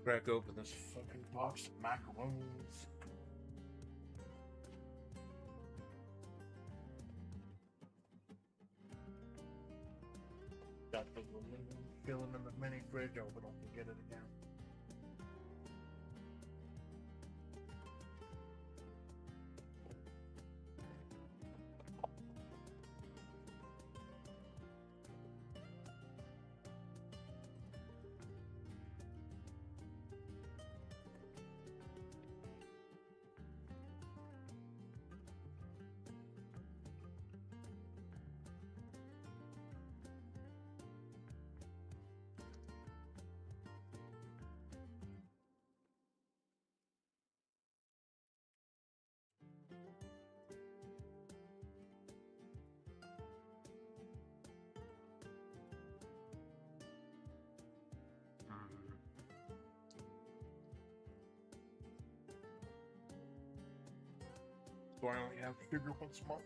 Crack open this fucking box of macaroons. Got the aluminum filling in the mini fridge. I hope I don't forget it again. So I only have sugar once a month.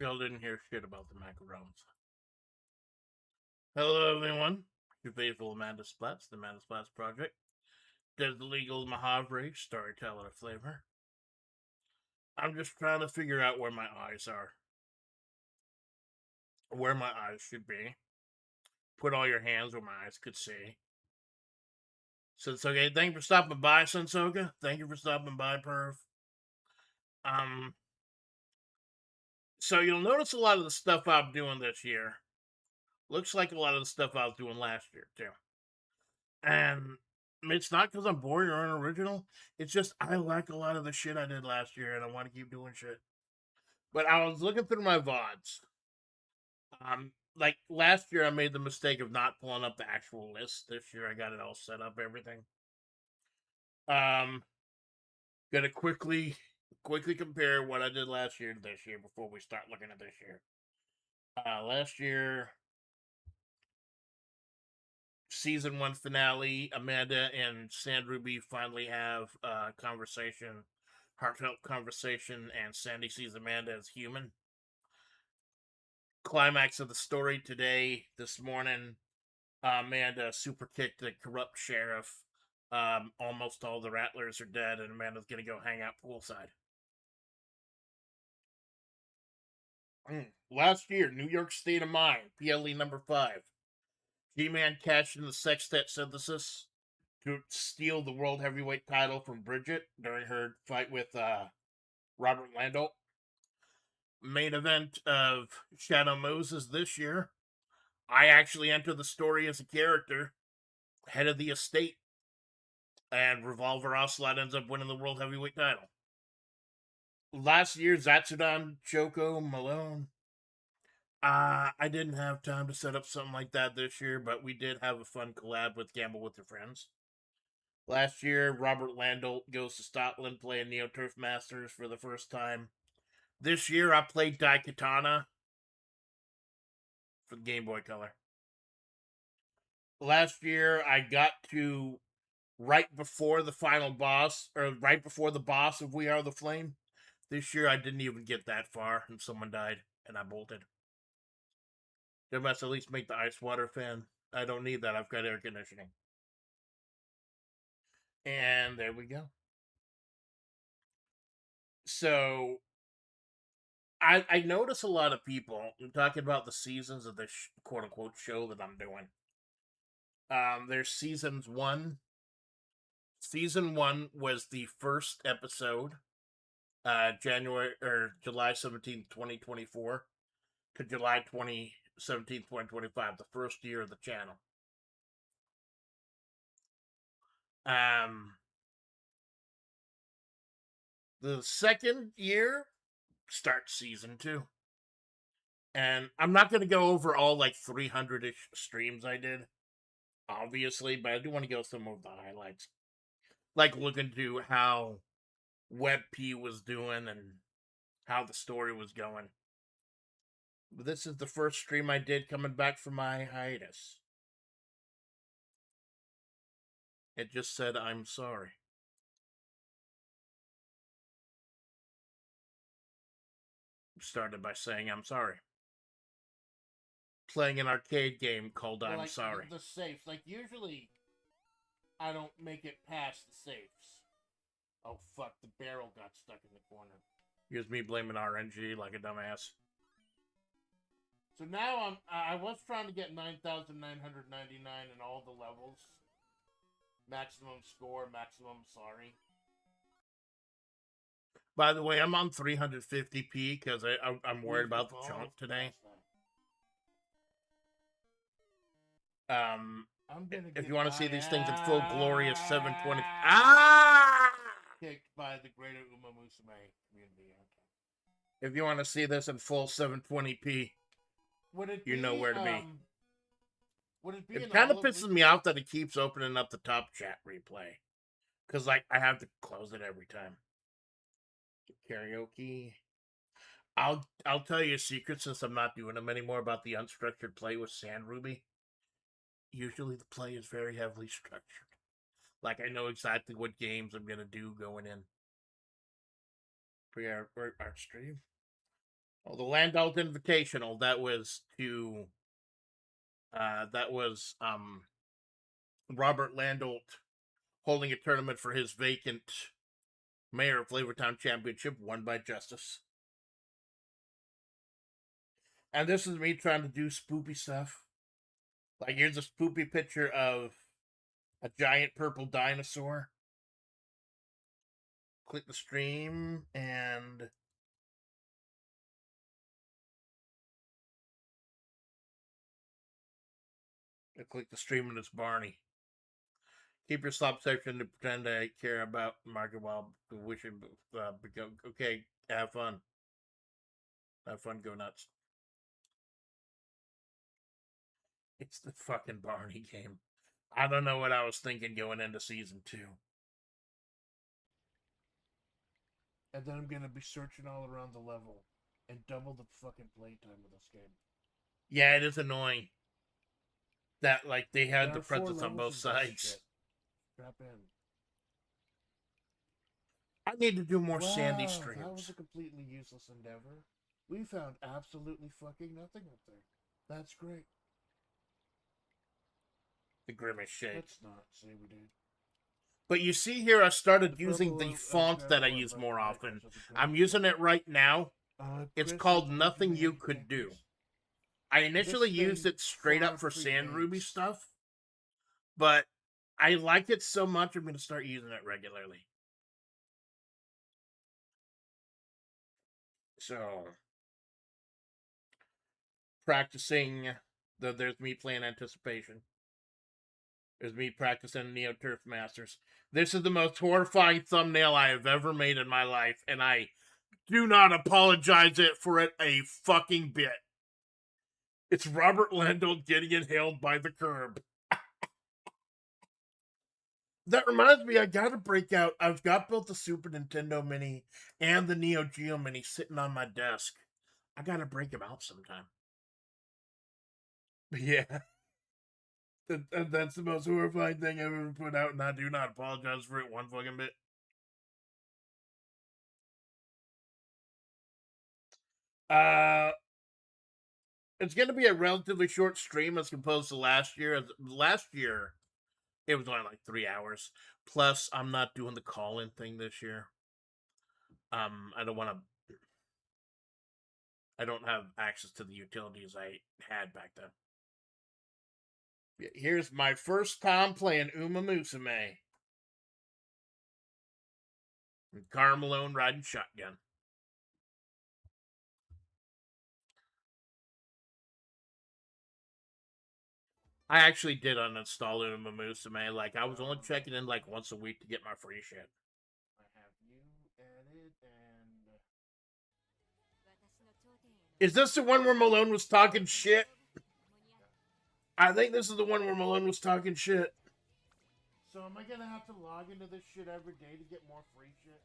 Y'all didn't hear shit about the macarons. Hello, everyone. Your faithful Amanda Splats, the Amanda Splats Project. There's the legal Mahavri, storyteller of flavor. I'm just trying to figure out where my eyes are. Where my eyes should be. Put all your hands where my eyes could see. Sensoga, thank you for stopping by, Sensoga. Thank you for stopping by, Perv. So you'll notice a lot of the stuff I'm doing this year looks like a lot of the stuff I was doing last year, too. And it's not because I'm boring or unoriginal. It's just I like a lot of the shit I did last year, and I want to keep doing shit. But I was looking through my VODs. Like last year, I made the mistake of not pulling up the actual list. This year, I got it all set up, everything. Gonna quickly compare what I did last year to this year before we start looking at this year. Last year, season 1 finale, Amanda and Sandruby finally have a conversation, heartfelt conversation, and Sandy sees Amanda as human. Climax of the story today, this morning, Amanda super kicked the corrupt sheriff. Almost all the Rattlers are dead, and Amanda's gonna go hang out poolside. Last year, New York State of Mind, PLE number 5. G-Man cashed in the sextet synthesis to steal the world heavyweight title from Bridget during her fight with Robert Landau. Main event of Shadow Moses this year. I actually enter the story as a character, head of the estate, and Revolver Ocelot ends up winning the world heavyweight title. Last year, Zatsudan, Choco, Malone. I didn't have time to set up something like that this year, but we did have a fun collab with Gamble with Your Friends. Last year, Robert Landau goes to Scotland playing Neo Turf Masters for the first time. This year, I played Daikatana for the Game Boy Color. Last year, I got to right before the final boss, or right before the boss of We Are the Flame. This year, I didn't even get that far, and someone died, and I bolted. They must at least make the ice water fan. I don't need that. I've got air conditioning. And there we go. So, I notice a lot of people talking about the seasons of this quote-unquote show that I'm doing. There's seasons 1. Season 1 was the first episode, July 17th, 2024 to July 17th, 2025, the first year of the channel. The second year starts season 2. And I'm not going to go over all like 300-ish streams I did, obviously, but I do want to go through some of the highlights. Like look into how WebP was doing and how the story was going. This is the first stream I did coming back from my hiatus. It just said, I'm sorry. Started by saying, I'm sorry. Playing an arcade game called I'm Sorry. The safes. Like, usually, I don't make it past the safes. Oh, fuck, the barrel got stuck in the corner. Here's me blaming RNG like a dumbass. So now I was trying to get 9,999 in all the levels. Maximum score, maximum sorry. By the way, I'm on 350p because I'm worried about the chunk today. If you want to see these things in full glorious 720... Kicked by the greater Uma Musume community. Okay. If you want to see this in full 720p, you know where to be. It kind of pisses me off that it keeps opening up the top chat replay. Because, like, I have to close it every time. Karaoke. I'll tell you a secret since I'm not doing them anymore about the unstructured play with Sandruby. Usually the play is very heavily structured. Like, I know exactly what games I'm going to do going in. For our stream. Oh, the Landalt Invitational. That was to. That was Robert Landolt holding a tournament for his vacant Mayor of Flavortown Championship, won by Justice. And this is me trying to do spoopy stuff. Like, here's a spoopy picture of a giant purple dinosaur. Click the stream, and I click the stream, and it's Barney. Keep your slop section to pretend I care about Market while wishing. Okay, have fun. Have fun, go nuts. It's the fucking Barney game. I don't know what I was thinking going into season 2. And then I'm gonna be searching all around the level and double the fucking playtime of this game. Yeah, it is annoying that like they had the presence on both sides. Strap in. I need to do more Sandy streams. That was a completely useless endeavor. We found absolutely fucking nothing up there. That's great. The grimace shake. Let's not say we did. But you see here, I started using the font that I use more often. I'm using it right now. It's called Nothing You Could Do. I initially used it straight up for Sand Ruby stuff, but I like it so much I'm going to start using it regularly. So, practicing, there's me playing Anticipation. There's me practicing Neo Turf Masters. This is the most horrifying thumbnail I have ever made in my life, and I do not apologize for it a fucking bit. It's Robert Landolt getting inhaled by the curb. That reminds me, I gotta break out. I've got both the Super Nintendo Mini and the Neo Geo Mini sitting on my desk. I gotta break them out sometime. Yeah. That's the most horrifying thing I've ever put out, and I do not apologize for it one fucking bit. It's going to be a relatively short stream as opposed to last year. Last year, it was only like 3 hours. Plus, I'm not doing the call-in thing this year. I don't want to. I don't have access to the utilities I had back then. Here's my first time playing Uma Musume. Karl Malone riding shotgun. I actually did uninstall Uma Musume. Like, I was only checking in like once a week to get my free shit. I have you added and... Is this the one where Malone was talking shit? I think this is the one where Malone was talking shit. So am I gonna have to log into this shit every day to get more free shit?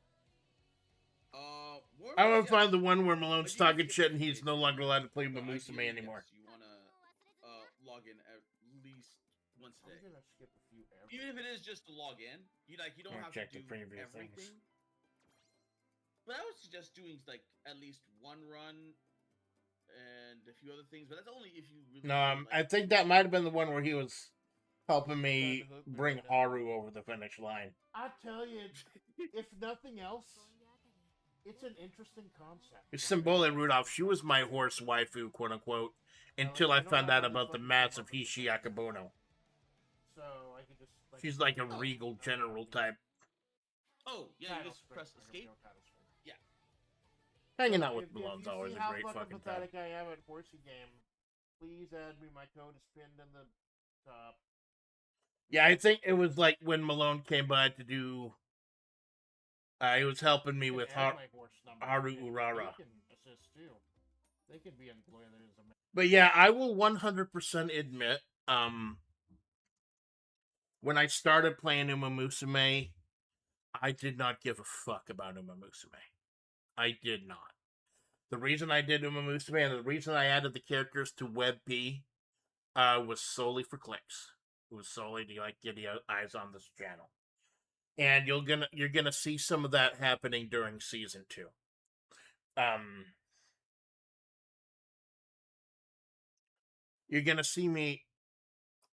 I want to find the one where Malone's talking shit and he's no longer allowed to play Musume anymore. You want to log in at least once a day. I'm gonna skip a few errors. Even if it is just to log in, you don't have to do everything. Things. But I would suggest doing like at least one run and a few other things. But that's only if you really. No, I think that might have been the one where he was helping me bring Haru over the finish line. I tell you, if nothing else, it's an interesting concept. Symbole Rudolph, she was my horse waifu, quote unquote, until I found out about the massive Hishi Akabono. So I could just. She's like a regal general type. Oh yeah, you just press escape. Yeah. Hanging out with Malone's always a great fucking time. I am at Horsey Game. Please add me. My code is pinned in the top. Yeah, I think it was like when Malone came by to do. He was helping me with Haru Urara. They can assist too. They can be employed. But yeah, I will 100% admit, when I started playing Uma Musume, I did not give a fuck about Uma Musume. I did not. The reason I did Uma Musume and the reason I added the characters to WebP was solely for clicks. It was solely to like get eyes on this channel. And you're gonna see some of that happening during season 2. you're gonna see me.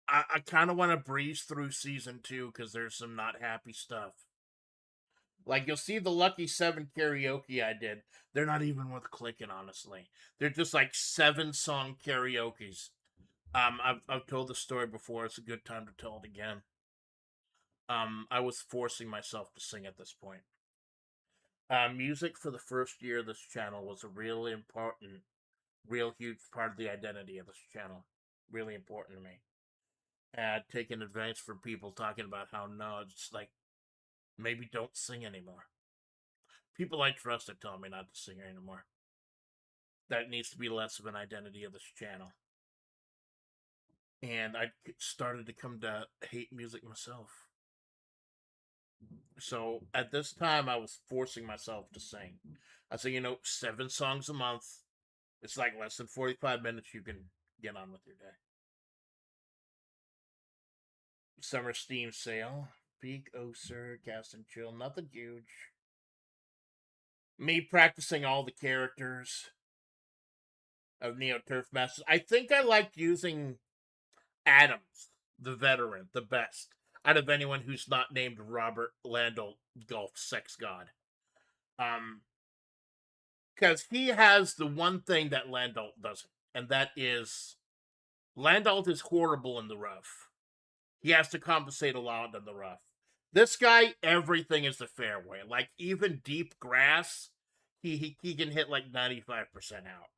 I kind of want to breeze through season 2 because there's some not happy stuff. Like you'll see the Lucky 7 karaoke I did. They're not even worth clicking, honestly. They're just like 7-song karaoke's. I've told the story before. It's a good time to tell it again. I was forcing myself to sing at this point. Music for the first year of this channel was a really important, real huge part of the identity of this channel. Really important to me. Taking advice from people talking about how no, it's like maybe don't sing anymore. People I trust are telling me not to sing anymore. That needs to be less of an identity of this channel. And I started to come to hate music myself. So at this time, I was forcing myself to sing. I said, 7 songs a month. It's like less than 45 minutes. You can get on with your day. Summer Steam Sale. Peak, oh sir, cast and chill. Nothing huge. Me practicing all the characters of Neo Turf Masters. I think I liked using Adams, the veteran, the best out of anyone who's not named Robert Landau Golf Sex God. Because he has the one thing that Landau doesn't, and that is Landau is horrible in the rough. He has to compensate a lot in the rough. This guy, everything is the fairway. Like even deep grass, he can hit like 95% out.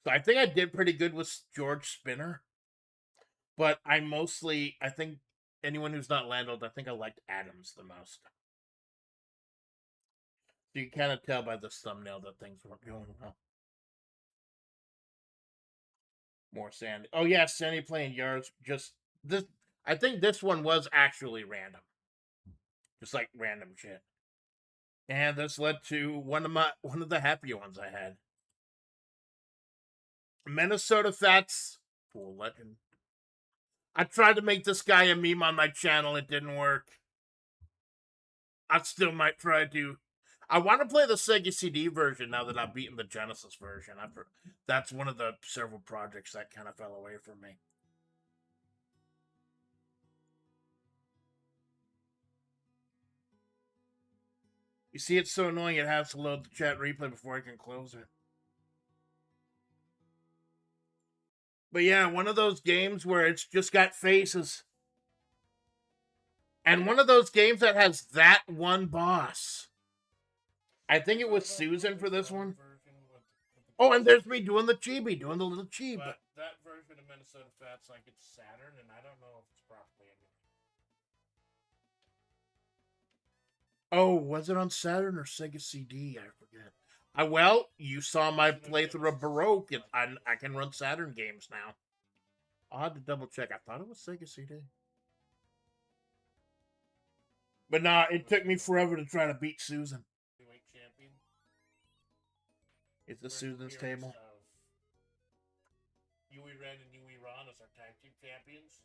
So I think I did pretty good with George Spinner. But I think anyone who's not Landau, I think I liked Adams the most. So you kind of tell by this thumbnail that things weren't going well. More Sandy. Oh yeah, Sandy playing yards. Just this. I think this one was actually random. Just like random shit. And this led to one of the happier ones I had. Minnesota Fats Pool Legend. I tried to make this guy a meme on my channel. It didn't work. I still might try to. I want to play the Sega CD version now that I've beaten the Genesis version. That's one of the several projects that kind of fell away from me. You see, it's so annoying it has to load the chat replay before I can close it. But yeah, one of those games where it's just got faces. And one of those games that has that one boss. I think it was Susan for this one. Oh, and there's me doing the chibi, doing the little chibi. But that version of Minnesota Fat's like it's Saturn, and I don't know if it's properly emulated. Oh, was it on Saturn or Sega CD? I forget. Well, you saw my playthrough of Baroque. I can run Saturn games now. I'll have to double check. I thought it was Sega CD. But nah, it took me forever to try to beat Susan. It's the Susan's table. Yui Ren and Yui Ron as our tag team champions.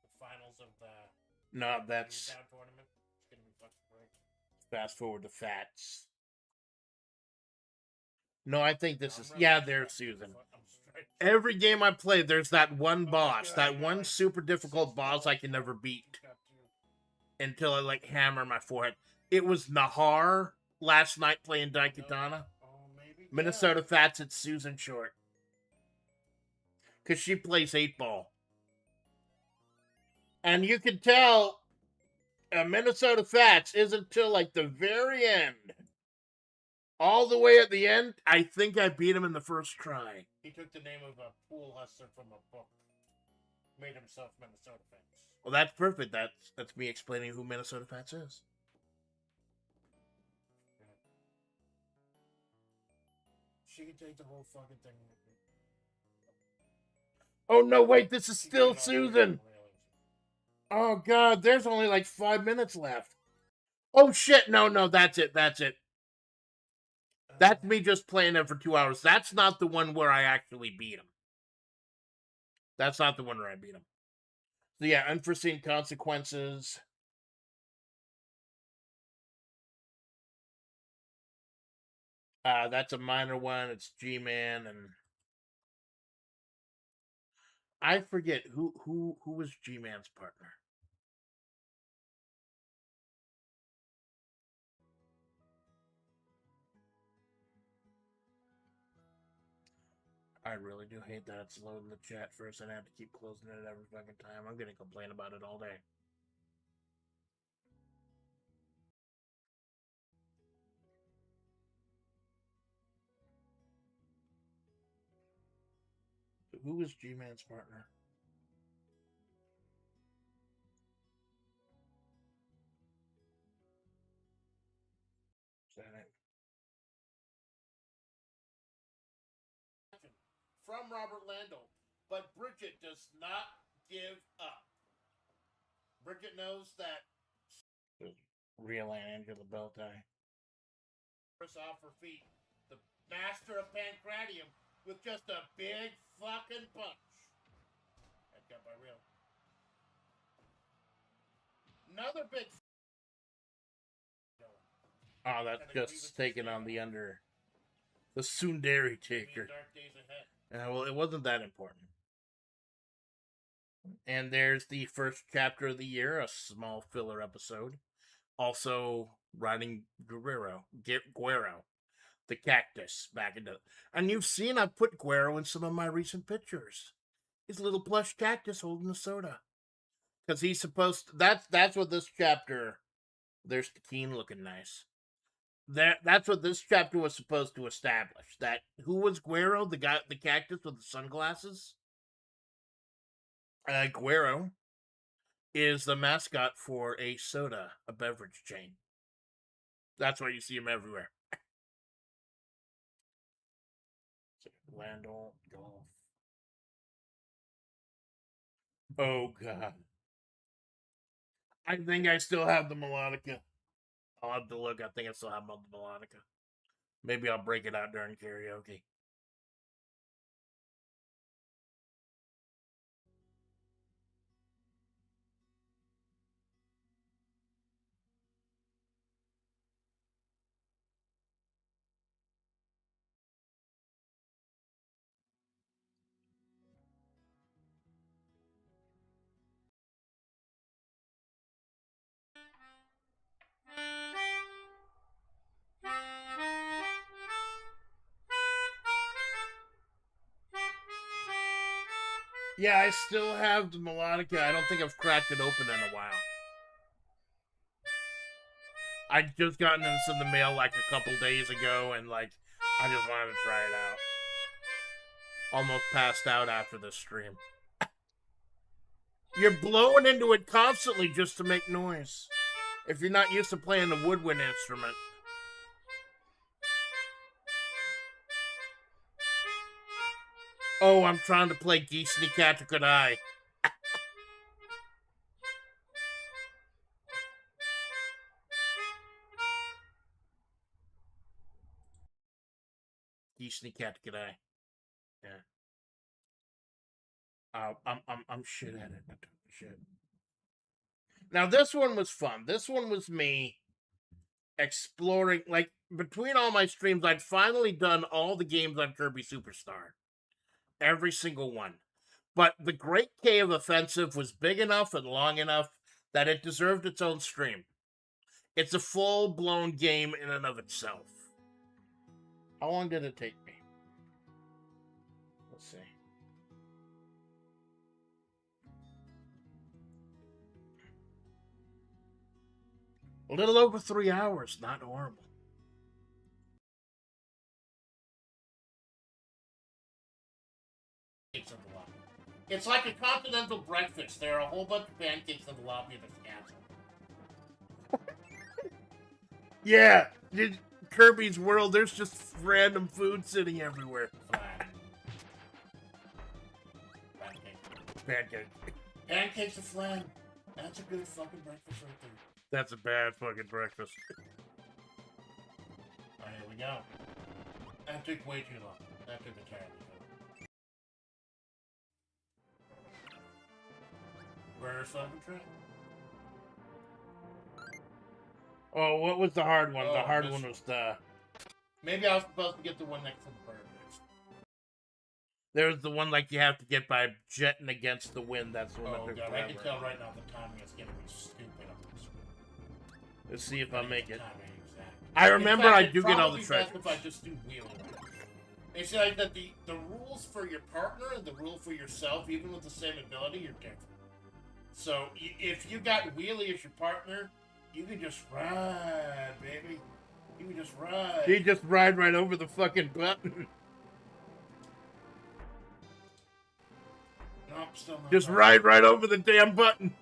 The finals of the that's tournament. It's gonna be fucking great. Fast forward to Fats. No, I think this is there's Susan. Every game I play, there's that one boss, that one super difficult boss I can never beat until I like hammer my forehead. It was Nahar last night playing Daikatana. Minnesota Fats, it's Susan Short. Because she plays 8-ball. And you can tell Minnesota Fats isn't till like the very end. All the way at the end, I think I beat him in the first try. He took the name of a pool hustler from a book. Made himself Minnesota Fats. Well, that's perfect. That's me explaining who Minnesota Fats is. She can take the whole fucking thing. Oh, no, wait, this is still Susan. Oh, God, there's only like 5 minutes left. Oh, shit, no, that's it. That's me just playing it for 2 hours. That's not the one where I actually beat him. That's not the one where I beat him. So, yeah, unforeseen consequences. That's a minor one. It's G-Man and I forget who was G-Man's partner. I really do hate that it's loading the chat first and I have to keep closing it every fucking time. I'm gonna complain about it all day. So who was G-Man's partner? Is that it? From Robert Lando, but Bridget does not give up. Bridget knows that real Angela belt tie. Off her feet, the master of pancratium with just a big fucking punch. That got by real. Another big. Oh, that's just taking on the under. The Sundari taker. Well, it wasn't that important. And there's the first chapter of the year, a small filler episode. Also, riding Guerrero, the cactus, back into. And you've seen I put Guerrero in some of my recent pictures. His little plush cactus holding the soda, because he's supposed to, that's what this chapter. There's the Keen looking nice. That's what this chapter was supposed to establish. That who was Guerrero, the guy, the cactus with the sunglasses. Guerrero is the mascot for a soda, a beverage chain. That's why you see him everywhere. Landol Golf. Oh god. I think I still have the melodica. I'll have to look. I think I still have the melodica. Maybe I'll break it out during karaoke. Yeah, I still have the melodica. I don't think I've cracked it open in a while. I just gotten this in the mail like a couple days ago, and like I just wanted to try it out. Almost passed out after this stream. You're blowing into it constantly just to make noise. If you're not used to playing the woodwind instrument. Oh, I'm trying to play Geesney Katakadai. Geesney Katakadai. Yeah. I'm shit at it. Shit. Now this one was fun. This one was me exploring, like, between all my streams, I'd finally done all the games on Kirby Superstar. Every single one. But the Great Cave Offensive was big enough and long enough that it deserved its own stream. It's a full-blown game in and of itself. How long did it take me? Let's see. A little over 3 hours. Not horrible. It's like a continental breakfast. There are a whole bunch of pancakes in the lobby of this castle. Yeah, Kirby's World, there's just random food sitting everywhere. Pancakes of flan. That's a good fucking breakfast right there. That's a bad fucking breakfast. Alright, here we go. That took way too long. That took a time. Where's fucking track? Oh, what was the hard one? The hard one was the... Maybe I was supposed to get the one next to the bird. There's the one like you have to get by jetting against the wind. That's the one. Oh god, I can tell right now the timing is gonna be stupid on this one. Let's see if I make it. Exact. I remember I do get all the treasures. treasures. If I just do wheeling. They say like that the rules for your partner and the rule for yourself, even with the same ability, are different. So if you got wheelie as your partner, you can just ride, baby. You can just ride. You just ride right over the fucking button. No, still not Just ride right over the damn button.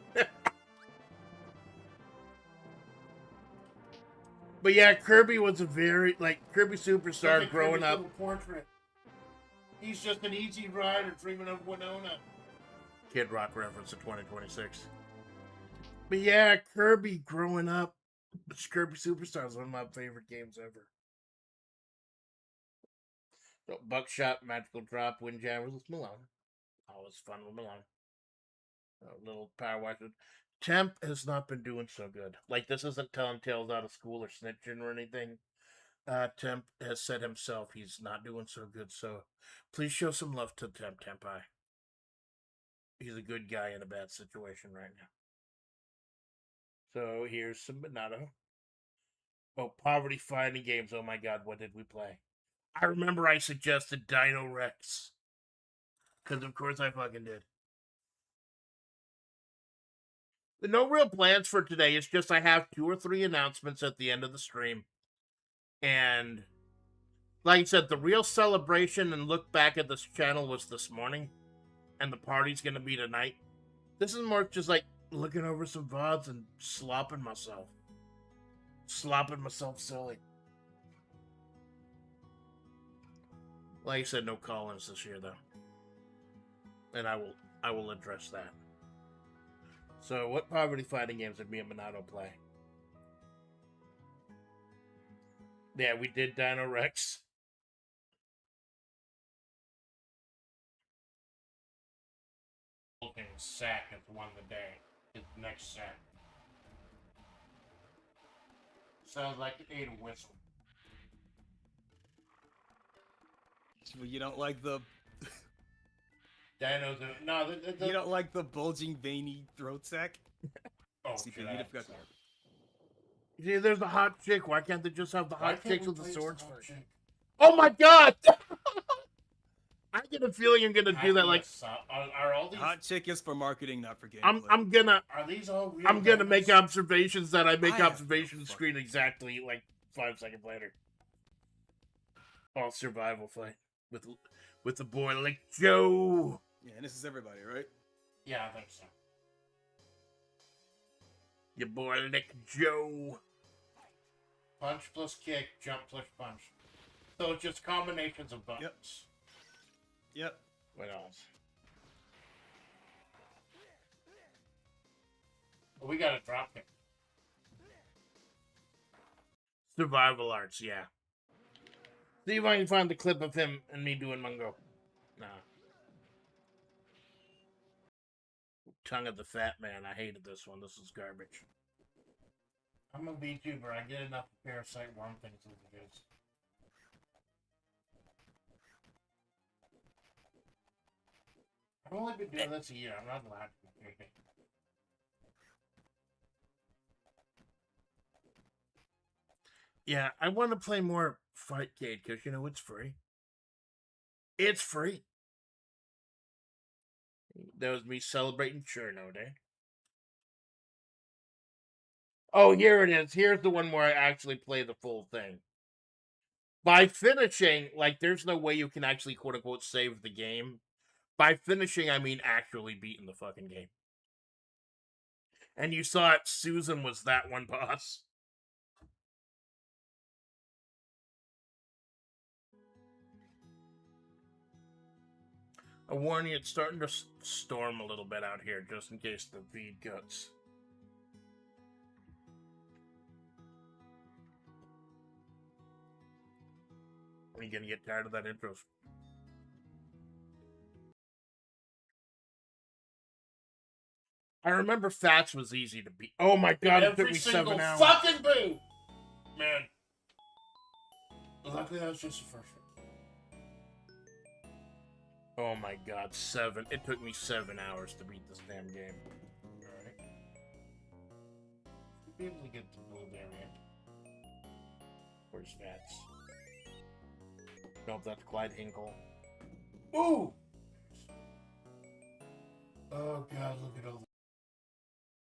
But yeah, Kirby was a very, Kirby Superstar growing up. Portrait. He's just an easy rider dreaming of Winona. Kid Rock reference to 2026. But yeah, Kirby growing up. Kirby Superstar is one of my favorite games ever. So, Buckshot, Magical Drop, Windjammers with Malone. Always fun with Malone. A little power watcher. Temp has not been doing so good. Like, this isn't telling tales out of school or snitching or anything. Temp has said himself he's not doing so good, so please show some love to Tempai. He's a good guy in a bad situation right now. So here's some Bonato. Oh, poverty fighting games. Oh my god, what did we play? I remember I suggested Dino Rex. Because of course I fucking did. No real plans for today. It's just I have 2 or 3 announcements at the end of the stream. And like I said, the real celebration and look back at this channel was this morning. And the party's going to be tonight. This is more just like looking over some VODs and slopping myself. Slopping myself silly. Like I said, no call-ins this year though. And I will address that. So, what poverty fighting games did me and Minato play? Yeah, we did Dino Rex. Looking sack at the one of the day. His next sack. Sounds like it ate a whistle. You don't like the... Dinos, no, You don't like the bulging, veiny throat sack? Oh, See, shit, you'd have got See, there's a hot chick. Why can't they just have the Why hot can't chicks we with the place swords hot first? chick? Oh my god! I get a feeling I'm gonna do that. Like, are all these? Hot chick is for marketing, not for gameplay. I'm gonna. Are these all real? I'm gonna make dinos? observations that I make I have observations no screen exactly like 5 seconds later. All survival fight with the boy like Joe. Yeah, and this is everybody, right? Yeah, I think so. Your boy like Joe. Punch plus kick, jump plus punch. So it's just combinations of buttons. Yep. What else? Well, we got a drop kick. Survival arts, yeah. See if I can find the clip of him and me doing Mungo. Nah. Tongue of the Fat Man. I hated this one. This is garbage. I'm a VTuber. I get enough parasite worm things as it is. I've only been doing this a year. I'm not allowed to do it. Yeah, I want to play more Fightcade because, you know, it's free. It's free. That was me celebrating Cherno Day. Oh, here it is. Here's the one where I actually play the full thing. By finishing, like, there's no way you can actually, quote-unquote, save the game. By finishing, I mean actually beating the fucking game. And you saw it, Susan was that one boss. I warn you, it's starting to storm a little bit out here, just in case the feed cuts. Are you gonna get tired of that intro? I remember Fats was easy to beat. Oh my god, it took me 7 hours. Fucking boo! Man. Luckily that was just the first one. Oh my god, 7. It took me 7 hours to beat this damn game. Alright. Should be able to get the blueberry. Where's Vats? Nope, that's Clyde Hinkle. Ooh! Oh god, look at all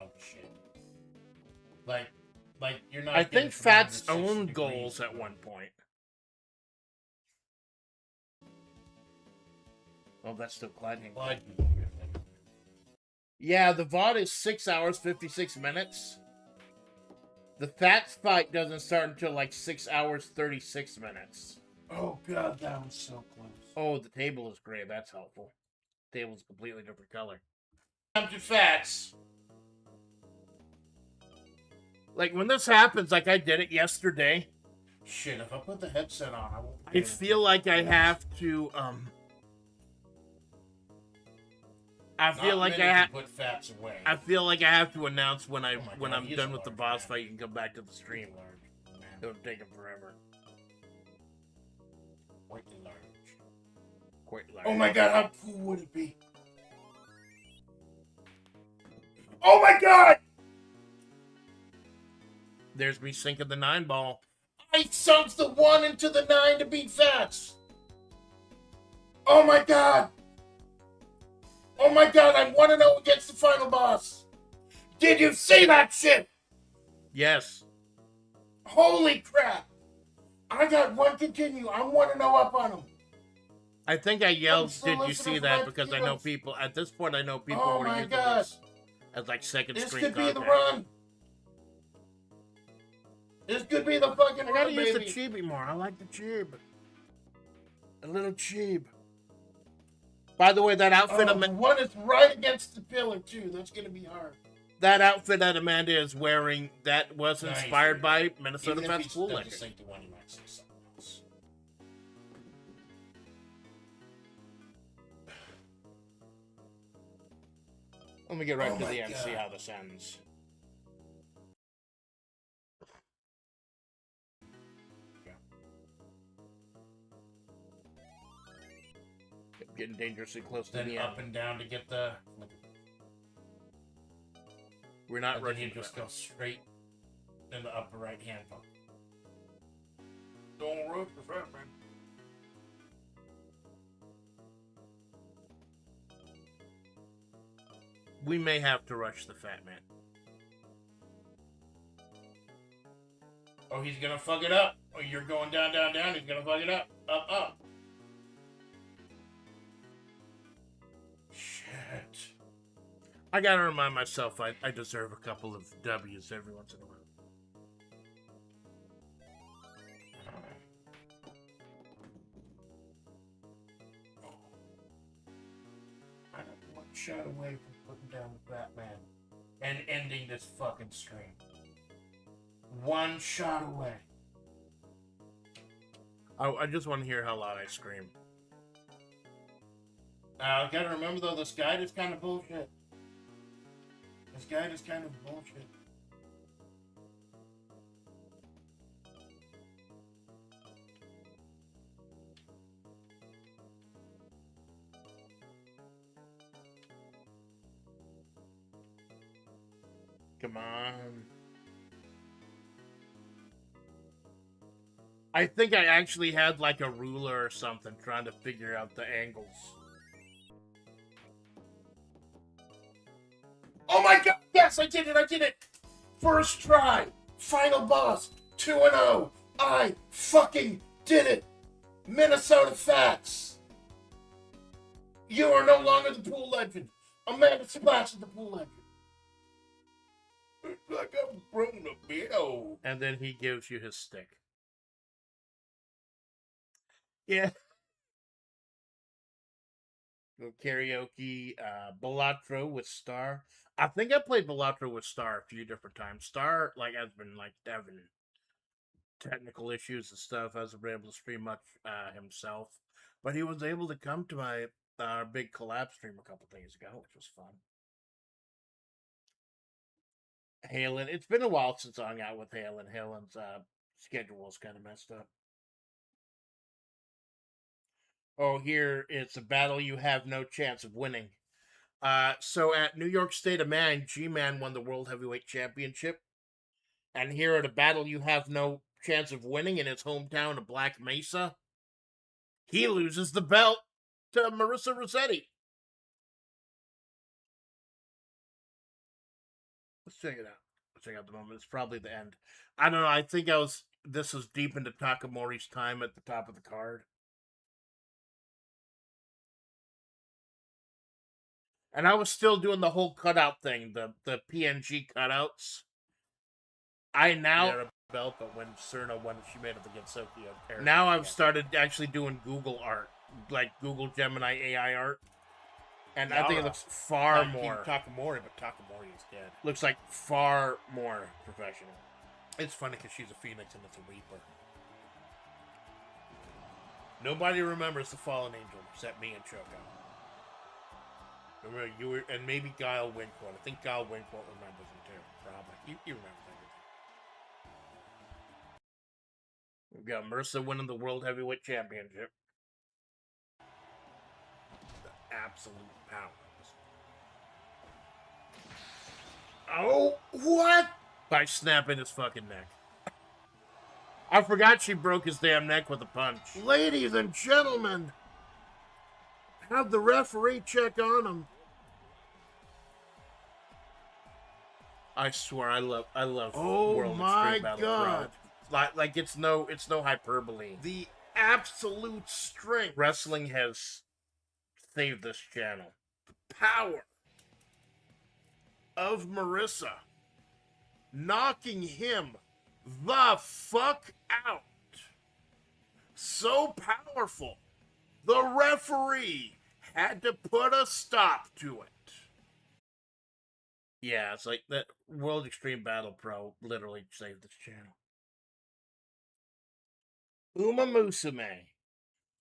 the shit. Like you're not. I think Fats owned goals at one point. Oh, that's still Clyde Hinkle. Yeah, the VOD is 6 hours, 56 minutes. The Fats fight doesn't start until like 6 hours, 36 minutes. Oh god, that was so close. Oh, the table is gray. That's helpful. The table's a completely different color. Come to Fats. Like, when this happens, like I did it yesterday. Shit, if I put the headset on, I won't. I feel like I have to, I feel like I have to put Fats away. I feel like I have to announce when I'm done with the boss fight. You can come back to the stream. It'll take him forever. Quite large. Quite large. Oh my god, how cool would it be? Oh my god! There's me sinking the 9 ball. I sunk the 1 into the 9 to beat Fats. Oh my god! Oh my god, I 1-0 against the final boss. Did you see that shit? Yes. Holy crap. I got 1 continue. I'm 1-0 up on him. I think I yelled, did you see that? Because I know people, at this point, I know people were using this as like second screen content. This could be the run. This could be the fucking run, baby. I gotta use the chibi more. I like the chib. A little chib. By the way, that outfit... the one is right against the pillar, too. That's gonna be hard. That outfit that Amanda is wearing, that was inspired by Minnesota Fats Pool Legend. Let me get right to the end and see how this ends. Getting dangerously close to the end. Up and down to get the... We're not ready to just go straight in the upper right hand. Don't rush the front, man. We may have to rush the fat man. Oh, he's gonna fuck it up. Oh, you're going down, down, down. He's gonna fuck it up. Up, up. Shit. I gotta remind myself I deserve a couple of W's every once in a while. I'm one shot away from putting down the fat man and ending this fucking stream. One shot away. I just want to hear how loud I scream. I gotta remember though, this guide is kind of bullshit. This guide is kind of bullshit. Come on. I think I actually had like a ruler or something trying to figure out the angles. Oh my god! Yes, I did it! I did it! First try! Final boss! 2-0! I fucking did it! Minnesota Fats! You are no longer the pool legend! Amanda Splash is the pool legend! It's like I'm bringing a bill. And then he gives you his stick. Yeah. Karaoke, Balatro with Star. I think I played Balatro with Star a few different times. Star, like, has been, like, having technical issues and stuff. Hasn't been able to stream much himself. But he was able to come to my big collab stream a couple days ago, which was fun. Halen, it's been a while since I hung out with Halen. Halen's schedule is kind of messed up. Oh, here it's a battle you have no chance of winning. So at New York State of Man, G-Man won the World Heavyweight Championship. And here at a battle you have no chance of winning in his hometown of Black Mesa, he loses the belt to Marissa Rossetti. Let's check it out. Let's check out the moment. It's probably the end. I don't know. I think this was deep into Takamori's time at the top of the card. And I was still doing the whole cutout thing, the PNG cutouts. I now had a belt, but when Cerna won, she made it against Sophia. Now I've started actually doing Google art, like Google Gemini AI art, and I think it looks far more Takamori, but Takamori is dead. Looks like far more professional. It's funny because she's a phoenix and it's a reaper. Nobody remembers the fallen angel except me and Choco. Remember, you were, and maybe Guile Wincourt. I think Guile Wincourt remembers him too. Probably. You remember everything. We've got Mercer winning the World Heavyweight Championship. The absolute power. Oh, what? By snapping his fucking neck. I forgot she broke his damn neck with a punch. Ladies and gentlemen, have the referee check on him. I swear, I love World Extreme Battle God. Like it's no hyperbole. The absolute strength wrestling has saved this channel. The power of Marissa knocking him the fuck out. So powerful. The referee had to put a stop to it. Yeah, it's like that World Extreme Battle Pro literally saved this channel. Uma Musume.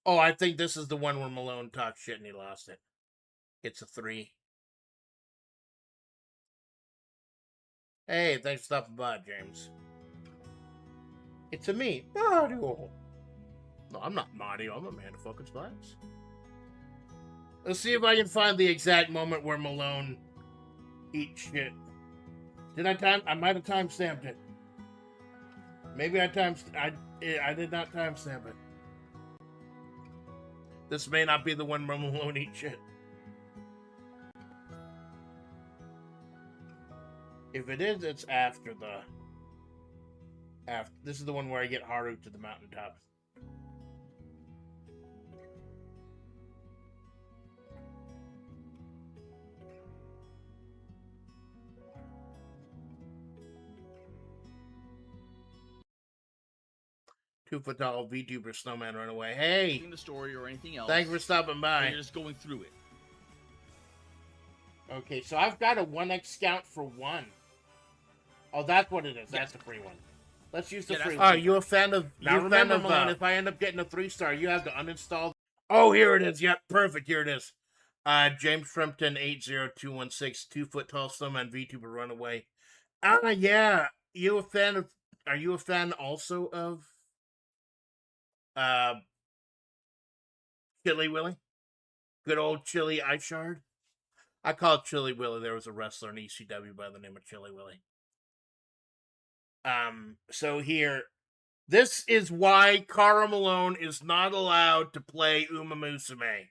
Oh, I think this is the one where Malone talked shit and he lost it. It's a 3. Hey, thanks for stopping by, James. It's a me, Mario. No, I'm not Mario. I'm a man who fucking smiles. Let's see if I can find the exact moment where Malone eats shit. Did I might have timestamped it. Maybe I did not timestamp it. This may not be the one where Malone eats shit. If it is, it's after the... This is the one where I get Haru to the mountaintop. $2-foot-tall VTuber snowman run away. Hey! The story or anything else. Thanks for stopping by. You're just going through it. Okay, so I've got a 1x scout for 1. Oh, that's what it is. That's the free one. Let's use the free one. Oh, you a fan of... Now remember, Malone, if I end up getting a 3-star, you have to uninstall... Oh, here it is. Yep, perfect. Here it is. James Frampton 80216, 2-foot-tall snowman VTuber runaway. Yeah. You a fan of... Are you a fan also of... Chili Willy? Good old Chili Ishard? I call it Chili Willy. There was a wrestler in ECW by the name of Chili Willy. So here, this is why Cara Malone is not allowed to play Uma Musume.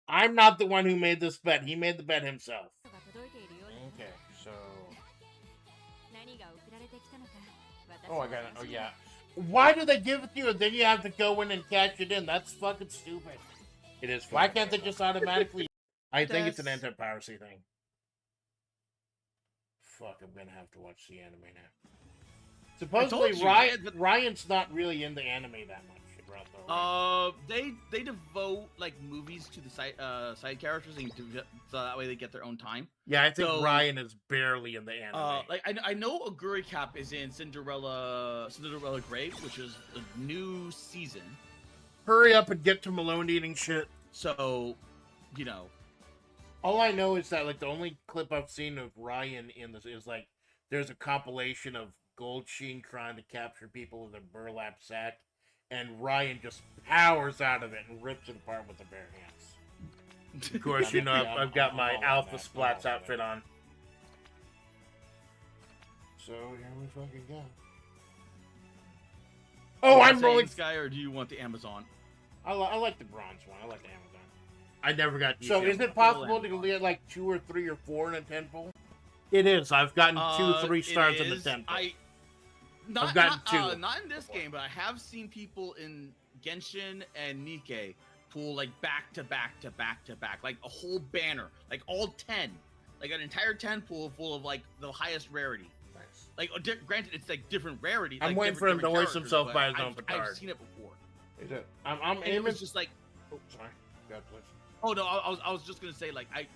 I'm not the one who made this bet. He made the bet himself. Okay, so... Oh, I got it. Oh, yeah. Why do they give it to you and then you have to go in and cash it in? That's fucking stupid. It is. Why can't they just automatically... I think it's an anti-piracy thing. Fuck, I'm gonna have to watch the anime now. Supposedly, Ryan's not really into anime that much. Right? They devote like movies to the side characters, and so that way they get their own time. Yeah, I think Ryan is barely in the anime. Like I know Aguri Cap is in Cinderella Grave, which is a new season. Hurry up and get to Malone eating shit. So, you know. All I know is that, like, the only clip I've seen of Ryan in this is, like, there's a compilation of Gold Sheen trying to capture people with a burlap sack, and Ryan just powers out of it and rips it apart with the bare hands. Of course, you know, I've got my Alpha Splats outfit on. So here we fucking go. Oh, I'm rolling Sky, or do you want the Amazon? I like the bronze one. I like the Amazon. I never got. So is it possible to get like 2 or 3 or 4 in a 10 pull? It is. I've gotten 2, 3 stars in the 10 pull. I've gotten 2. Not in this game, but I have seen people in Genshin and Nikkei pull like back to back to back to back, like a whole banner, like all 10, like an entire 10 pull full of like the highest rarity. Nice. Like granted, it's like different rarity. I'm like, waiting for him to hoist characters, himself but by his own petard. I've seen it before. Is it? I'm And aiming. it was just like, Oh, sorry. God bless. oh no, I was just gonna say like I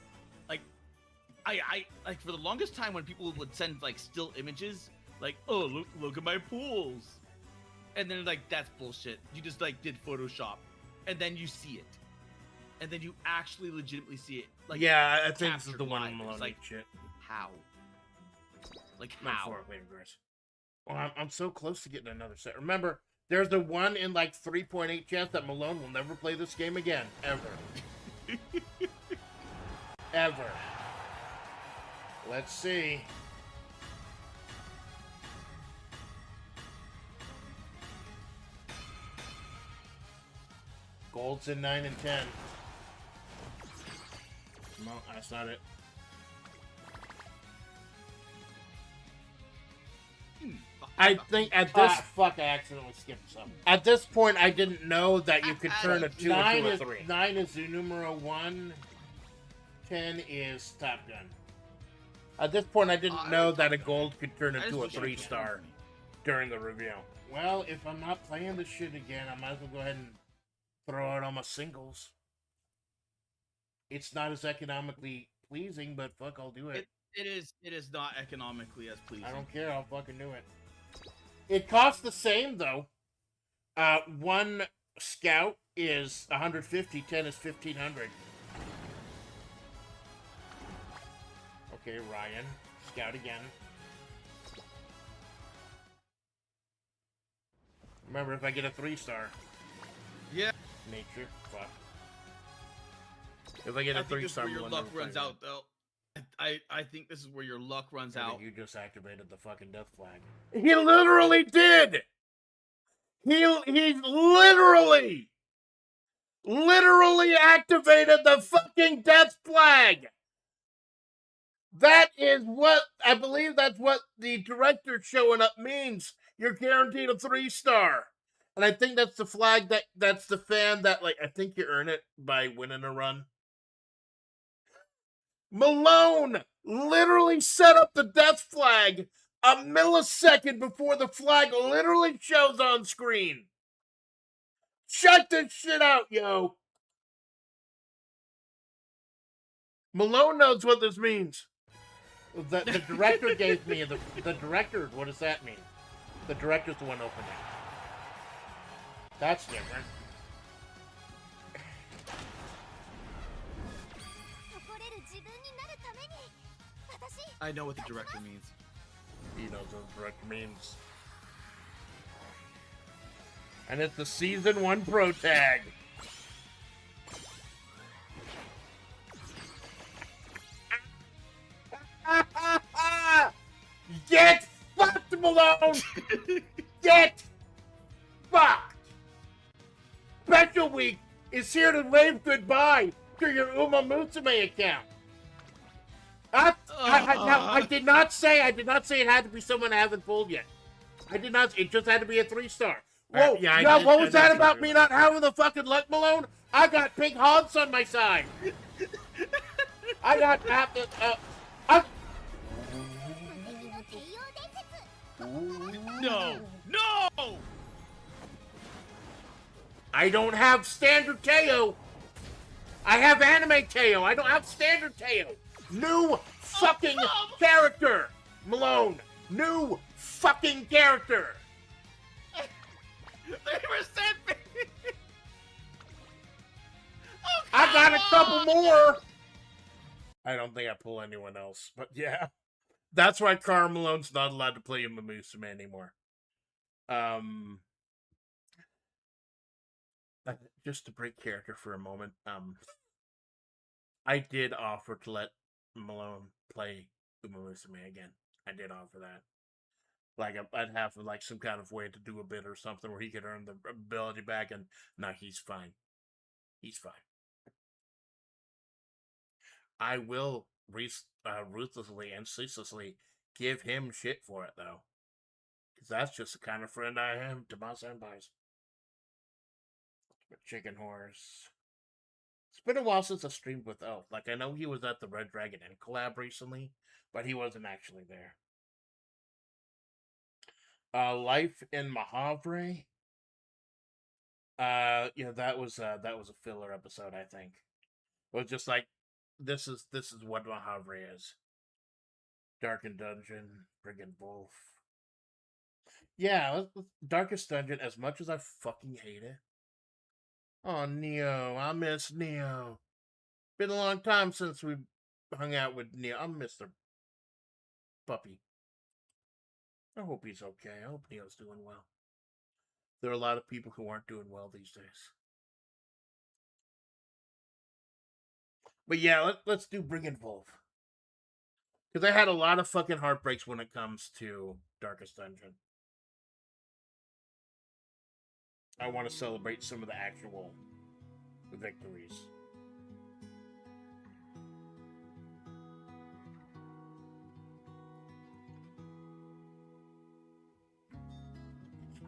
like for the longest time when people would send like still images, like, oh look at my pools, and then like that's bullshit. You just like did Photoshop, and then you see it, and then you actually legitimately see it. Like, Yeah, I think this is captured the one live. I'm It's alone. like, Shit. how? Like Not how? for it, wait, Grace. Well, I'm so close to getting another set. Remember, there's the 1 in like 3.8 chance that Malone will never play this game again, ever. Ever. Let's see. Gold's in 9 and 10. No, that's not it. I think at this fuck, I accidentally skipped something. At this point, I didn't know that you could turn a 2 into a 3. 9 is the numero 1. 10 is Top Gun. At this point, I didn't know that a gold could turn into a 3-star during the review. Well, if I'm not playing this shit again, I might as well go ahead and throw out all my singles. It's not as economically pleasing, but fuck, I'll do it. It is not economically as pleasing. I don't care, I'll fucking do it. It costs the same, though. 1 scout is 150, 10 is 1,500. Okay, Ryan. Scout again. Remember, if I get a 3-star. Yeah. Nature. Fuck. If I get a 3-star, your luck runs out, though. I think this is where your luck runs out. You just activated the fucking death flag. He literally did! He literally activated the fucking death flag! That is what, I believe that's what the director showing up means. You're guaranteed a 3-star. And I think that's the flag that's the fan that, like, I think you earn it by winning a run. Malone literally set up the death flag a millisecond before the flag literally shows on screen. Check this shit out, yo. Malone knows what this means. The director gave me the director. What does that mean? The director's the one opening. That's different. I know what the director means. He knows what the director means. And it's the Season 1 Pro Tag. Get fucked, Malone! Get fucked! Special Week is here to wave goodbye to your Uma Musume account. I did not say it had to be someone I haven't pulled yet. I did not. It just had to be a 3-star. Whoa, what was that about me not having the fucking luck, Malone? I got Pink Hogs on my side. I got No! I don't have standard Teo. I have anime Teo. I don't have standard Teo. New fucking character, Malone. New fucking character. 3%, baby. I got a couple more. I don't think I pull anyone else, but yeah. That's why Karl Malone's not allowed to play Uma Musume anymore. Just to break character for a moment, I did offer to let Malone play Uma Musume again. I did offer that. Like, I'd have like some kind of way to do a bit or something where he could earn the ability back, and no, he's fine. He's fine. I will ruthlessly and ceaselessly give him shit for it, though. Because that's just the kind of friend I am to my senpais. Chicken Horse. It's been a while since I streamed with Elf. Like, I know he was at the Red Dragon Inn collab recently, but he wasn't actually there. Life in Mahavre. That was a filler episode, I think. It was just like, this is what Mahavre is. Darkened Dungeon, Brigand Wolf. Yeah, Darkest Dungeon, as much as I fucking hate it. Oh, Neo, I miss Neo. Been a long time since we hung out with Neo. I miss the puppy. I hope he's okay. I hope Neo's doing well. There are a lot of people who aren't doing well these days. But yeah, let's do Brigand Wolf. Because I had a lot of fucking heartbreaks when it comes to Darkest Dungeon. I want to celebrate some of the actual victories.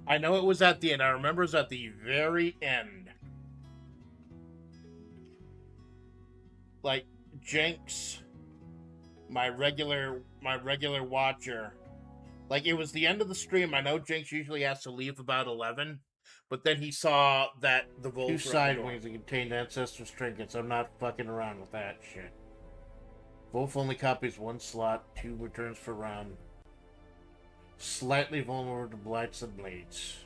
I know it was at the end. I remember it was at the very end. Like, Jenks, my regular watcher, like, it was the end of the stream. I know Jenks usually has to leave about 11, but then he saw that the Volk 2 side wings that contained Ancestors trinkets. I'm not fucking around with that shit. Wolf only copies 1 slot, 2 returns per round. Slightly vulnerable to blights and blades.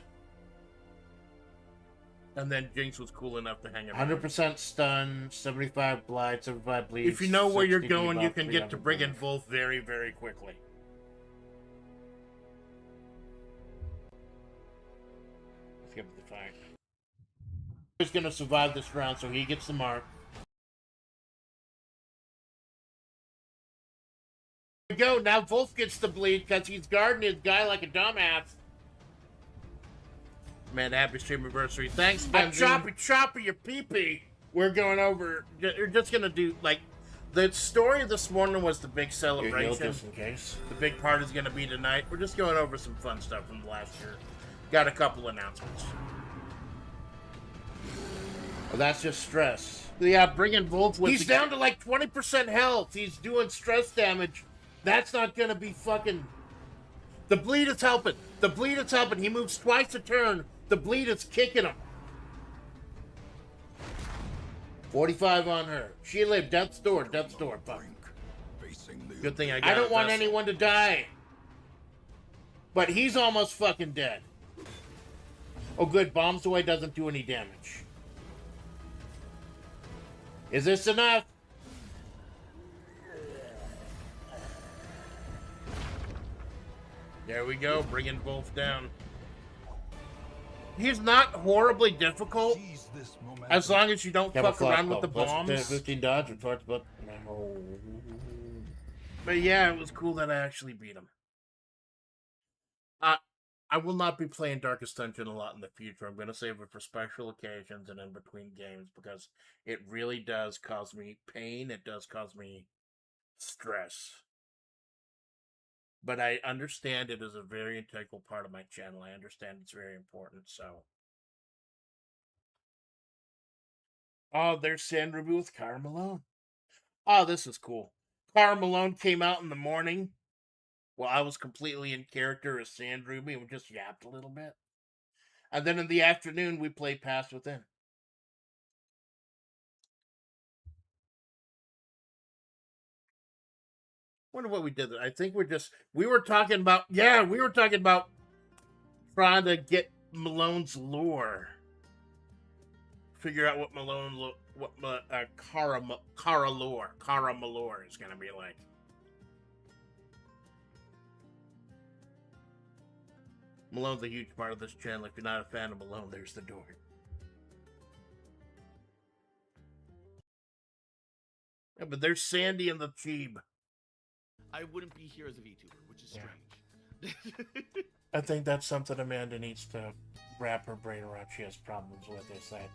And then Jinx was cool enough to hang around. 100% stun, 75 blight, 75 bleeds. If you know where you're going, you can get to Brigand Wolf very, very quickly. Let's get the fight. He's gonna survive this round, so he gets the mark. There we go, now Wolf gets the bleed because he's guarding his guy like a dumbass. Man, happy stream anniversary. Thanks, Benji. Choppy, your pee-pee. We're going over, we're just gonna do, like, the story this morning was the big celebration. Just in case. The big part is gonna be tonight. We're just going over some fun stuff from last year. Got a couple announcements. Well, that's just stress. Yeah, Brigand Wolf with he's down to like 20% health. He's doing stress damage. That's not gonna be fucking... The bleed is helping. The bleed is helping. He moves twice a turn. The bleed is kicking him. 45 on her. She lived. Death's door. Death's door. Fuck. Good thing I don't want anyone to die. But he's almost fucking dead. Oh, good. Bombs away doesn't do any damage. Is this enough? There we go. Bringing Wolf down. He's not horribly difficult. As long as you don't fuck around with the bombs. 15 dodge or talked about. No. But yeah, it was cool that I actually beat him. I will not be playing Darkest Dungeon a lot in the future. I'm going to save it for special occasions and in between games because it really does cause me pain. It does cause me stress. But I understand it is a very integral part of my channel. I understand it's very important, so. Oh, there's San Ruby with Cara Malone. Oh, this is cool. Cara Malone came out in the morning while I was completely in character as Sand Ruby and we just yapped a little bit. And then in the afternoon, we played Pass Within. Wonder what we did. I think we were talking about trying to get Malone's lore. Figure out what Cara Malore is gonna be like. Malone's a huge part of this channel. If you're not a fan of Malone, there's the door. Yeah, but there's Sandy and the Cheeb. I wouldn't be here as a VTuber, which is strange. I think that's something Amanda needs to wrap her brain around. She has problems with, is that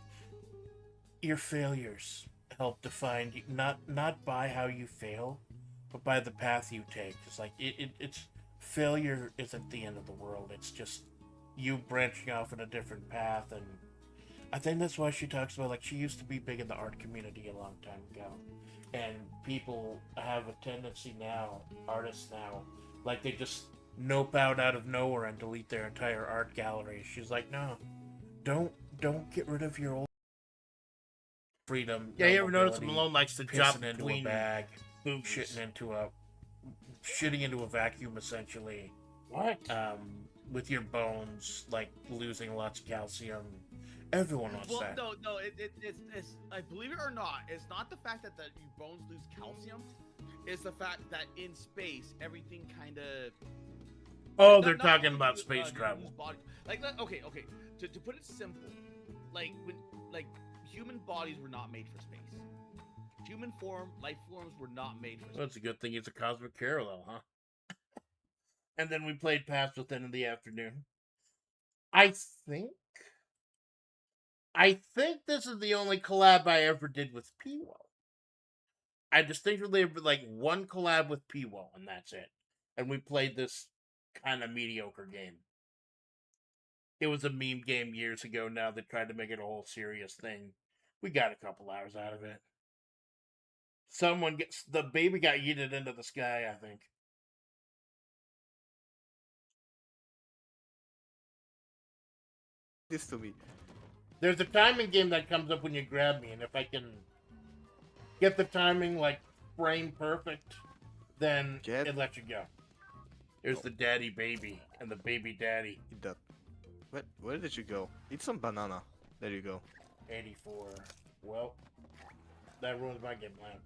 your failures help define you, not by how you fail, but by the path you take. It's like it's failure isn't the end of the world. It's just you branching off in a different path. And I think that's why she talks about, like, she used to be big in the art community a long time ago, and people have a tendency now, artists now, like, they just nope out of nowhere and delete their entire art gallery. She's like, no, don't get rid of your old freedom. Yeah, you ever notice Malone likes to jump into a bag, shitting into a vacuum, essentially. What? With your bones, like, losing lots of calcium. Everyone wants that. No, it's I believe it or not, it's not the fact that your bones lose calcium. It's the fact that in space, everything kind of. Oh, they're talking about space travel. Like, okay. To put it simple, like human bodies were not made for space. Human life forms were not made for space. Well, that's a good thing it's a cosmic parallel, huh? And then we played Past Within in the afternoon. I think this is the only collab I ever did with P-Well. I distinctly have, like, one collab with P-Well, and that's it. And we played this kind of mediocre game. It was a meme game years ago. Now they tried to make it a whole serious thing. We got a couple hours out of it. The baby got yeeted into the sky, I think. This to me. There's a timing game that comes up when you grab me, and if I can get the timing, like, frame perfect, then it lets you go. There's the daddy baby and the baby daddy. Eat that. Where did you go? Eat some banana. There you go. 84. Well, that ruins my game plan.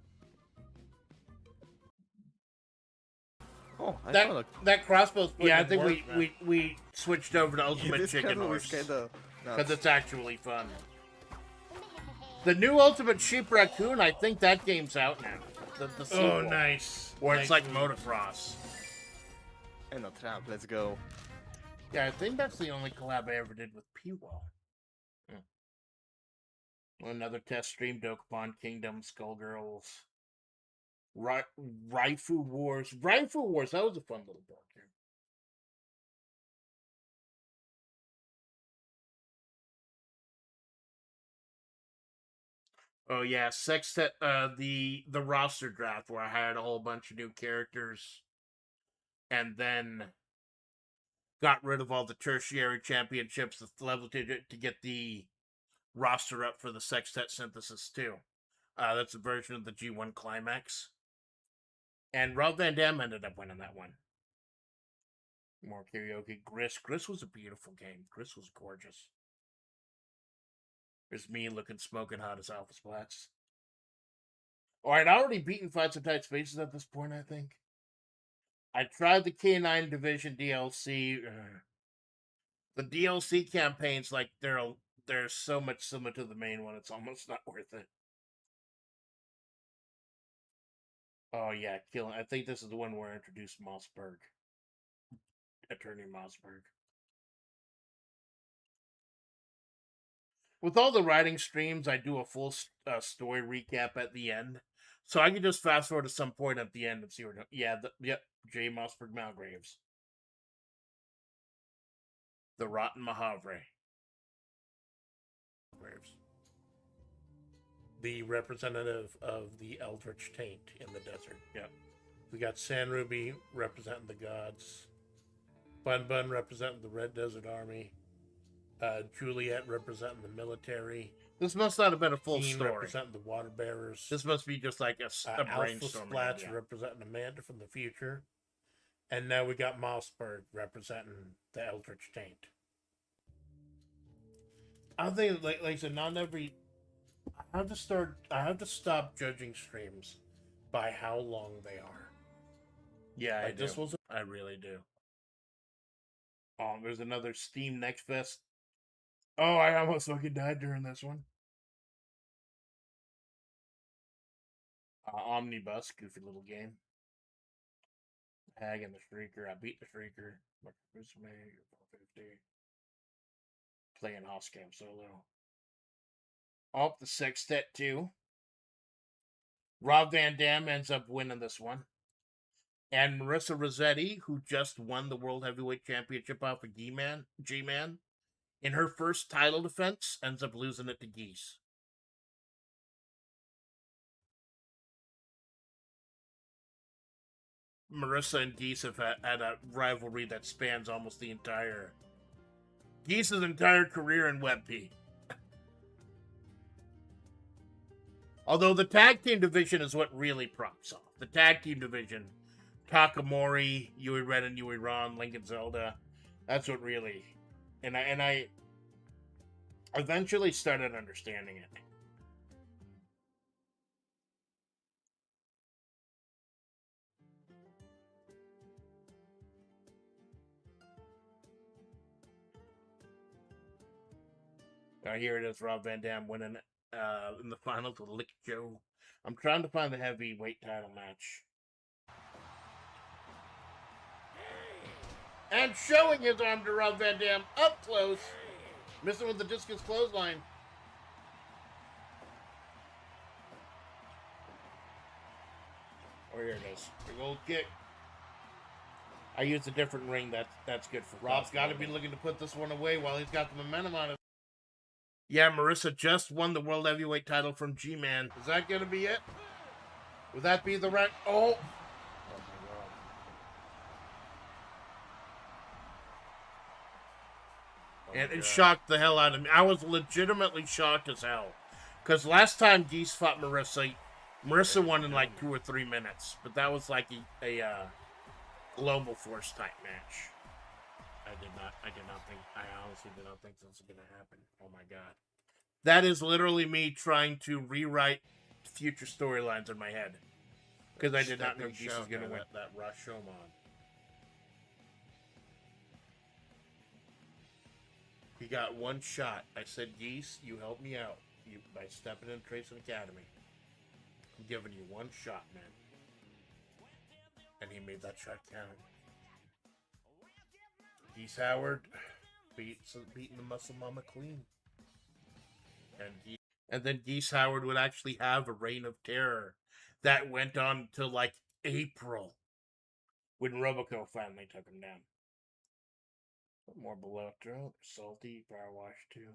Oh, that crossbow's I think we switched over to Ultimate Chicken Horse because it's actually fun. The new Ultimate Sheep Raccoon, I think that game's out now. The sequel. Oh, nice. Where it's like motocross. And a trap. Let's go. Yeah, I think that's the only collab I ever did with P-Well. Another test stream, Dokapon Kingdom, Skullgirls. Raifu Wars. Raifu Wars, that was a fun little board game. Oh yeah, Sextet, the roster draft where I had a whole bunch of new characters, and then got rid of all the tertiary championships, the level to get the roster up for the Sextet Synthesis too. That's a version of the G1 Climax. And Rob Van Dam ended up winning that one. More karaoke. Gris was a beautiful game. Gris was gorgeous. There's me looking smoking hot as Alpha Splats. Oh, I'd already beaten Fights in Tight Spaces at this point, I think. I tried the K9 Division DLC. The DLC campaigns, like, they're so much similar to the main one, it's almost not worth it. Oh, yeah, killing. I think this is the one where I introduced Mossberg. Attorney Mossberg. With all the writing streams, I do a full story recap at the end. So I can just fast forward to some point at the end and see where... Yep, J. Mossberg Malgraves. The Rotten Mahavre. Graves. The representative of the Eldritch Taint in the desert. Yep. We got San Ruby representing the gods. Bun Bun representing the Red Desert Army. Juliet representing the military. This must not have been a full story. Representing the water bearers. This must be just like a brainstorm. Alpha Splats representing Amanda from the future. And now we got Mossberg representing the Eldritch Taint. I think, like I said, not every... I have to stop judging streams by how long they are. Yeah, I really do. Oh, there's another Steam Next Fest. Oh, I almost fucking died during this one. Omnibus, goofy little game. Hag and the Shrieker. I beat the Shrieker. Playing Hoscam solo. Up the Sextet 2. Rob Van Dam ends up winning this one. And Marissa Rossetti, who just won the World Heavyweight Championship off of G-Man, in her first title defense, ends up losing it to Geese. Marissa and Geese have had a rivalry that spans almost the entire... Geese's entire career in WebP. Although the tag team division is what really props off. The tag team division, Takamori, Yui Ren and Yui Ron, Lincoln Zelda, that's what really... And I eventually started understanding it. Here it is, Rob Van Dam winning in the finals with Lick Joe. I'm trying to find the heavyweight title match. And showing his arm to Rob Van Dam up close. Missing with the discus clothesline. Oh, here it is. Big old kick. I used a different ring. That's good for Rob's got to be looking to put this one away while he's got the momentum on it. Yeah, Marissa just won the World Heavyweight title from G-Man. Is that going to be it? Would that be the right... Oh! And it shocked the hell out of me. I was legitimately shocked as hell. Because last time Geese fought Marissa won in like 2 or 3 minutes. But that was like a Global Force type match. I honestly did not think this was going to happen. Oh my god. That is literally me trying to rewrite future storylines in my head. Because I did not know Geese was going to win that Rashomon. He got one shot. I said, Geese, you help me out by stepping in Tracing Academy. I'm giving you one shot, man. And he made that shot count. Geese Howard beating the Muscle Mama clean. And then Geese Howard would actually have a reign of terror that went on to like April when Roboco finally took him down. More below throat, salty, power wash too.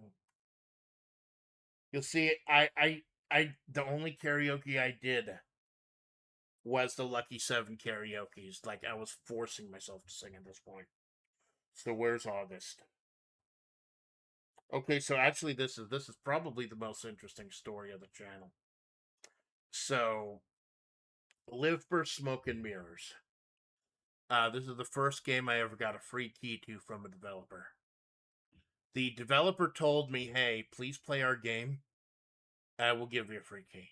You'll see it. I the only karaoke I did was the Lucky 7 karaoke's. Like I was forcing myself to sing at this point. So where's August? Okay, so actually this is probably the most interesting story of the channel. So Live for Smoke and Mirrors. This is the first game I ever got a free key to from a developer. The developer told me, hey, please play our game. I will give you a free key.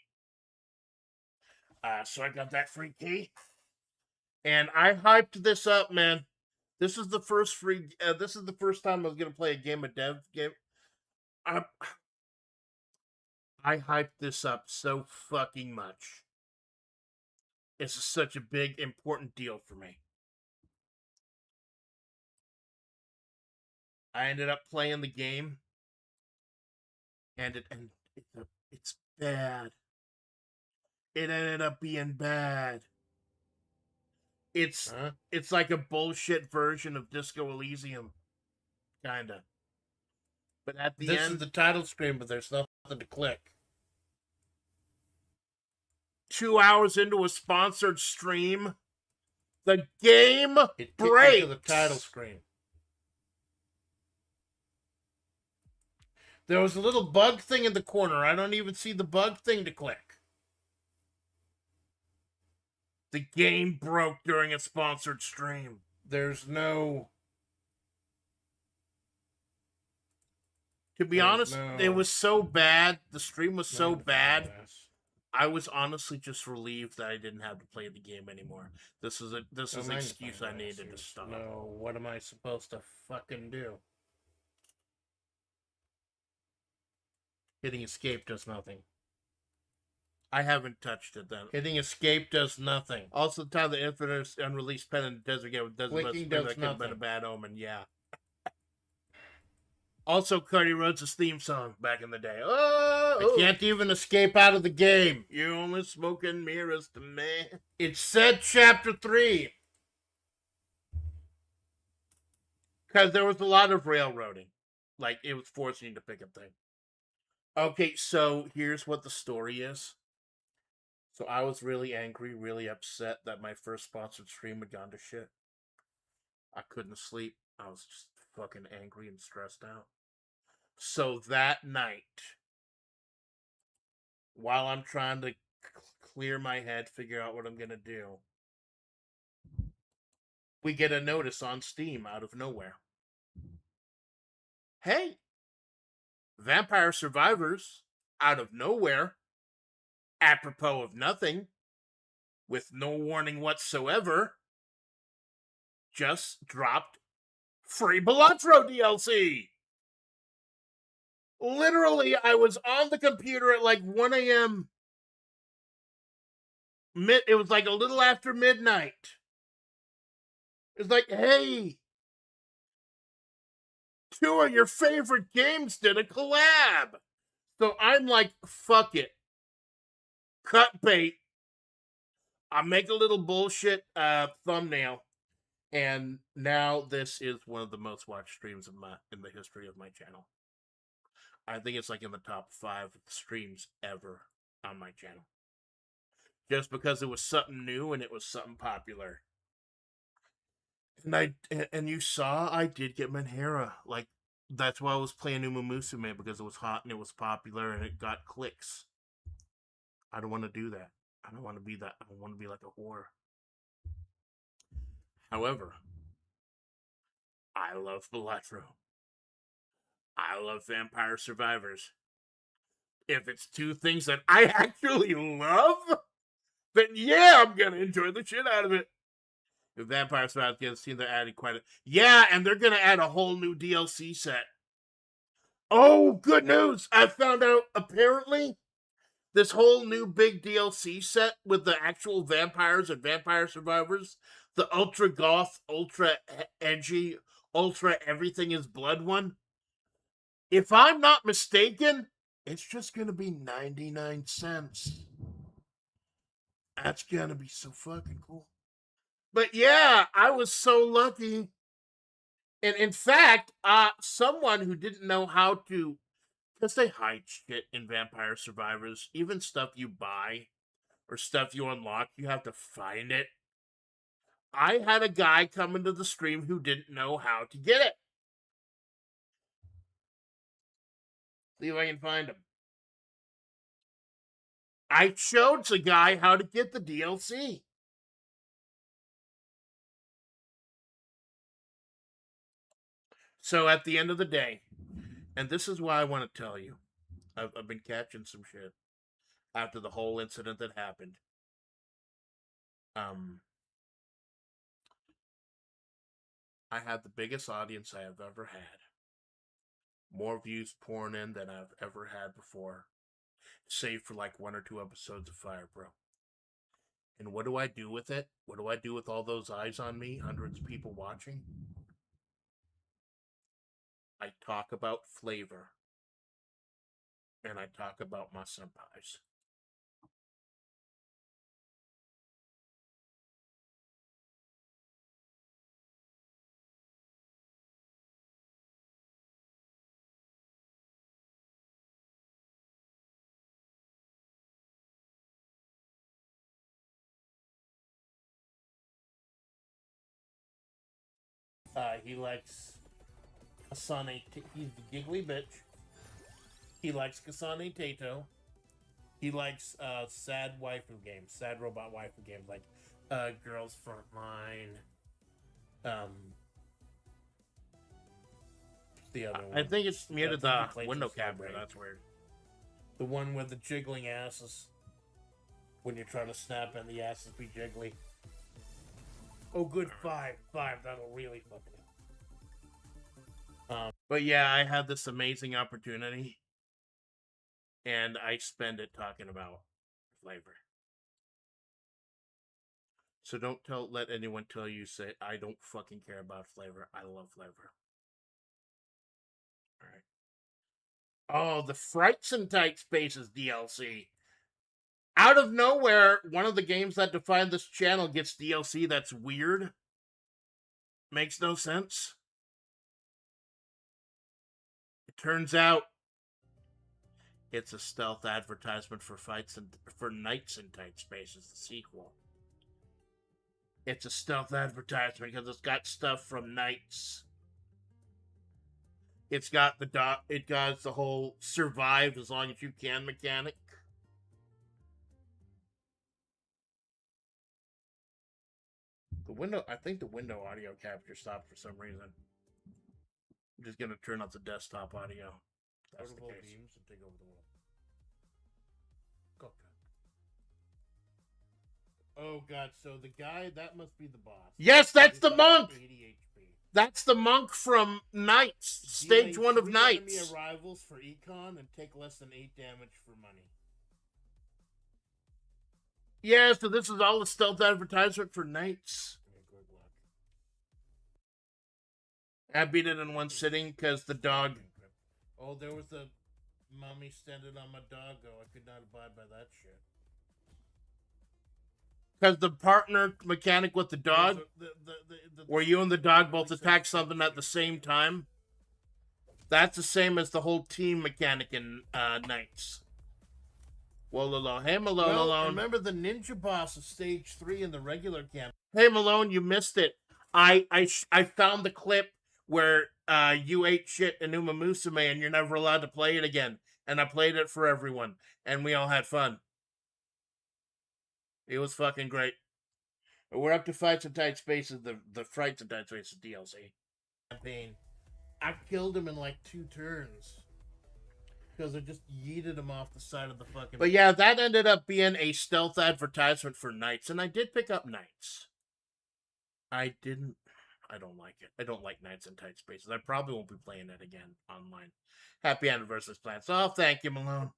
So I got that free key. And I hyped this up, man. This is the first this is the first time I was going to play a game of dev game. I hyped this up so fucking much. It's such a big, important deal for me. I ended up playing the game, and it's bad. It ended up being bad. It's like a bullshit version of Disco Elysium, kinda. But at the end, this is the title screen, but there's nothing to click. 2 hours into a sponsored stream, the game breaks to the title screen. There was a little bug thing in the corner. I don't even see the bug thing to click. The game broke during a sponsored stream. There's no... To be honest, it was so bad. The stream was so bad. I was honestly just relieved that I didn't have to play the game anymore. This is an excuse I needed to stop. No, what am I supposed to fucking do? Hitting escape does nothing. I haven't touched it then. Hitting escape does nothing. Also, the time the infinite unreleased pen in the desert game doesn't Clicking does could have been a nothing. bad omen, yeah. Also, Cardi Rhodes' theme song back in the day. Oh, I can't even escape out of the game. You're only smoking mirrors to me. It said chapter 3. Because there was a lot of railroading. Like, it was forcing you to pick up things. Okay, so here's what the story is. So I was really angry, really upset that my first sponsored stream had gone to shit. I couldn't sleep. I was just fucking angry and stressed out. So that night, while I'm trying to clear my head, figure out what I'm going to do, we get a notice on Steam out of nowhere. Hey, Vampire Survivors, out of nowhere, apropos of nothing, with no warning whatsoever, just dropped free Balatro DLC. Literally, I was on the computer at like 1 a.m. It was like a little after midnight. It's like, hey, 2 of your favorite games did a collab. So I'm like, fuck it. Cut bait. I'll make a little bullshit thumbnail. And now this is one of the most watched streams in the history of my channel. I think it's like in the top 5 streams ever on my channel. Just because it was something new and it was something popular. And you saw I did get Manhera. Like, that's why I was playing Uma Musume, because it was hot and it was popular and it got clicks. I don't want to do that. I don't want to be that. I don't want to be like a whore. However, I love Balatro. I love Vampire Survivors. If it's 2 things that I actually love, then yeah, I'm gonna enjoy the shit out of it. If Vampire Survivors gets seen, they're adding quite a... Yeah, and they're gonna add a whole new DLC set. Oh, good news! I found out, apparently, this whole new big DLC set with the actual vampires and Vampire Survivors, the ultra goth, ultra edgy, ultra everything is blood one, if I'm not mistaken, it's just going to be 99 cents. That's going to be so fucking cool. But yeah, I was so lucky. And in fact, someone who didn't know how to, because they hide shit in Vampire Survivors, even stuff you buy or stuff you unlock, you have to find it. I had a guy come into the stream who didn't know how to get it. See if I can find him. I showed the guy how to get the DLC. So at the end of the day, and this is why I want to tell you, I've been catching some shit after the whole incident that happened. I had the biggest audience I have ever had. More views pouring in than I've ever had before. Save for like 1 or 2 episodes of Fire Bro. And what do I do with it? What do I do with all those eyes on me? Hundreds of people watching? I talk about flavor. And I talk about my senpais. He likes Kasane. He's the giggly bitch. He likes Kasane Tato. He likes sad waifu games, sad robot waifu games like Girls Frontline. The other one. I think it's muted the window camera. That's weird. The one with the jiggling asses. when you're trying to snap and the asses be jiggly. Oh, good 5. That'll really fuck it. But yeah, I had this amazing opportunity, and I spend it talking about flavor. So don't let anyone tell you say I don't fucking care about flavor. I love flavor. All right. Oh, the Frights and Tight Spaces DLC. Out of nowhere, one of the games that defined this channel gets DLC that's weird. Makes no sense. It turns out it's a stealth advertisement for Knights in Tight Spaces, the sequel. It's a stealth advertisement because it's got stuff from Knights. It's got it got the whole survive as long as you can mechanic. I think the window audio capture stopped for some reason. I'm just gonna turn off the desktop audio. That's the case. Beams and take over the world. Go. Oh god, so the guy, that must be the boss. Yes, that's the monk! 80 HP. That's the monk from Knights, stage 1 of Knights. Enemy arrivals for econ and take less than 8 damage for money. Yeah, so this is all the stealth advertisement for Knights. Good luck. I beat it in one sitting because the dog... Oh, there was a mummy standing on my doggo. I could not abide by that shit. Because the partner mechanic with the dog, where you and the dog both attack something at the same time, that's the same as the whole team mechanic in Knights. Well, hey Malone. Remember the ninja boss of stage 3 in the regular camp? Hey Malone, you missed it. I found the clip where you ate shit in Uma Musume and you're never allowed to play it again. And I played it for everyone, and we all had fun. It was fucking great. We're up to Fights and Tight Spaces, the Frights and Tight Spaces DLC campaign. I killed him in like 2 turns. Because I just yeeted him off the side of the fucking... But yeah, that ended up being a stealth advertisement for Knights. And I did pick up Knights. I don't like it. I don't like Knights in Tight Spaces. I probably won't be playing it again online. Happy anniversary plans. Oh, thank you, Malone.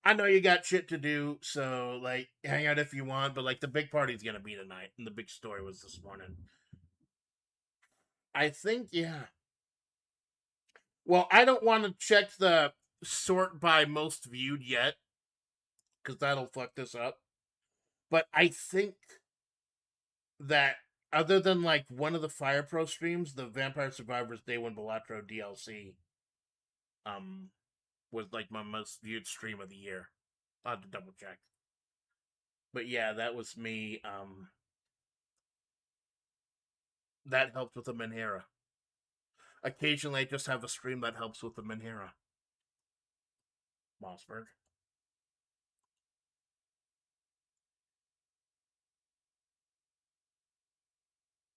I know you got shit to do, so, like, hang out if you want. But, like, the big party's gonna be tonight. And the big story was this morning. I think, yeah. Well, I don't want to check the sort by most viewed yet, because that'll fuck this up. But I think that other than like one of the Fire Pro streams, the Vampire Survivors Day 1 Balatro DLC was like my most viewed stream of the year. I'll have to double check. But yeah, that was me. That helped with the Menhera. Occasionally, I just have a stream that helps with the Menhera. Mossberg.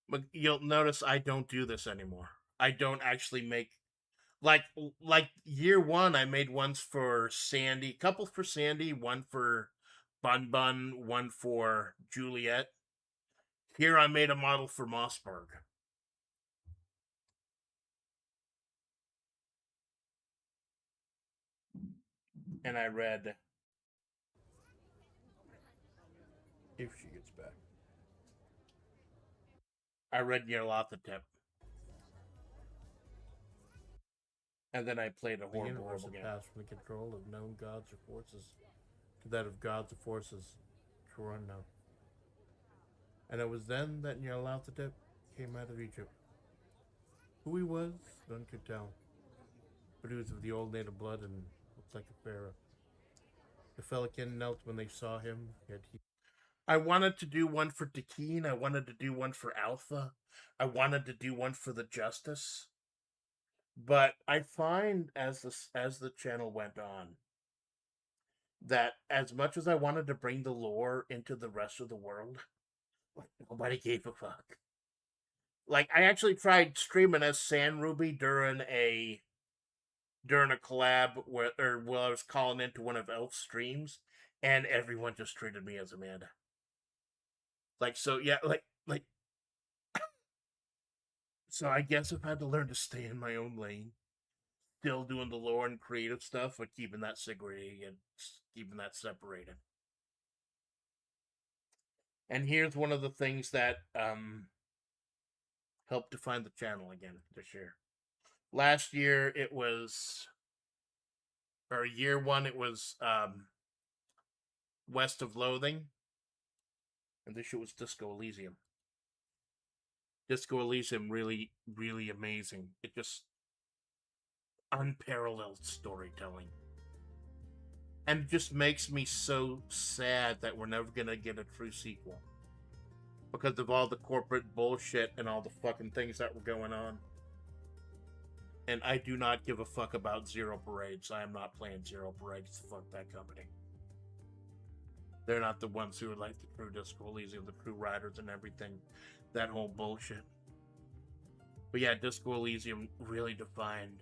But you'll notice I don't do this anymore. I don't actually make... Like year 1, I made ones for Sandy. Couple for Sandy, one for Bun Bun, one for Juliet. Here I made a model for Mossberg. And I read, if she gets back, I read Nyarlathotep. And then I played a horrible game. Pass from the control of known gods or forces to that of gods or forces to run now. And it was then that Nyarlathotep came out of Egypt. Who he was, none could tell. But he was of the old native blood and looked like a pharaoh. The Felican knelt when they saw him, yet he... I wanted to do one for Dakeen. I wanted to do one for Alpha. I wanted to do one for the Justice. But I find as the channel went on that as much as I wanted to bring the lore into the rest of the world, like, nobody gave a fuck. Like, I actually tried streaming as San Ruby during a collab while I was calling into one of Elf's streams, and everyone just treated me as Amanda. Like, so, yeah, like, so I guess I've had to learn to stay in my own lane. Still doing the lore and creative stuff, but keeping that segregated, keeping that separated. And here's one of the things that helped define the channel again this year. Last year it was, or year one it was West of Loathing, and this shit was Disco Elysium. Disco Elysium, really, really amazing. It just unparalleled storytelling. And it just makes me so sad that we're never gonna get a true sequel. Because of all the corporate bullshit and all the fucking things that were going on. And I do not give a fuck about Zero Parades. I am not playing Zero Parades. Fuck that company. They're not the ones who are like the true Disco Elysium, the true writers and everything. That whole bullshit. But yeah, Disco Elysium really defined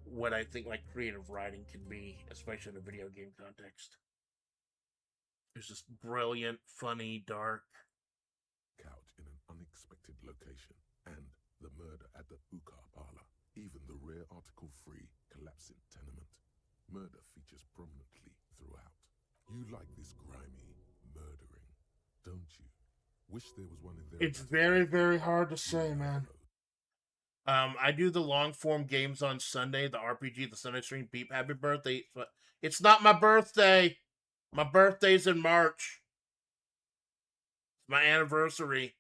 what I think like creative writing can be, especially in a video game context. It's just brilliant, funny, dark. Couch in an unexpected location, and the murder at the hookah parlor. Even the rare article-free collapsing tenement. Murder features prominently throughout. You like this grimy murdering, don't you? Wish there was one in there. It's very, very hard to say, man. I do the long form games on Sunday, the RPG, the Sunday stream. Beep, happy birthday. It's not my birthday. My birthday's in March. It's my anniversary.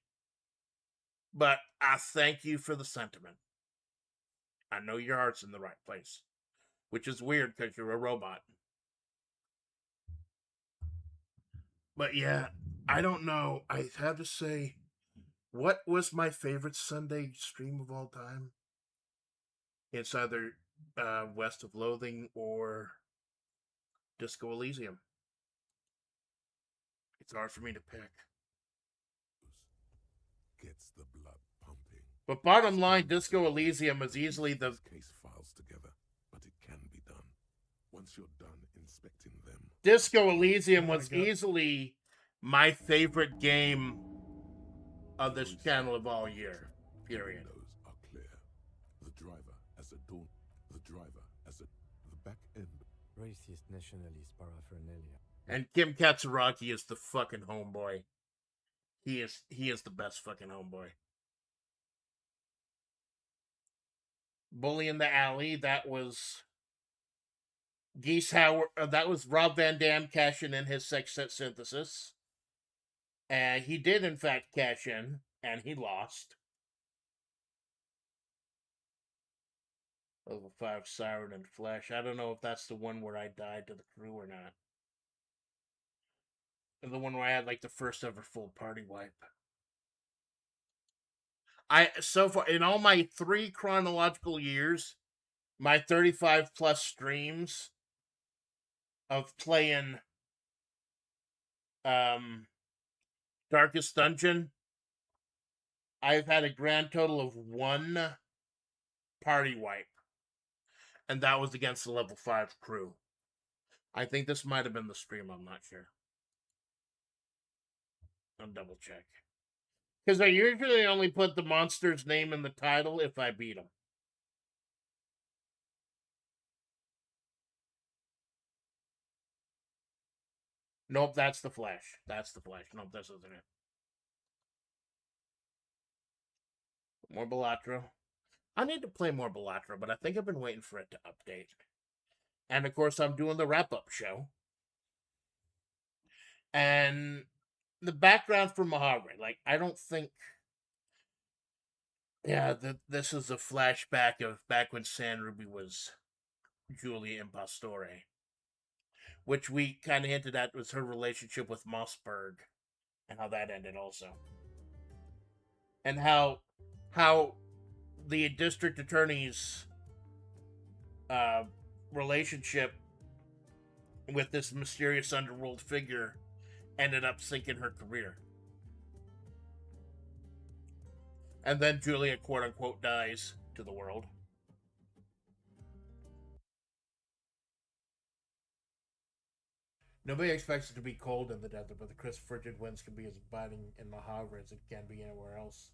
But I thank you for the sentiment. I know your heart's in the right place. Which is weird because you're a robot. But yeah, I don't know. I have to say, what was my favorite Sunday stream of all time? It's either West of Loathing or Disco Elysium. It's hard for me to pick. Gets the blood pumping. But bottom line, Disco Elysium is easily the case files together, but it can be done once you're done inspecting them. Disco Elysium was easily my favorite game of this channel of all year. Period. Windows are clear. The driver as a dawn. The driver as a the back end. Racist nationalist paraphernalia. And Kim Katsuragi is the fucking homeboy. He is the best fucking homeboy. Bully in the Alley, that was Geese Howard, that was Rob Van Dam cashing in his sex set synthesis. And he did in fact cash in, and he lost. Level 5 Siren and Flesh. I don't know if that's the one where I died to the crew or not. The one where I had like the first ever full party wipe. So far in all my 3 chronological years, my 35 plus streams of playing Darkest Dungeon, I've had a grand total of 1 party wipe. And that was against the level 5 crew. I think this might have been the stream, I'm not sure. I'll double check. Because I usually only put the monster's name in the title if I beat him. Nope, that's the Flash. That's the Flash. Nope, this isn't it. More Balatro. I need to play more Balatro, but I think I've been waiting for it to update. And of course, I'm doing the wrap-up show. And the background for Mojave, like, I don't think... Yeah, this is a flashback of back when San Ruby was Julia Impastore. Which we kind of hinted at was her relationship with Mossberg. And how that ended also. And how the district attorney's relationship with this mysterious underworld figure ended up sinking her career. And then Julia, quote-unquote, dies to the world. Nobody expects it to be cold in the desert, but the crisp, frigid winds can be as biting in Mojave as it can be anywhere else.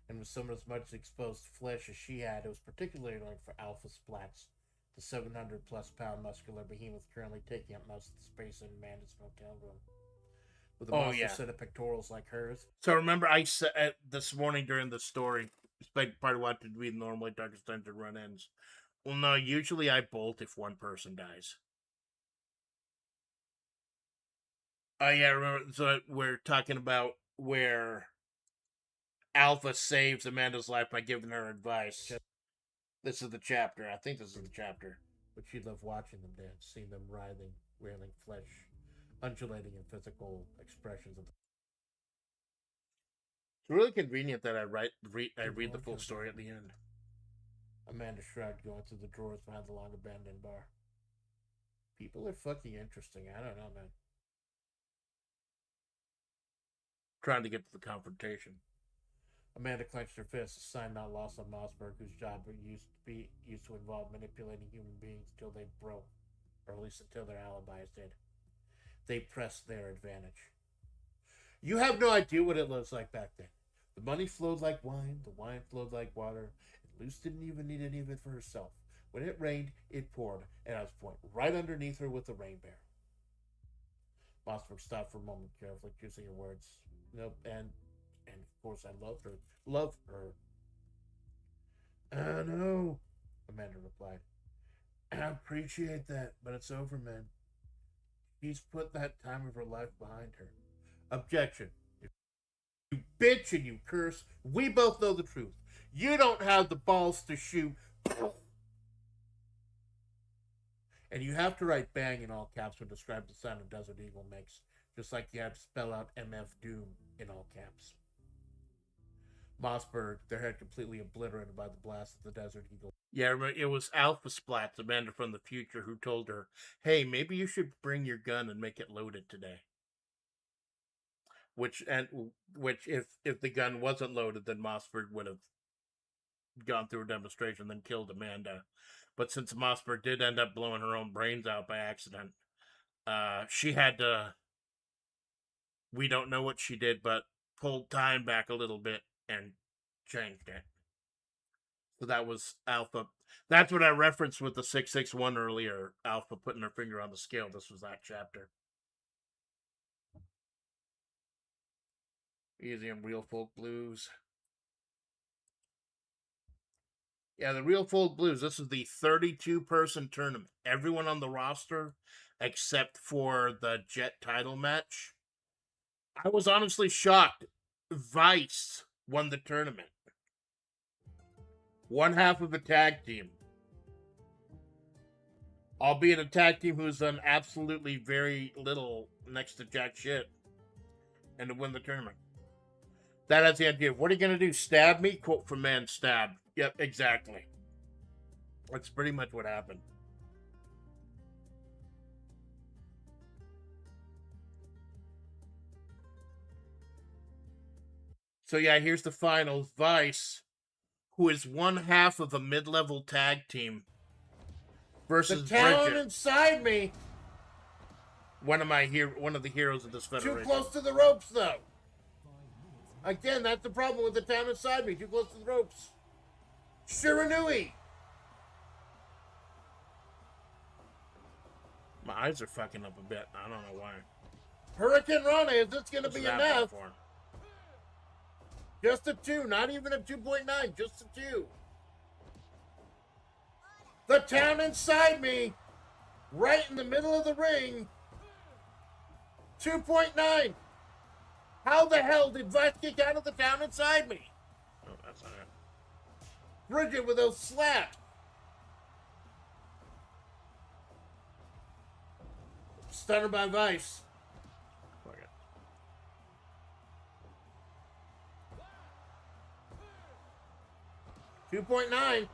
And with some as much exposed flesh as she had, it was particularly annoying for Alpha Splats, the 700-plus pound muscular behemoth currently taking up most of the space in Amanda's motel room. With a monster set of pectorals like hers. So remember, I said this morning during the story, it's like part of what did we normally Darkest Dungeon run ends. Well, no, usually I bolt if one person dies. Oh, yeah, remember, so we're talking about where Alpha saves Amanda's life by giving her advice. This is the chapter. I think this is the chapter. But she loved watching them dance, seeing them writhing, wailing flesh, undulating in physical expressions. It's really convenient that I read the full story at the end. Amanda shrugged, going through the drawers behind the long abandoned bar. People are fucking interesting. I don't know, man. Trying to get to the confrontation. Amanda clenched her fist, a sign not lost on Mossberg, whose job used to involve manipulating human beings until they broke, or at least until their alibis did. They pressed their advantage. You have no idea what it was like back then. The money flowed like wine, the wine flowed like water, and Luce didn't even need any of it for herself. When it rained, it poured, and I was pointing right underneath her with the rain barrel. Mossberg stopped for a moment, carefully choosing her words. Nope, and of course I love her. Love her. I know, Amanda replied. I appreciate that, but it's over, man. She's put that time of her life behind her. Objection. You bitch and you curse. We both know the truth. You don't have the balls to shoot. And you have to write bang in all caps when describe the sound a Desert Eagle makes, just like you have to spell out MF Doom in all caps. Mossberg, their head completely obliterated by the blast of the Desert Eagle. Yeah, it was Alpha Splats, Amanda from the future, who told her, hey, maybe you should bring your gun and make it loaded today. Which if the gun wasn't loaded, then Mossberg would have gone through a demonstration, then killed Amanda. But since Mossberg did end up blowing her own brains out by accident, she had to, we don't know what she did, but pulled time back a little bit and changed it. So that was Alpha. That's what I referenced with the 661 earlier. Alpha putting her finger on the scale. This was that chapter. Easy and Real Folk Blues. Yeah, the Real Folk Blues. This is the 32-person tournament. Everyone on the roster, except for the Jet title match. I was honestly shocked. Vice won the tournament. One half of a tag team. Albeit a tag team who's done absolutely very little next to jack shit. And to win the tournament. That has the idea. What are you going to do? Stab me? Quote from Man Stab. Yep, exactly. That's pretty much what happened. So yeah, here's the finals. Vice, who is one half of a mid-level tag team, versus the talent Bridget. Inside me. One of the heroes of this federation. Too close to the ropes, though. Again, that's the problem with the talent inside me. Too close to the ropes. Shiranui. My eyes are fucking up a bit. I don't know why. Hurricane Rana, is this going to be enough? Just a 2, not even a 2.9, just a 2. The town inside me, right in the middle of the ring. 2.9. How the hell did Vice kick out of the town inside me? Oh, that's not it. Bridget with those slaps. Stunner by Vice. 2.9.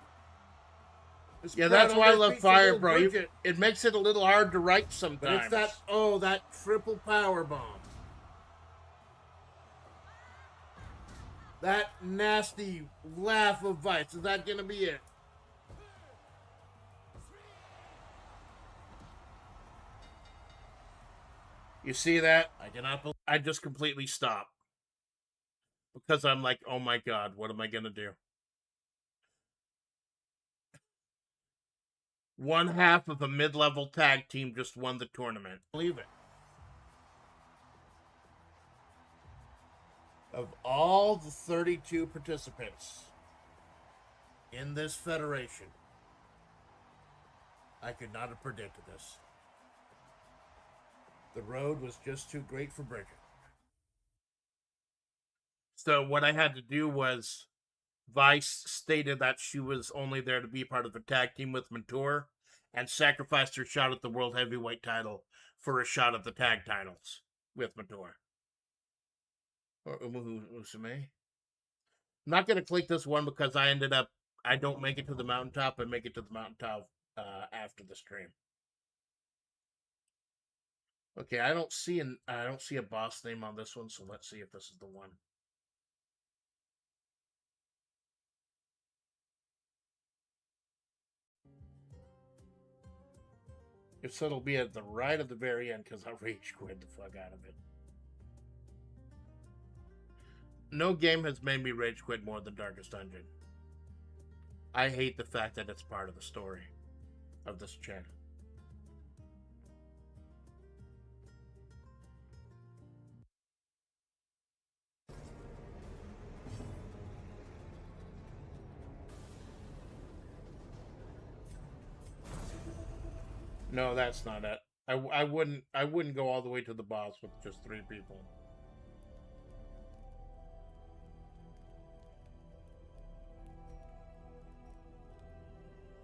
Yeah, that's why I love Fire, bro. It makes it a little hard to write sometimes. But it's that triple power bomb. That nasty laugh of Vice. Is that going to be it? You see that? I just completely stop. Because I'm like, oh my god, what am I gonna do? One half of a mid-level tag team just won the tournament. Believe it. Of all the 32 participants in this federation, I could not have predicted this. The road was just too great for Bridget. So what I had to do was, Vice stated that she was only there to be part of a tag team with Mentor and sacrificed her shot at the World Heavyweight title for a shot at the tag titles with Mentor. Or Usume. I'm not going to click this one because I don't make it to the mountaintop. I make it to the mountaintop after the stream. Okay, I don't see a boss name on this one, so let's see if this is the one. If so, it'll be at the right of the very end because I rage quit the fuck out of it. No game has made me rage quit more than Darkest Dungeon. I hate the fact that it's part of the story of this channel. No, that's not it. I wouldn't go all the way to the boss with just 3 people.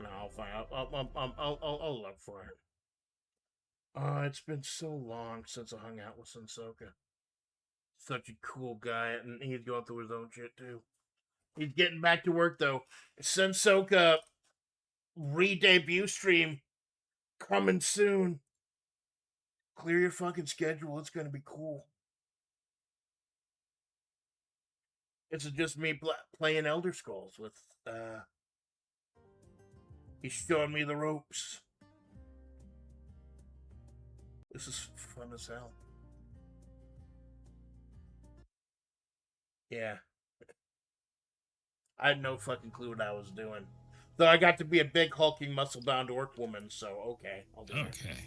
No, I'll find. I'll look for it. It's been so long since I hung out with Sensoka. Such a cool guy, and he's going through his own shit too. He's getting back to work though. Sensoka re-debut stream coming soon. Clear your fucking schedule. It's gonna be cool. It's just me playing Elder Scrolls with. He's showing me the ropes. This is fun as hell. Yeah. I had no fucking clue what I was doing. Though I got to be a big hulking muscle-bound orc woman, so okay, I'll do it. Okay.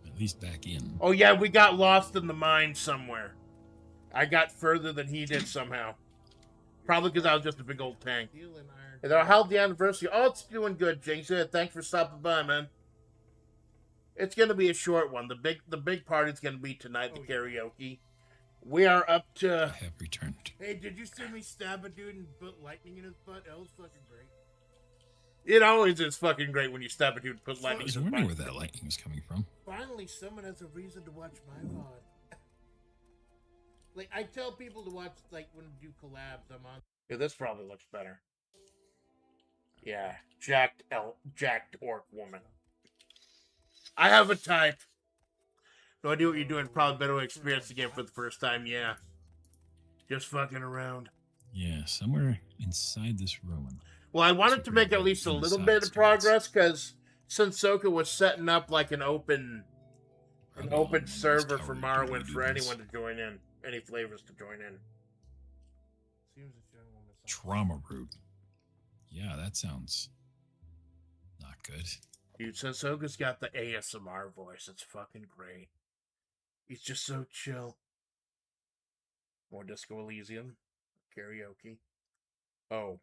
At least back in. Oh yeah, we got lost in the mine somewhere. I got further than he did somehow. Probably because I was just a big old tank. How'd the anniversary? Oh, it's doing good, Jinx. Thanks for stopping by, man. It's gonna be a short one. The big party's gonna be tonight, the karaoke. We are up to. I have returned. Hey, did you see me stab a dude and put lightning in his butt? That was fucking great. It always is fucking great when you stab a dude and put lightning in his butt. I was wondering where that lightning was coming from. Finally, someone has a reason to watch my VOD. Like, I tell people to watch, like, when we do collabs, I'm on. Yeah, this probably looks better. Yeah, jacked orc woman. I have a type. No idea what you're doing. Probably better to experience the game for the first time. Yeah. Just fucking around. Yeah, somewhere inside this ruin. Well, I wanted to make at least a little bit of progress because Sensoka was setting up like an open server for Morrowind for anyone to join in. Any flavors to join in. Trauma root. Yeah, that sounds not good. Dude, Sensoka's got the ASMR voice. It's fucking great. He's just so chill. More Disco Elysium. Karaoke. Oh.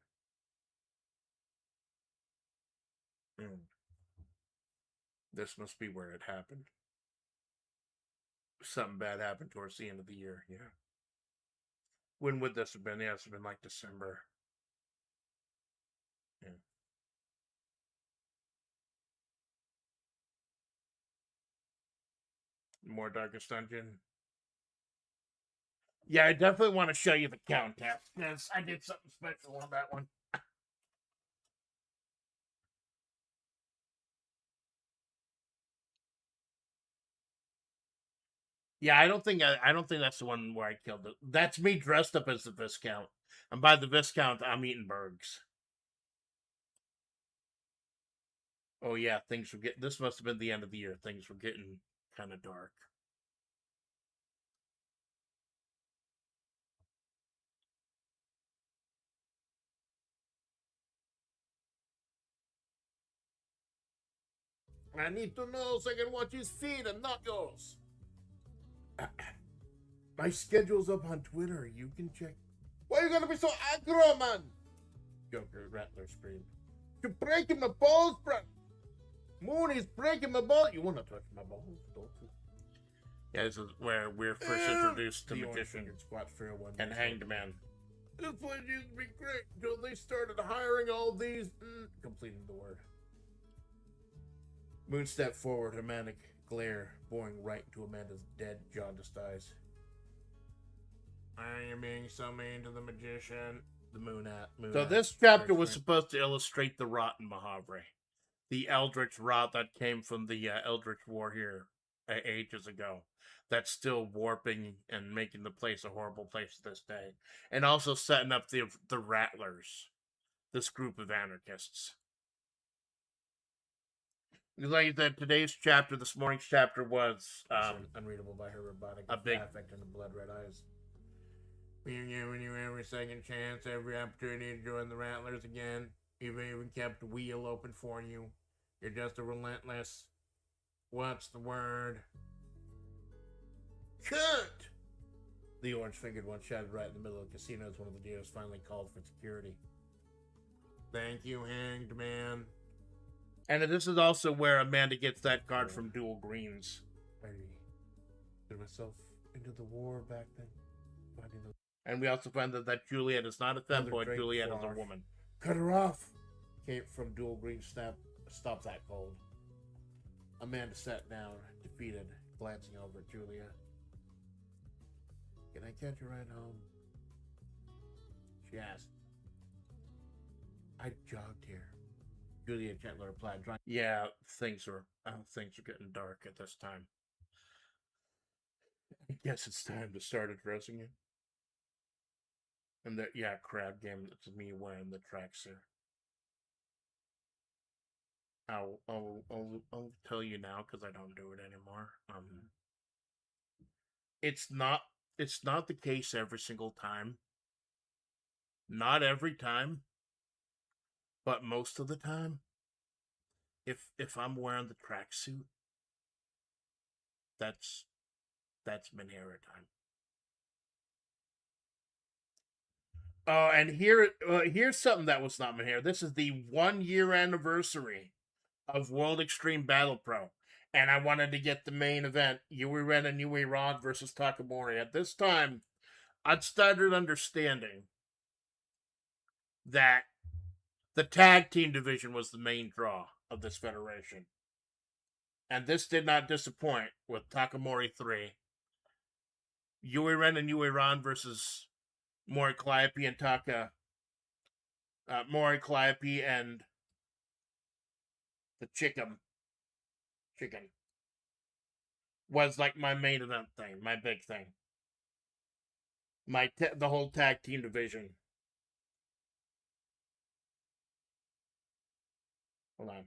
This must be where it happened. Something bad happened towards the end of the year, yeah. When would this have been? Yeah, it's been like December. Yeah. More Darkest Dungeon. Yeah, I definitely want to show you the countdown because I did something special on that one. Yeah, I don't think that's the one where I killed it. That's me dressed up as the Viscount, and by the Viscount, I'm eating burgers. Oh yeah, things were getting. This must have been the end of the year. Things were getting kind of dark. I need to know so I can watch his feed and not yours. My schedule's up on Twitter. You can check. Why are you gonna be so aggro, man? Joker Rattler screamed. You're breaking my balls, bro. Mooney's breaking my balls. You wanna touch my balls, don't you? Yeah, this is where we're first introduced to Magician and Hanged Man. This place used to be great until they started hiring all these. Completing the word. Moon stepped forward, her manic glare boring right into Amanda's dead, jaundiced eyes. Are you being so mean to the Magician? The moon. So this chapter was supposed to illustrate the rot in Mahavre. The eldritch rot that came from the eldritch war here ages ago. That's still warping and making the place a horrible place to this day. And also setting up the Rattlers. This group of anarchists. Like I said, today's chapter, this morning's chapter was unreadable by her robotic affect and the blood red eyes. We're giving you every second chance, every opportunity to join the Rattlers again. We've even kept the wheel open for you. You're just a relentless. What's the word? Cut! The orange-fingered one shouted right in the middle of the casino as one of the dealers finally called for security. Thank you, Hanged Man. And this is also where Amanda gets that card from Dual Greens. I threw myself into the war back then. And we also find that Juliet is not a femboy, Juliet is a woman. Cut her off! Came from Dual Green Stop that cold. Amanda sat down, defeated, glancing over at Julia. Can I catch a ride home? She asked. I jogged here. Julia gently replied, yeah, things are getting dark at this time. I guess it's time to start addressing you. And that, yeah, crab game, that's me wearing the tracksuit. I'll tell you now because I don't do it anymore. It's not the case every single time. Not every time. But most of the time, if I'm wearing the tracksuit, that's Manera time. Oh, and here's something that was not Manera. This is the 1-year anniversary of World Extreme Battle Pro. And I wanted to get the main event, Yui Ren and Yui Ron versus Takamori. At this time, I'd started understanding that the tag team division was the main draw of this federation. And this did not disappoint with Takamori 3. Yui Ren and Yui Ron versus Mori Calliope and Mori Calliope and the Chicken was like my main event thing, my big thing. The whole tag team division. Hold on.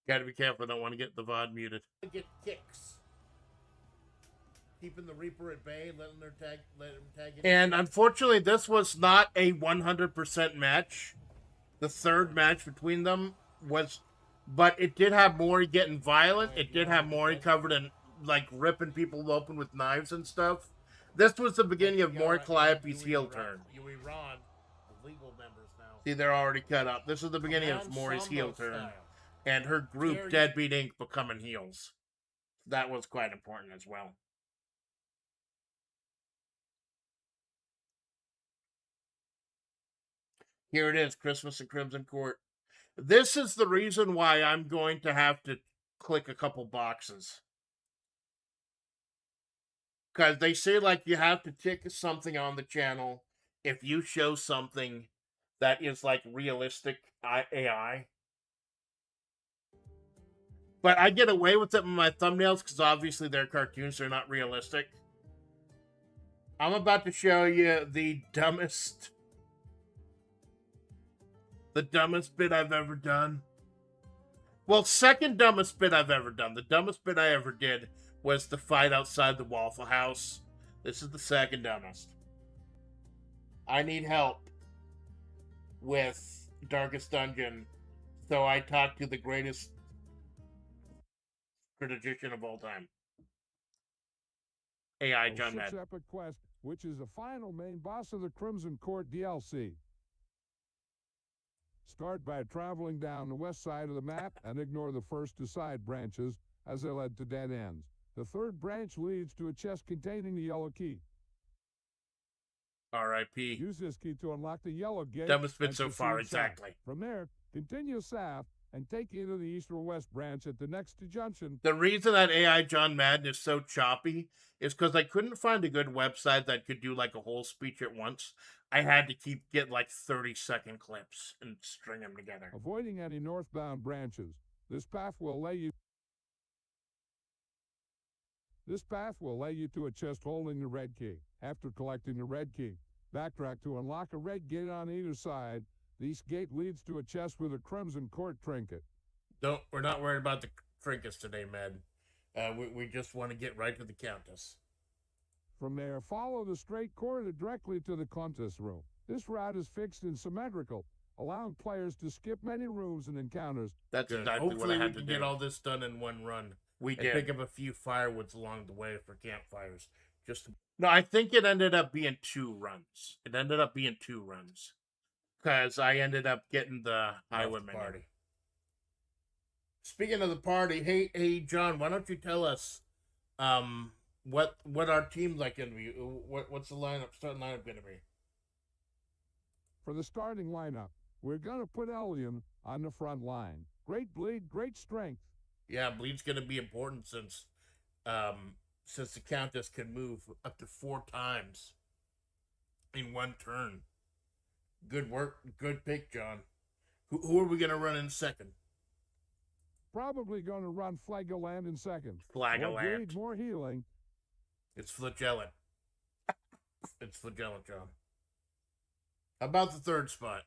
Gotta be careful, I don't want to get the VOD muted. Get kicks. Keeping the Reaper at bay, let him tag in. And unfortunately, this was not a 100% match. The third match between them was, but it did have Mori getting violent. It did have Mori covered in, like, ripping people open with knives and stuff. This was the beginning of Mori Calliope's heel turn. See, they're already cut up. This is the beginning of Mori's heel turn. And her group, Deadbeat Inc., becoming heels. That was quite important as well. Here it is, Christmas in Crimson Court. This is the reason why I'm going to have to click a couple boxes. Because they say, like, you have to tick something on the channel if you show something that is, like, realistic AI. But I get away with it in my thumbnails because obviously they're cartoons, they're not realistic. I'm about to show you the dumbest bit I've ever done. Well, second dumbest bit I've ever done. The dumbest bit I ever did was the fight outside the Waffle House. This is the second dumbest. I need help with Darkest Dungeon, so I talk to the greatest strategician of all time. AI John Madden. Epic quest, which is the final main boss of the Crimson Court DLC. Start by traveling down the west side of the map and ignore the first two side branches as they led to dead ends. The third branch leads to a chest containing the yellow key. R.I.P. Use this key to unlock the yellow gate. Dumbest bit so far, exactly. From there, continue south and take you to the east or west branch at the next junction. The reason that AI John Madden is so choppy is because I couldn't find a good website that could do like a whole speech at once. I had to get like 30-second clips and string them together. Avoiding any northbound branches. This path will lay you to a chest holding the red key. After collecting the red key, backtrack to unlock a red gate on either side. This gate leads to a chest with a Crimson Court trinket. We're not worried about the trinkets today, man. We just want to get right to the Countess. From there, follow the straight corridor directly to the Countess room. This route is fixed and symmetrical, allowing players to skip many rooms and encounters. That's exactly what I had to get all this done in one run. We did. Pick up a few firewoods along the way for campfires. No, I think it ended up being 2 runs. Because I ended up getting the highwayman party. Speaking of the party, hey John, why don't you tell us what our team's like gonna be? What's the starting lineup gonna be? For the starting lineup, we're gonna put Elian on the front line. Great bleed, great strength. Yeah, bleed's gonna be important since the Countess can move up to 4 times in one turn. Good work, good pick, John. Who are we gonna run in second? Probably gonna run Flagoland in second. Flagoland. More healing. It's Flagellant. It's Flagellant, John. How about the third spot?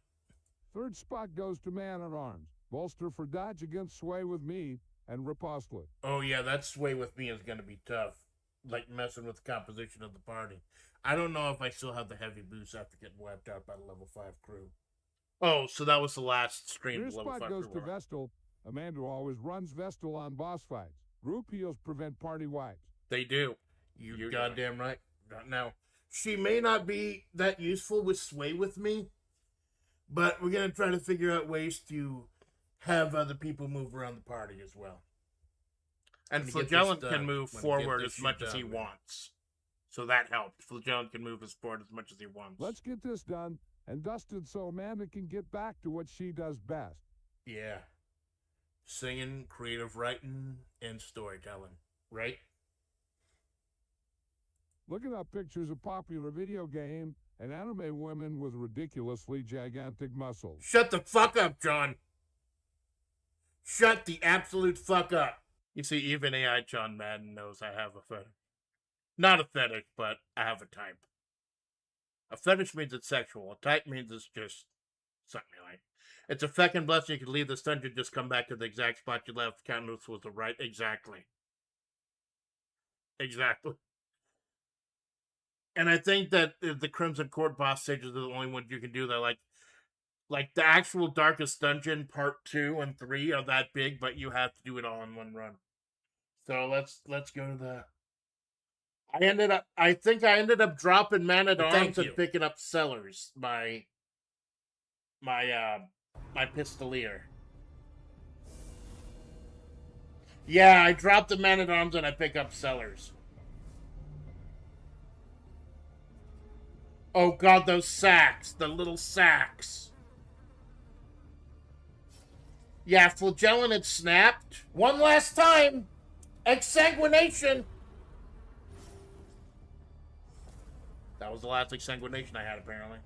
Third spot goes to Man-at-Arms. Bolster for dodge against Sway with me and Riposte. Oh yeah, that Sway with me is gonna be tough. Like messing with the composition of the party. I don't know if I still have the heavy boost after getting wiped out by the level 5 crew. Oh, so that was the last stream of level 5 crew. This spot goes to Vestal. Amanda always runs Vestal on boss fights. Group heals prevent party wipes. They do. You're goddamn right. Now, she may not be that useful with Sway with me, but we're going to try to figure out ways to have other people move around the party as well. And Flagellant can move forward as much as he wants. So that helps. Flagellant can move his forward as much as he wants. Let's get this done and dusted so Amanda can get back to what she does best. Yeah. Singing, creative writing, and storytelling. Right? Looking up pictures of popular video game and anime women with ridiculously gigantic muscles. Shut the fuck up, John. Shut the absolute fuck up. You see, even AI John Madden knows I have a fetish. Not a fetish, but I have a type. A fetish means it's sexual. A type means it's just something you like. It's a feckin' blessing you could leave this dungeon, just come back to the exact spot you left. Countless was the right. Exactly. And I think that the Crimson Court boss stages are the only ones you can do that. Like the actual Darkest Dungeon Part 2 and 3 are that big, but you have to do it all in one run. So let's go to the... I think I ended up dropping Man-at-Arms and picking up Sellers, my Pistolier. Yeah, I dropped the Man-at-Arms and I pick up Sellers. Oh god, those sacks. The little sacks. Yeah, Flagellant had snapped. One last time! Exsanguination! was the last exsanguination I had, apparently.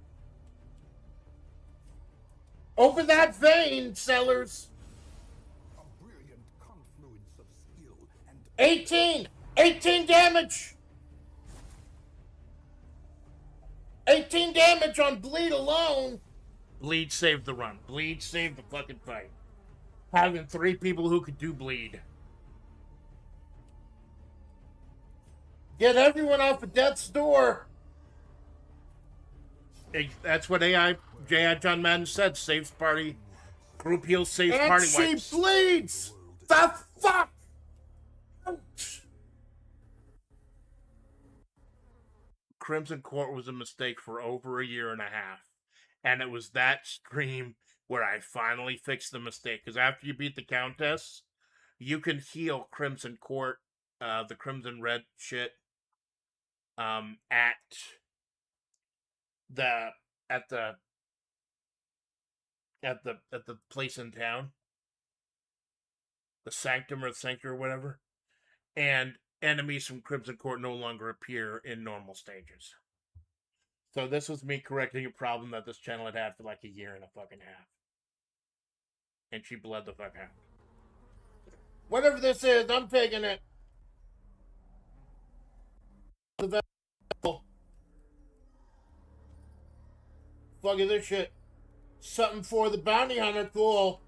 Open that vein, sellers! 18! 18 damage! 18 damage on bleed alone! Bleed saved the run. Bleed saved the fucking fight. Having 3 people who could do bleed. Get everyone off of death's door! That's what J.I. John Madden said. Saves party. Group heals, saves And party she wipes. bleeds! The fuck? Crimson Court was a mistake for over a year and a half. And it was that stream where I finally fixed the mistake. Because after you beat the Countess, you can heal Crimson Court, the Crimson Red shit, at the place in town. The Sanctum or the Sanctuary or whatever. And enemies from Crimson Court no longer appear in normal stages. So this was me correcting a problem that this channel had for like a year and a fucking half. And she bled the fuck out. Whatever this is, I'm taking it. Fuck is this shit? Something for the bounty hunter, cool.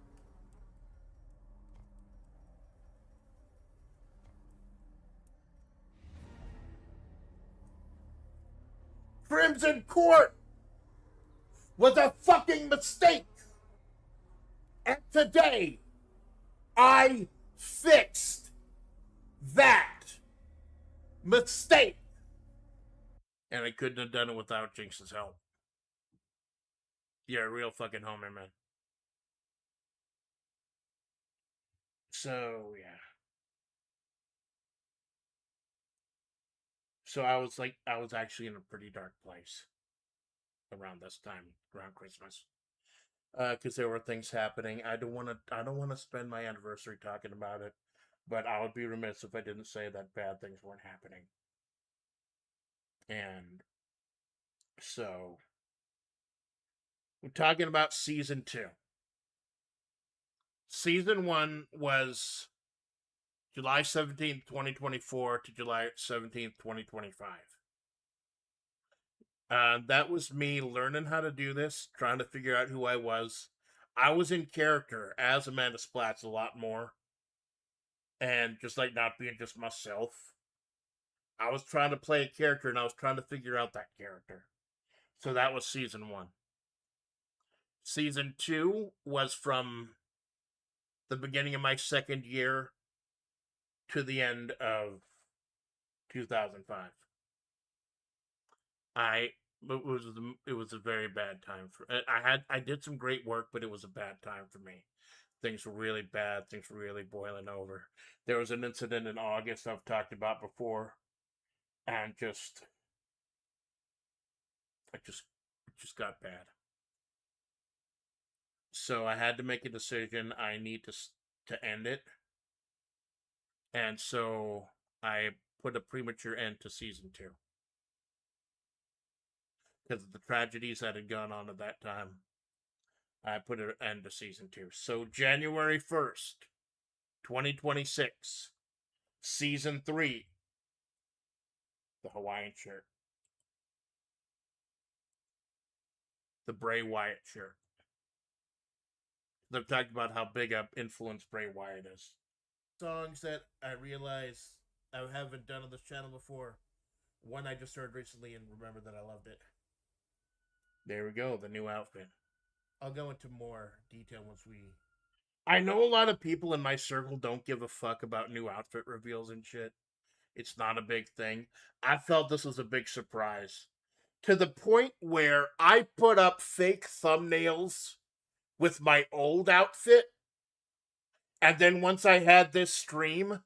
Crimson Court was a fucking mistake. And today, I fixed that mistake. And I couldn't have done it without Jinx's help. You're a real fucking homer, man. So, yeah. So I was actually in a pretty dark place around this time, around Christmas. Because there were things happening. I don't want to spend my anniversary talking about it, but I would be remiss if I didn't say that bad things weren't happening. And so we're talking about season 2. Season 1 was July 17th, 2024 to July 17th, 2025. That was me learning how to do this, trying to figure out who I was. I was in character as Amanda Splats a lot more. And just like not being just myself. I was trying to play a character and I was trying to figure out that character. So that was season 1. Season 2 was from the beginning of my second year to the end of 2005. It was a very bad time for I did some great work, but it was a bad time for me. Things were really bad, things were really boiling over. There was an incident in August I've talked about before, and it just got bad. So I had to make a decision. I need to end it. And so I put a premature end to season 2. Because of the tragedies that had gone on at that time, I put an end to season 2. So January 1st, 2026, season 3, the Hawaiian shirt. The Bray Wyatt shirt. They've talked about how big an influence Bray Wyatt is. Songs that I realize I haven't done on this channel before. One I just heard recently and remember that I loved it. There we go, the new outfit. I'll go into more detail once we... I know a lot of people in my circle don't give a fuck about new outfit reveals and shit. It's not a big thing. I felt this was a big surprise. To the point where I put up fake thumbnails with my old outfit. And then once I had this stream,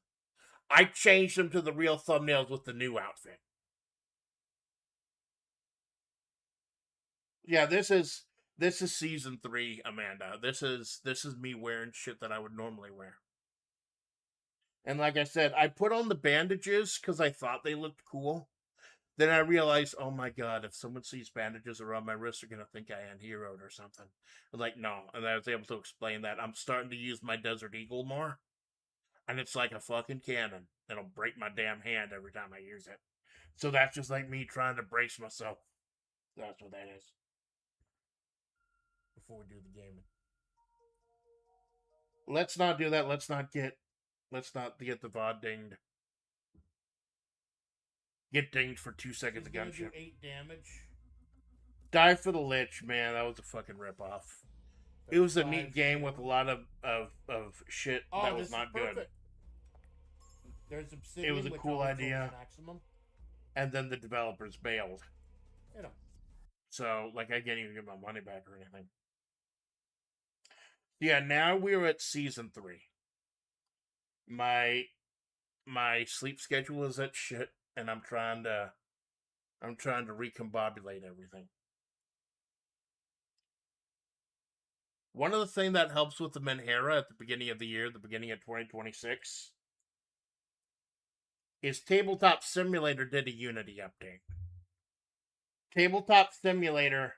I changed them to the real thumbnails with the new outfit. Yeah, this is season 3, Amanda. This is me wearing shit that I would normally wear. And like I said, I put on the bandages because I thought they looked cool. Then I realized, oh my god, if someone sees bandages around my wrist, they're gonna think I am heroed or something. I'm like, no. And I was able to explain that. I'm starting to use my Desert Eagle more. And it's like a fucking cannon. It'll break my damn hand every time I use it. So that's just like me trying to brace myself. That's what that is. Before we do the gaming. Let's not do that. Let's not get the VOD dinged. Get dinged for 2 seconds of gunshot. 8 damage. Die for the Lich, man. That was a fucking ripoff. It was a neat game with a lot of shit that was not good. There's It was a cool idea. And then the developers bailed. You know. So, like, I can't even get my money back or anything. Yeah, now we're at season 3. My sleep schedule is at shit, and I'm trying to recombobulate everything. One of the things that helps with the Menhera at the beginning of the year, the beginning of 2026, is Tabletop Simulator did a Unity update. Tabletop Simulator,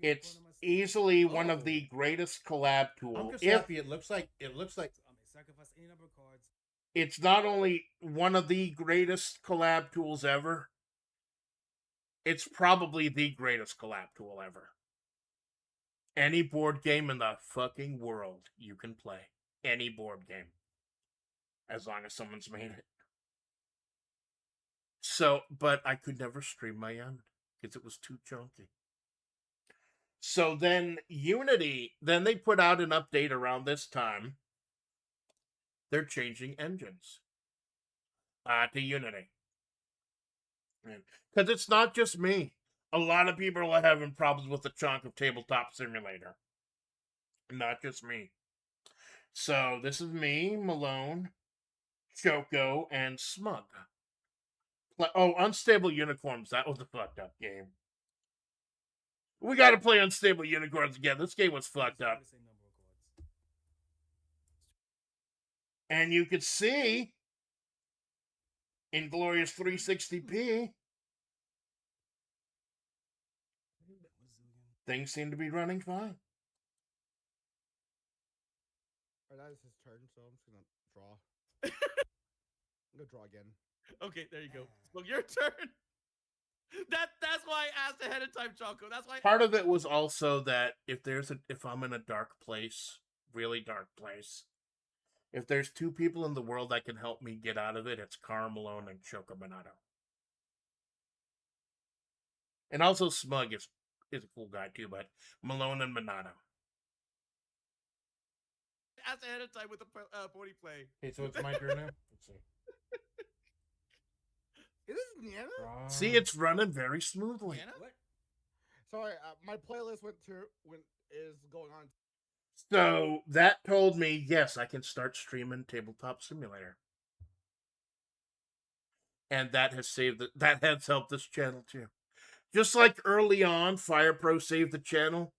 it's easily one of the greatest collab tools. I'm just happy it looks like it's not only one of the greatest collab tools ever, it's probably the greatest collab tool ever. Any board game in the fucking world you can play. Any board game. As long as someone's made it. So, but I could never stream my end because it was too chunky. So then Unity, then they put out an update around this time. They're changing engines to Unity. Because it's not just me. A lot of people are having problems with the chunk of Tabletop Simulator. Not just me. So this is me, Malone, Choco, and Smug. Oh, Unstable Unicorns. That was a fucked up game. We gotta play Unstable Unicorns again. This game was fucked up. And you could see in glorious 360p, things seem to be running fine. That is his turn, so I'm just gonna draw. I'm gonna draw again. Okay, there you go. Well, your turn. That's why I asked ahead of time, Choco. That's why. Part of it was also that if I'm in a dark place, really dark place, if there's 2 people in the world that can help me get out of it, it's Carl Malone and Choco Bonato. And also Smug is a cool guy too, but Malone and Bonato. Asked ahead of time with the pony play. Okay, so it's my turn now. Let's see. Is this Niana? See, it's running very smoothly. Niana? What? Sorry, my playlist is going on. So that told me, yes, I can start streaming Tabletop Simulator. And that has helped this channel too. Just like early on, Fire Pro saved the channel,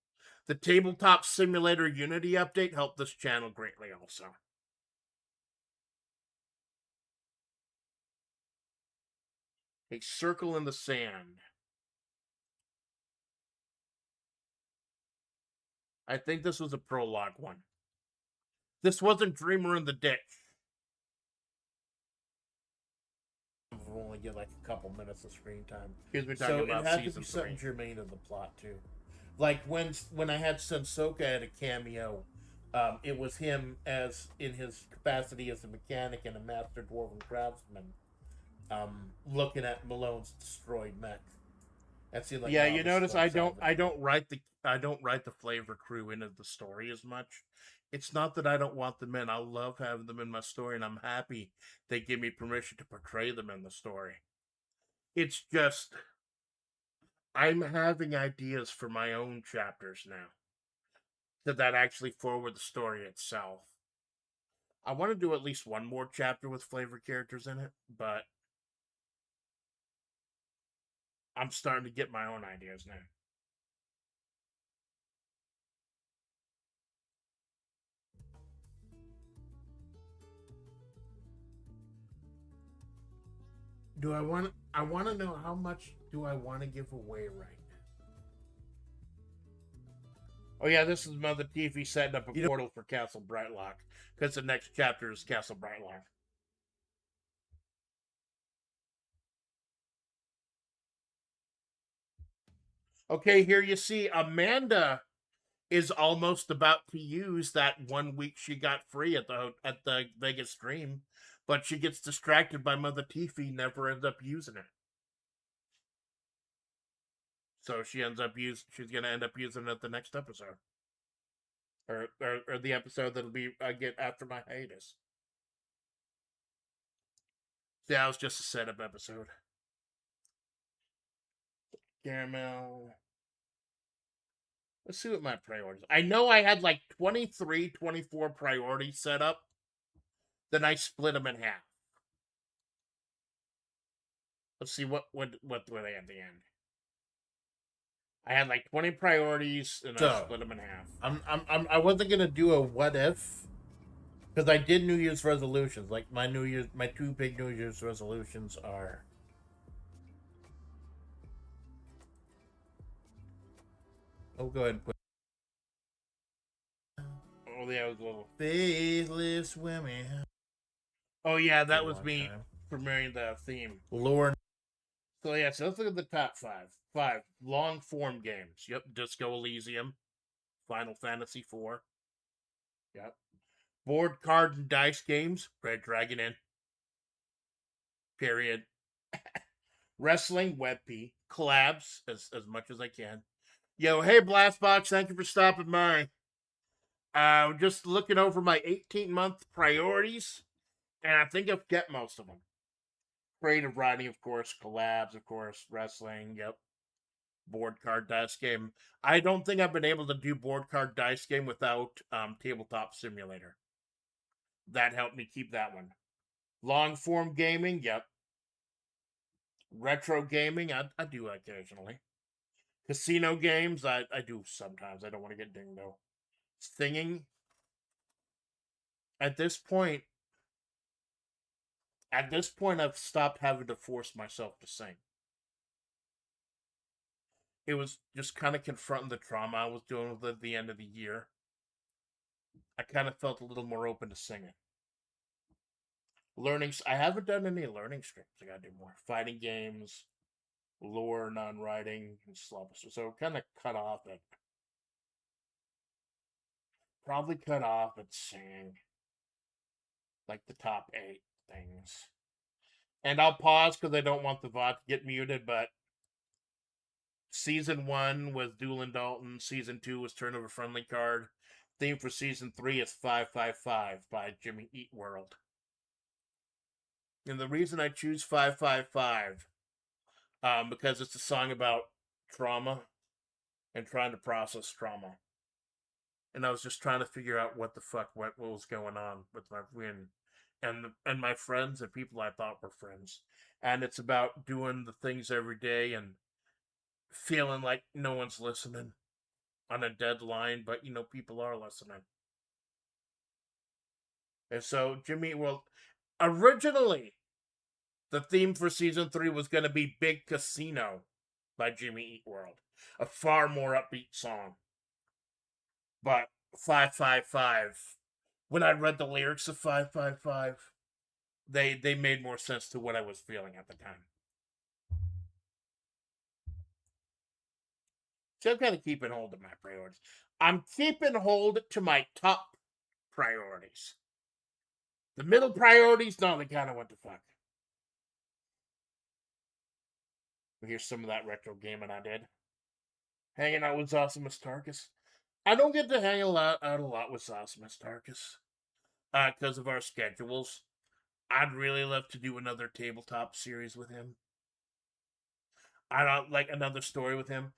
the Tabletop Simulator Unity update helped this channel greatly also. A circle in the sand. I think this was a prologue one. This wasn't Dreamer in the Ditch. We'll only get like a couple minutes of screen time. Because we're talking about it had season to be something 3. germane to the plot too. Like when I had Sensoka at a cameo, it was him as in his capacity as a mechanic and a master dwarven craftsman, looking at Malone's destroyed mech. That seemed like You notice I don't write the FlaVR crew into the story as much. It's not that I don't want them in. I love having them in my story, and I'm happy they give me permission to portray them in the story. It's just I'm having ideas for my own chapters now that actually forward the story itself. I want to do at least one more chapter with FlaVR characters in it, but I'm starting to get my own ideas now. Do I want? I want to know how much do I want to give away right now? Oh yeah, this is Mother TV setting up a portal for Castle Brightlock because the next chapter is Castle Brightlock. Okay, here you see Amanda is almost about to use that 1 week she got free at the Vegas stream, but she gets distracted by Mother Tiffy, never ends up using it. So she's gonna end up using it the next episode, or the episode that'll be I get after my hiatus. See, that was just a setup episode. Caramel. Let's see what my priorities. I know I had like 23, 24 priorities set up. Then I split them in half. Let's see what were they at the end. I had like 20 priorities and I split them in half. I wasn't gonna do a what if because I did New Year's resolutions. Like my two big New Year's resolutions are. I'll go ahead and put. Oh yeah, it was a little faithless women. Oh yeah, that was me premiering the theme. Lord. So yeah, so let's look at the top five. 5 long form games. Yep, Disco Elysium, Final Fantasy IV. Yep. Board, card, and dice games. Red Dragon Inn. Period. Wrestling, WebP. Collabs as much as I can. Yo, hey Blastbox, thank you for stopping by. Just looking over my 18-month priorities, and I think I've got most of them. Creative writing, of course. Collabs, of course. Wrestling, yep. Board card dice game. I don't think I've been able to do board card dice game without Tabletop Simulator. That helped me keep that one. Long form gaming, yep. Retro gaming, I do occasionally. Casino games, I do sometimes. I don't want to get dinged though. Singing. At this point, I've stopped having to force myself to sing. It was just kind of confronting the trauma I was dealing with at the end of the year. I kind of felt a little more open to singing. I haven't done any learning streams. I gotta do more. Fighting games, lore, non-writing, and slump. So kind of probably cut off at singing. Like the top 8 things. And I'll pause because I don't want the VOD to get muted, but Season 1 was Doolin Dalton. Season 2 was Turn of a Friendly Card. Theme for Season 3 is 555 by Jimmy Eat World. And the reason I choose 555 because it's a song about trauma and trying to process trauma. And I was just trying to figure out what was going on with my friend and my friends and people I thought were friends. And it's about doing the things every day and feeling like no one's listening on a deadline, but people are listening. And so Jimmy, originally the theme for Season 3 was going to be Big Casino by Jimmy Eat World, a far more upbeat song. But 555, when I read the lyrics of 555, they made more sense to what I was feeling at the time. So I'm kind of keeping hold of my priorities. I'm keeping hold to my top priorities. The middle priorities, no, they kind of went to fuck. Here's some of that retro gaming I did. Hanging out with Zosimus Tarkus. I don't get to hang out a lot with Zosimus Tarkus because of our schedules. I'd really love to do another tabletop series with him. I don't like another story with him.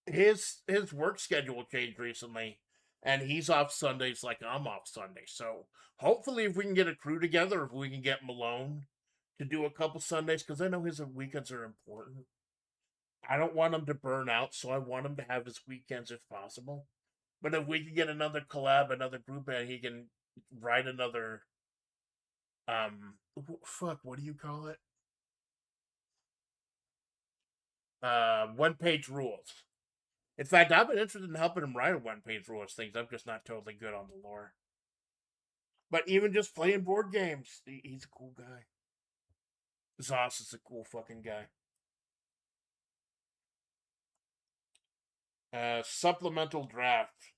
His work schedule changed recently, and he's off Sundays like I'm off Sundays. So hopefully, if we can get a crew together, if we can get Malone to do a couple Sundays, because I know his weekends are important. I don't want him to burn out, so I want him to have his weekends if possible. But if we can get another collab, another group, and he can write another fuck, what do you call it? One-page rules. In fact, I've been interested in helping him write a one-page rules things. I'm just not totally good on the lore. But even just playing board games, he's a cool guy. Zoss is a cool fucking guy. Supplemental draft.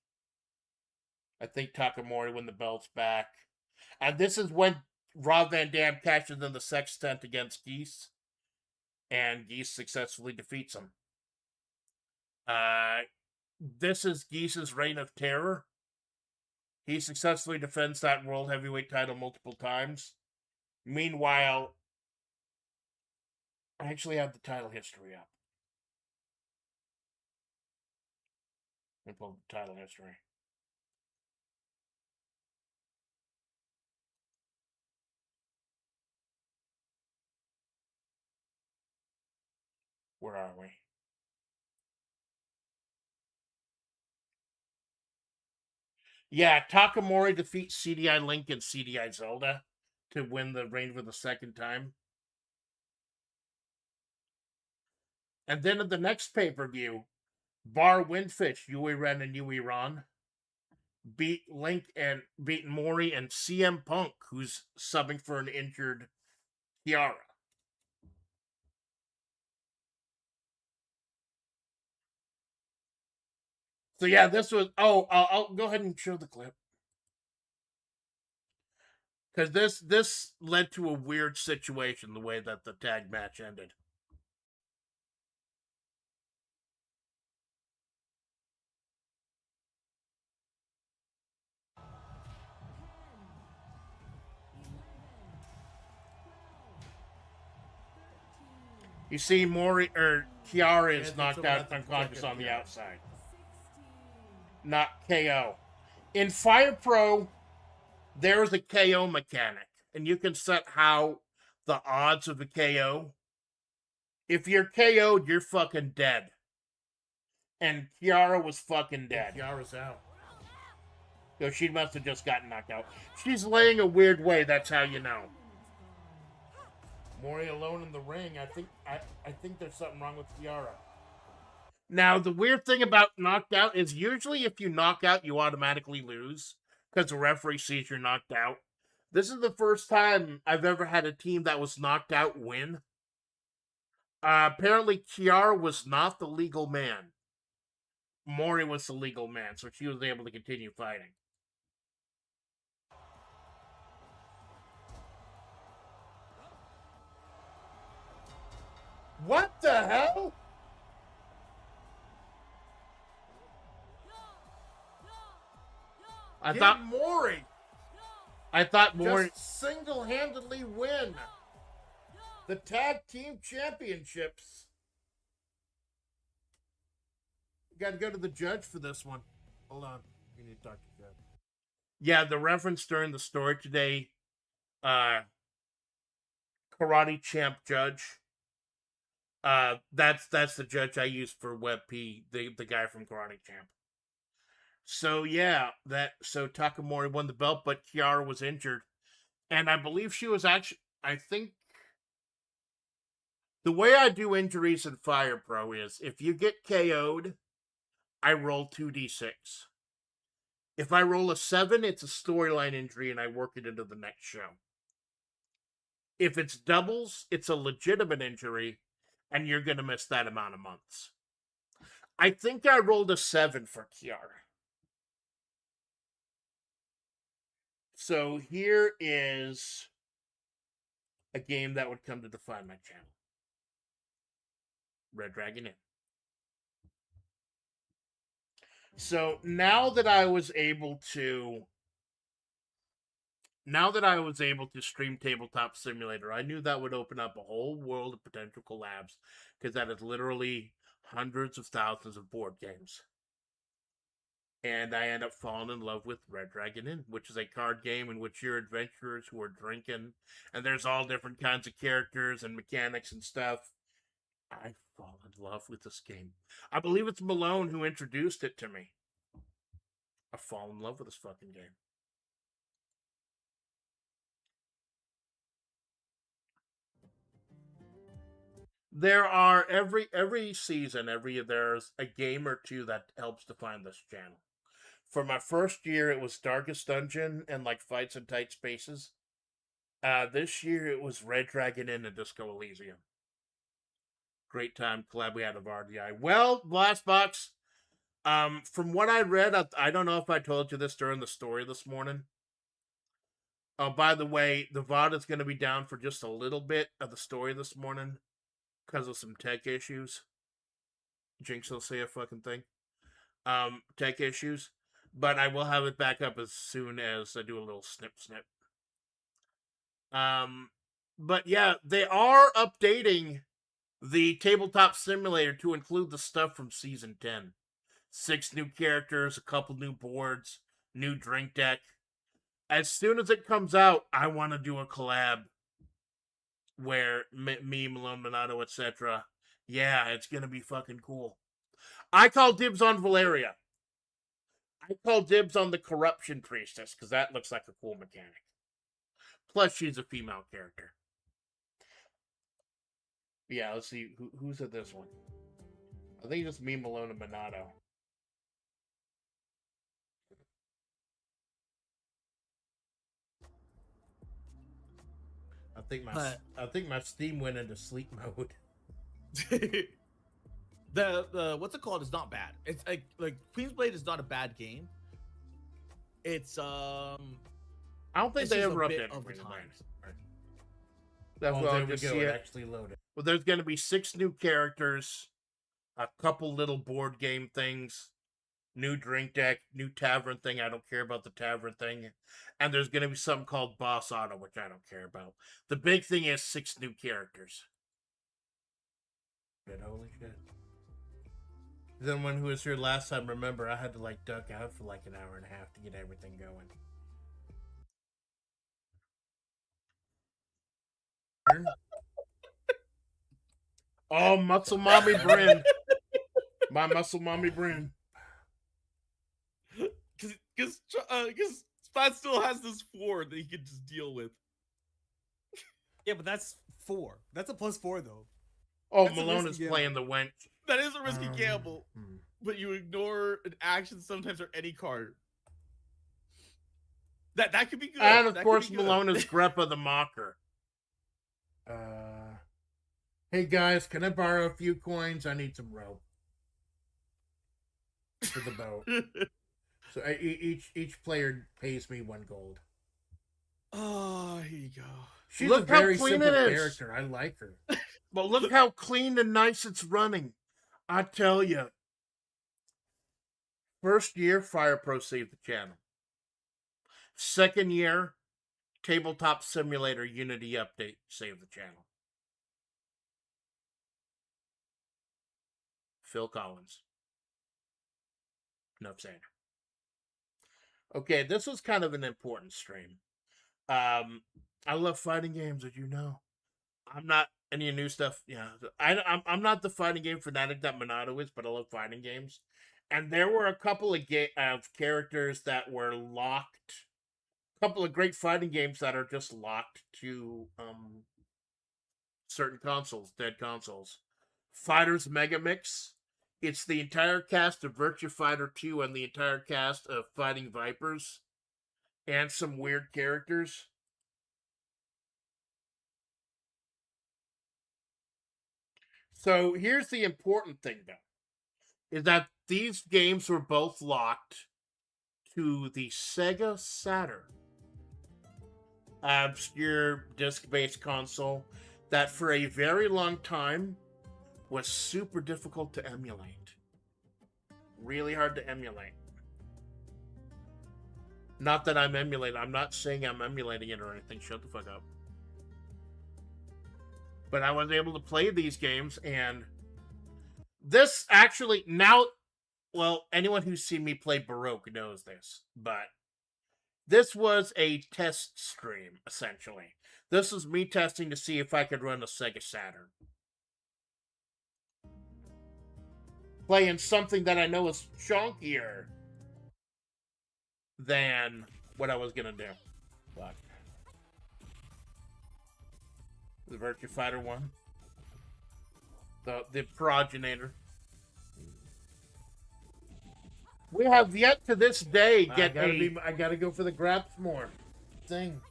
I think Takamori when the belt's back. And this is when Rob Van Dam cashes in the sextant against Geese. And Geese successfully defeats him. This is Geese's reign of terror. He successfully defends that world heavyweight title multiple times. Meanwhile, I actually have the title history up. Let me pull the title history. Where are we? Yeah, Takamori defeats CDI Link and CDI Zelda to win the reign for the second time. And then in the next pay-per-view, Bar Windfish, Yui Ren and Yui Ron beat Mori and CM Punk, who's subbing for an injured Kiara. So yeah, this was. Oh, I'll go ahead and show the clip because this led to a weird situation the way that the tag match ended. You see, Kiara is knocked out unconscious on the outside. Not KO. In Fire Pro, there's a KO mechanic, and you can set how the odds of a KO. If you're KO'd, you're fucking dead. And Kiara was fucking dead. Kiara's out. So she must have just gotten knocked out. She's laying a weird way, that's how you know. Mori alone in the ring. I think there's something wrong with Kiara. Now, the weird thing about knocked out is usually if you knock out, you automatically lose because the referee sees you're knocked out. This is the first time I've ever had a team that was knocked out win. Apparently, Kiara was not the legal man. Mori was the legal man, so she was able to continue fighting. What the hell? I thought Mori just single-handedly win the tag team championships. You got to go to the judge for this one. Hold on, you need to talk to the judge. Yeah, the reference during the story today, karate champ judge. That's the judge I used for WebP, the guy from Karate Champ. So yeah, so Takamori won the belt, but Kiara was injured. And I believe she was actually, I think, the way I do injuries in Fire Pro is, if you get KO'd, I roll 2d6. If I roll a 7, it's a storyline injury and I work it into the next show. If it's doubles, it's a legitimate injury and you're going to miss that amount of months. I think I rolled a 7 for Kiara. So here is a game that would come to define my channel. Red Dragon Inn. So now that I was able to stream Tabletop Simulator, I knew that would open up a whole world of potential collabs, because that is literally hundreds of thousands of board games. And I end up falling in love with Red Dragon Inn, which is a card game in which you're adventurers who are drinking, and there's all different kinds of characters and mechanics and stuff. I fall in love with this game. I believe it's Malone who introduced it to me. I fall in love with this fucking game. There are every season, there's a game or two that helps define this channel. For my first year, it was Darkest Dungeon and like Fights in Tight Spaces. This year it was Red Dragon Inn and Disco Elysium. Great time collab we had of RDI. Well, Blast Box. From what I read, I don't know if I told you this during the story this morning. Oh, by the way, the VOD is going to be down for just a little bit of the story this morning because of some tech issues. Jinx will say a fucking thing. Tech issues. But I will have it back up as soon as I do a little snip. But yeah, they are updating the tabletop simulator to include the stuff from season 10. 6 new characters, a couple new boards, new drink deck. As soon as it comes out, I want to do a collab where me, Malone, Minato, etc. Yeah, it's gonna be fucking cool. I call dibs on Valeria. I call dibs on the Corruption Priestess, because that looks like a cool mechanic. Plus, she's a female character. Yeah, let's see. Who's at this one? I think it's me, Malone, and Minato. I think my Steam went into sleep mode. the what's it called is not bad. It's like Queen's Blade is not a bad game. It's I don't think they ever updated over time. That's what I just see it actually loaded. Well, there's going to be 6 new characters, a couple little board game things, new drink deck, new tavern thing. I don't care about the tavern thing. And there's going to be something called Boss Auto, which I don't care about. The big thing is 6 new characters. Holy shit. Then when who was here last time, remember, I had to like duck out for like an hour and a half to get everything going. Oh, Muscle Mommy Bryn. My Muscle Mommy Bryn. Because Spot still has this 4 that he can just deal with. Yeah, but that's 4. That's a +4 though. Oh, that's Malone is playing the wench. That is a risky gamble. But you ignore an action sometimes or any card. That could be good. And of course Malone is Greppa the Mocker. Hey guys, can I borrow a few coins? I need some rope for the boat. So each player pays me 1 gold. Oh, here you go. She's look a very simple character. I like her. But look how clean and nice it's running. I tell you. First year, Fire Pro saved the channel. Second year, Tabletop Simulator Unity update saved the channel. Phil Collins. Enough said. Okay, this was kind of an important stream. I love fighting games, as you know. I'm not any new stuff. Yeah, I'm not the fighting game fanatic that Minato is, but I love fighting games. And there were a couple of characters that were locked. A couple of great fighting games that are just locked to certain consoles, dead consoles. Fighters Mega Mix. It's the entire cast of Virtua Fighter 2 and the entire cast of Fighting Vipers. And some weird characters. So here's the important thing, though. Is that these games were both locked to the Sega Saturn. Obscure disc-based console that for a very long time was super difficult to emulate. Really hard to emulate. Not that I'm emulating. I'm not saying I'm emulating it or anything. Shut the fuck up. But I was able to play these games, and this actually, now, well, anyone who's seen me play Baroque knows this, but this was a test stream, essentially. This was me testing to see if I could run a Sega Saturn. Playing something that I know is chunkier than what I was gonna do. But the Virtua Fighter 1. The progenitor. We have yet to this day get I gotta go for the graps more thing.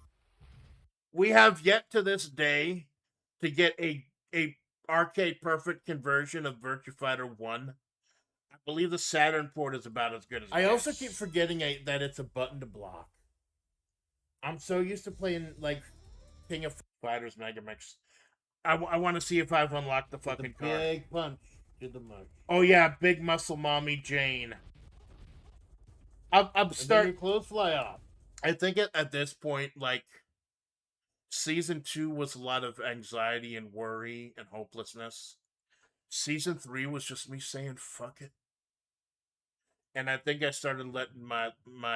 We have yet to this day to get a arcade perfect conversion of Virtua Fighter 1. I believe the Saturn port is about as good as I also keep forgetting that it's a button to block. I'm so used to playing like King of Fighters Mega Mix. I want to see if I've unlocked the fucking car. Big punch to the mug. Oh yeah, big muscle mommy Jane. I'm starting. Clothes fly off. I think at this point, like, season 2 was a lot of anxiety and worry and hopelessness. Season 3 was just me saying fuck it. And I think I started letting my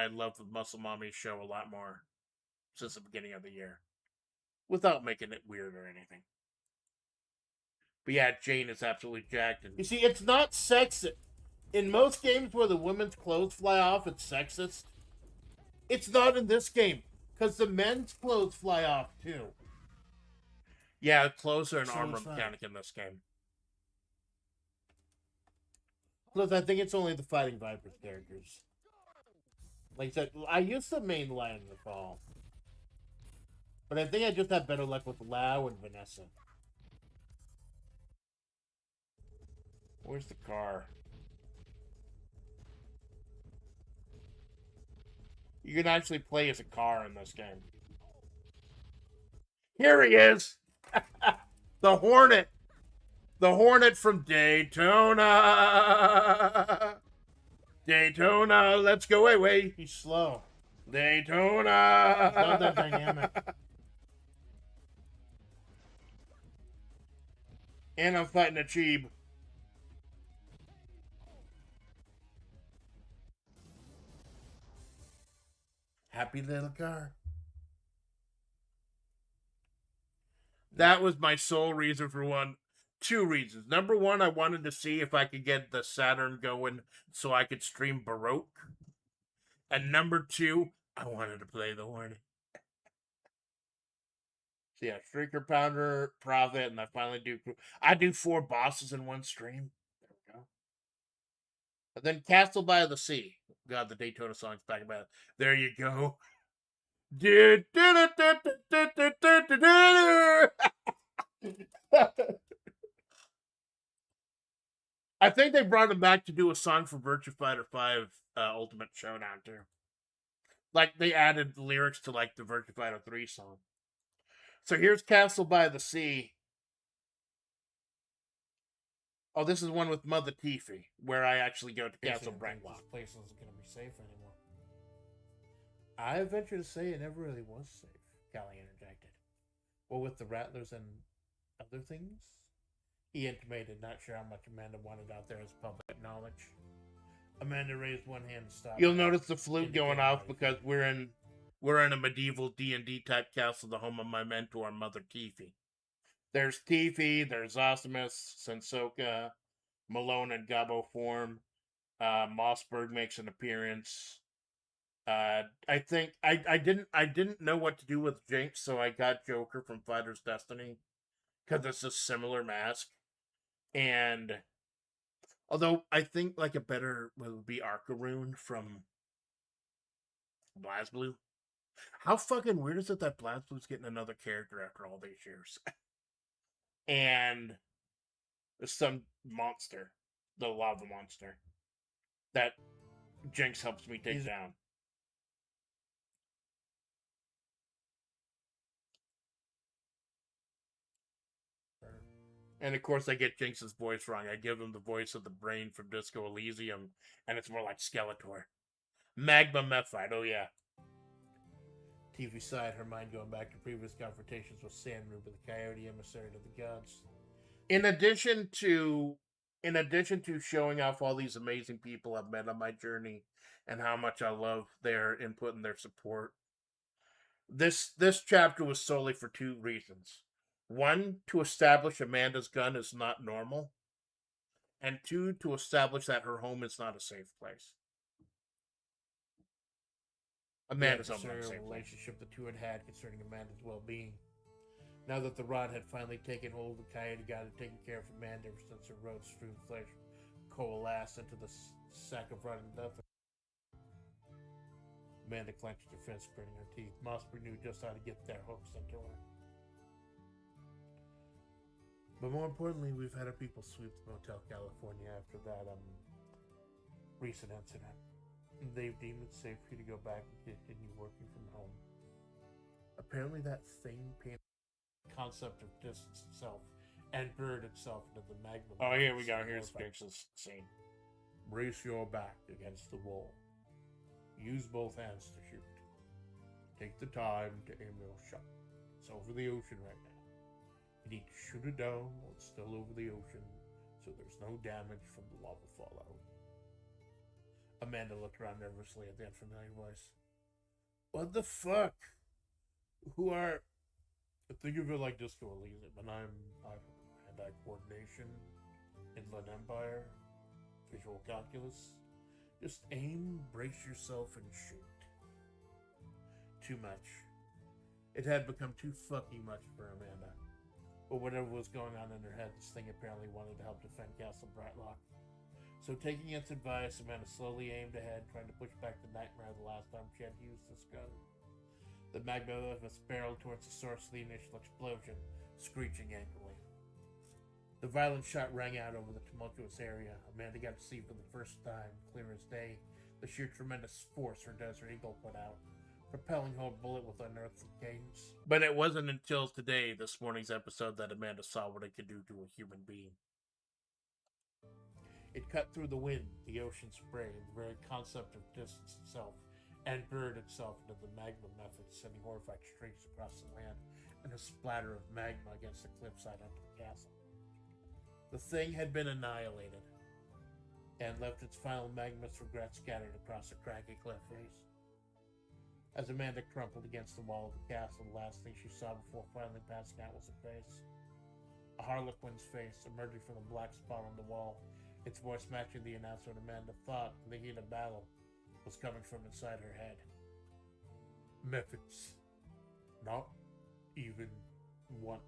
love of Muscle Mommy show a lot more since the beginning of the year. Without making it weird or anything. But yeah, Jane is absolutely jacked. And you see, it's not sexist. In most games where the women's clothes fly off, it's sexist. It's not in this game, because the men's clothes fly off too. Yeah, clothes are an armor mechanic in this game. Plus, I think it's only the Fighting Vipers characters. Like I said, I used to main Lion in the Fall. But I think I just had better luck with Lau and Vanessa. Where's the car? You can actually play as a car in this game. Here he is! The Hornet! The Hornet from Daytona! Daytona, let's go away. He's slow. Daytona! He's not that dynamic. And I'm fighting a Cheeb. Happy little car. That was my sole reason for one. 2 reasons. Number 1, I wanted to see if I could get the Saturn going so I could stream Baroque. And number 2, I wanted to play the Hornet. So yeah, Shrieker, Pounder, Prophet, and I finally do 4 bosses in one stream. There we go. And then Castle by the Sea. God, the Daytona song's back about. There you go. I think they brought him back to do a song for Virtua Fighter 5 Ultimate Showdown too. Like they added the lyrics to like the Virtua Fighter 3 song. So here's Castle by the Sea. Oh, this is one with Mother Tiffy, where I actually go to Castle Brentlock. This place isn't going to be safe anymore. I venture to say it never really was safe, Callie interjected. Well, with the Rattlers and other things? He intimated, not sure how much Amanda wanted out there as public knowledge. Amanda raised one hand to stop. You'll notice the flute going off because we're in a medieval D&D type castle, the home of my mentor, Mother Tiffy. There's Tiffy, there's Zosimus, Sensoka, Malone and Gabo form. Mossberg makes an appearance. I think I didn't know what to do with Jinx, so I got Joker from Fighter's Destiny because it's a similar mask. And although I think like a better would be Arcaroon from BlazBlue. How fucking weird is it that BlazBlue's getting another character after all these years? And there's some monster, the lava monster, that Jinx helps me take down. And of course, I get Jinx's voice wrong. I give him the voice of the brain from Disco Elysium, and it's more like Skeletor. Magma Mephite, oh yeah. TV side, her mind going back to previous confrontations with Sandruba, the coyote emissary of the gods. In addition to showing off all these amazing people I've met on my journey and how much I love their input and their support, this chapter was solely for 2 reasons. 1, to establish Amanda's gun is not normal. And 2, to establish that her home is not a safe place. Amanda's home is a relationship the 2 had concerning Amanda's well-being. Now that the rod had finally taken hold, the coyote got it taken care of Amanda ever since her road-strewn flesh coalesced into the sack of rotting nothing. Amanda clenched her fist, gritting her teeth. Mossberg knew just how to get their hooks into her. But more importantly, we've had our people sweep the Motel California after that recent incident. They've deemed it safe for you to go back and continue working from home. Apparently that thing painted the concept of distance itself and buried itself into the magma. Oh, here we go. Here's Fix's scene. Brace your back against the wall. Use both hands to shoot. Take the time to aim your shot. It's over the ocean right now. You need to shoot it down while it's still over the ocean, so there's no damage from the lava fallout. Amanda looked around nervously at the unfamiliar voice. What the fuck? Who are... Think of it like Disco Elysium, and I'm hand-eye coordination, Inland Empire, visual calculus. Just aim, brace yourself, and shoot. Too much. It had become too fucking much for Amanda. But whatever was going on in her head, this thing apparently wanted to help defend Castle Brightlock. So taking its advice, Amanda slowly aimed ahead, trying to push back the nightmare of the last time she had used this gun. The magma of us barreled towards the source of the initial explosion, screeching angrily. The violent shot rang out over the tumultuous area. Amanda got to see for the first time, clear as day, the sheer tremendous force her Desert Eagle put out, propelling home a bullet with unearthly cadence. But it wasn't until today, this morning's episode, that Amanda saw what it could do to a human being. It cut through the wind, the ocean spray, and the very concept of distance itself, and buried itself into the magma method, sending horrified streaks across the land and a splatter of magma against the cliffside onto the castle. The thing had been annihilated, and left its final magma's regrets scattered across the craggy cliff face. As Amanda crumpled against the wall of the castle, the last thing she saw before finally passing out was a face. A harlequin's face emerging from the black spot on the wall, its voice matching the announcement Amanda thought, in the heat of battle, was coming from inside her head. Methods. Not even once.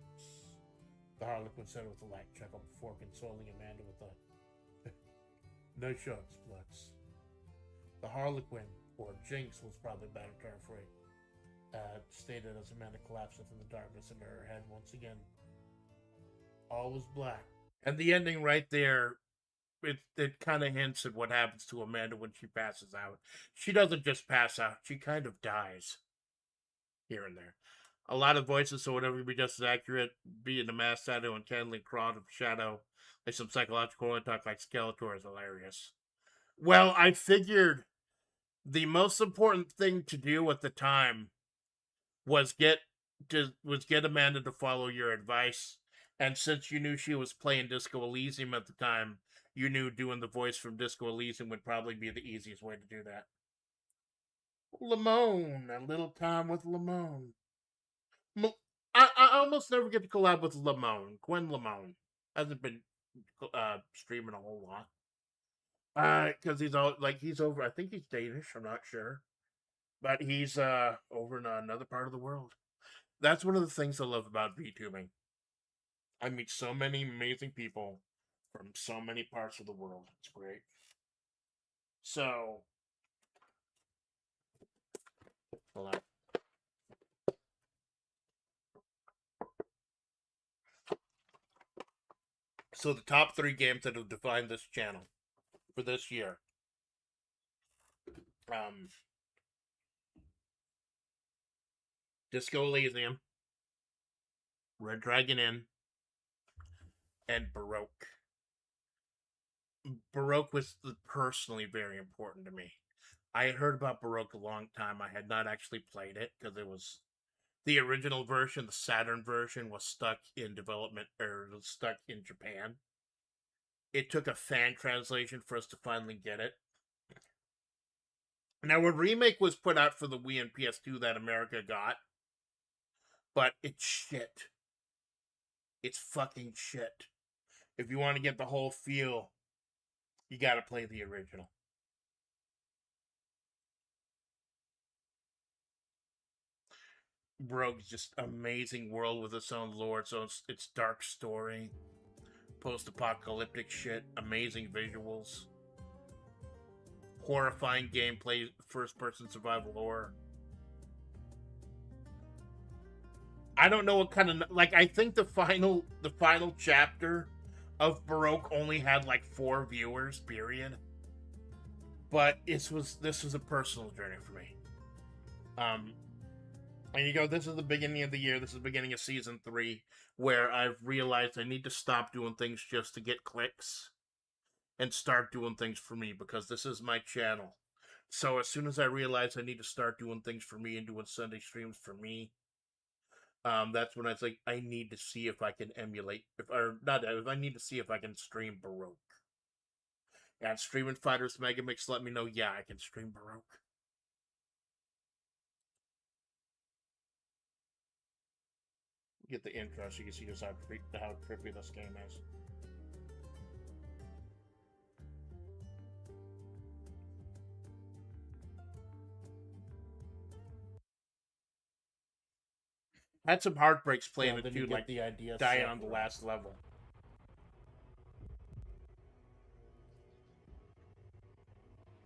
The harlequin said with a light chuckle before consoling Amanda with a no shots, Bloods. The harlequin, or Jinx was probably a better term for it, stated as Amanda collapsed into the darkness into her head once again. All was black. And the ending right there, it kind of hints at what happens to Amanda when she passes out. She doesn't just pass out, she kind of dies. Here and there. A lot of voices, so whatever be just as accurate, be it a mass shadow and kindling crowd of shadow, like some psychological talk like Skeletor is hilarious. Well, I figured the most important thing to do at the time was get Amanda to follow your advice. And since you knew she was playing Disco Elysium at the time, you knew doing the voice from Disco Elysium would probably be the easiest way to do that. Lamone, a little time with Lamone. I almost never get to collab with Lamone. Gwen Lamone hasn't been streaming a whole lot. Because he's over. I think he's Danish. I'm not sure, but he's over in another part of the world. That's one of the things I love about VTubing. I meet so many amazing people from so many parts of the world. It's great. So, hold on. So the top 3 games that have defined this channel for this year. Disco Elysium, Red Dragon Inn, and Baroque. Baroque was personally very important to me. I had heard about Baroque a long time. I had not actually played it because it was the original version, the Saturn version, was stuck in development, or was stuck in Japan. It took a fan translation for us to finally get it. Now, a remake was put out for the Wii and PS2 that America got, but it's shit. It's fucking shit. If you want to get the whole feel, you gotta play the original. Baroque's just amazing world with its own lore, its dark story, post-apocalyptic shit, amazing visuals, horrifying gameplay, first-person survival horror. I don't know what kind of like. I think the final chapter of Baroque only had like 4 viewers. Period. But this was a personal journey for me. And you go, this is the beginning of the year. This is the beginning of season 3, where I've realized I need to stop doing things just to get clicks, and start doing things for me, because this is my channel. So as soon as I realize I need to start doing things for me and doing Sunday streams for me, that's when I was like, I need to see if I can emulate, I need to see if I can stream Baroque. And Streaming Fighters Megamix let me know, yeah, I can stream Baroque. Get the intro so you can see just how trippy this game is. Had some heartbreaks playing it too, like the idea dying on the last level.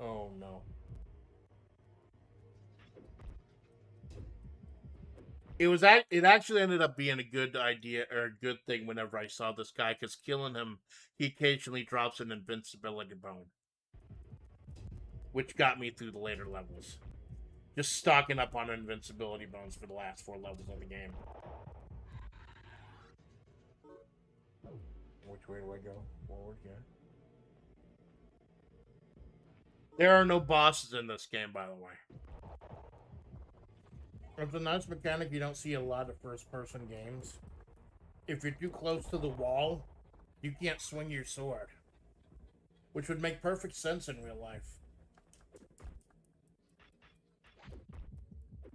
Oh no. It actually ended up being a good idea, or a good thing, whenever I saw this guy, because killing him, he occasionally drops an invincibility bone, which got me through the later levels. Just stocking up on invincibility bones for the last 4 levels of the game. Which way do I go? Forward, yeah. There are no bosses in this game, by the way. It's a nice mechanic you don't see a lot of first-person games. If you're too close to the wall, you can't swing your sword, which would make perfect sense in real life.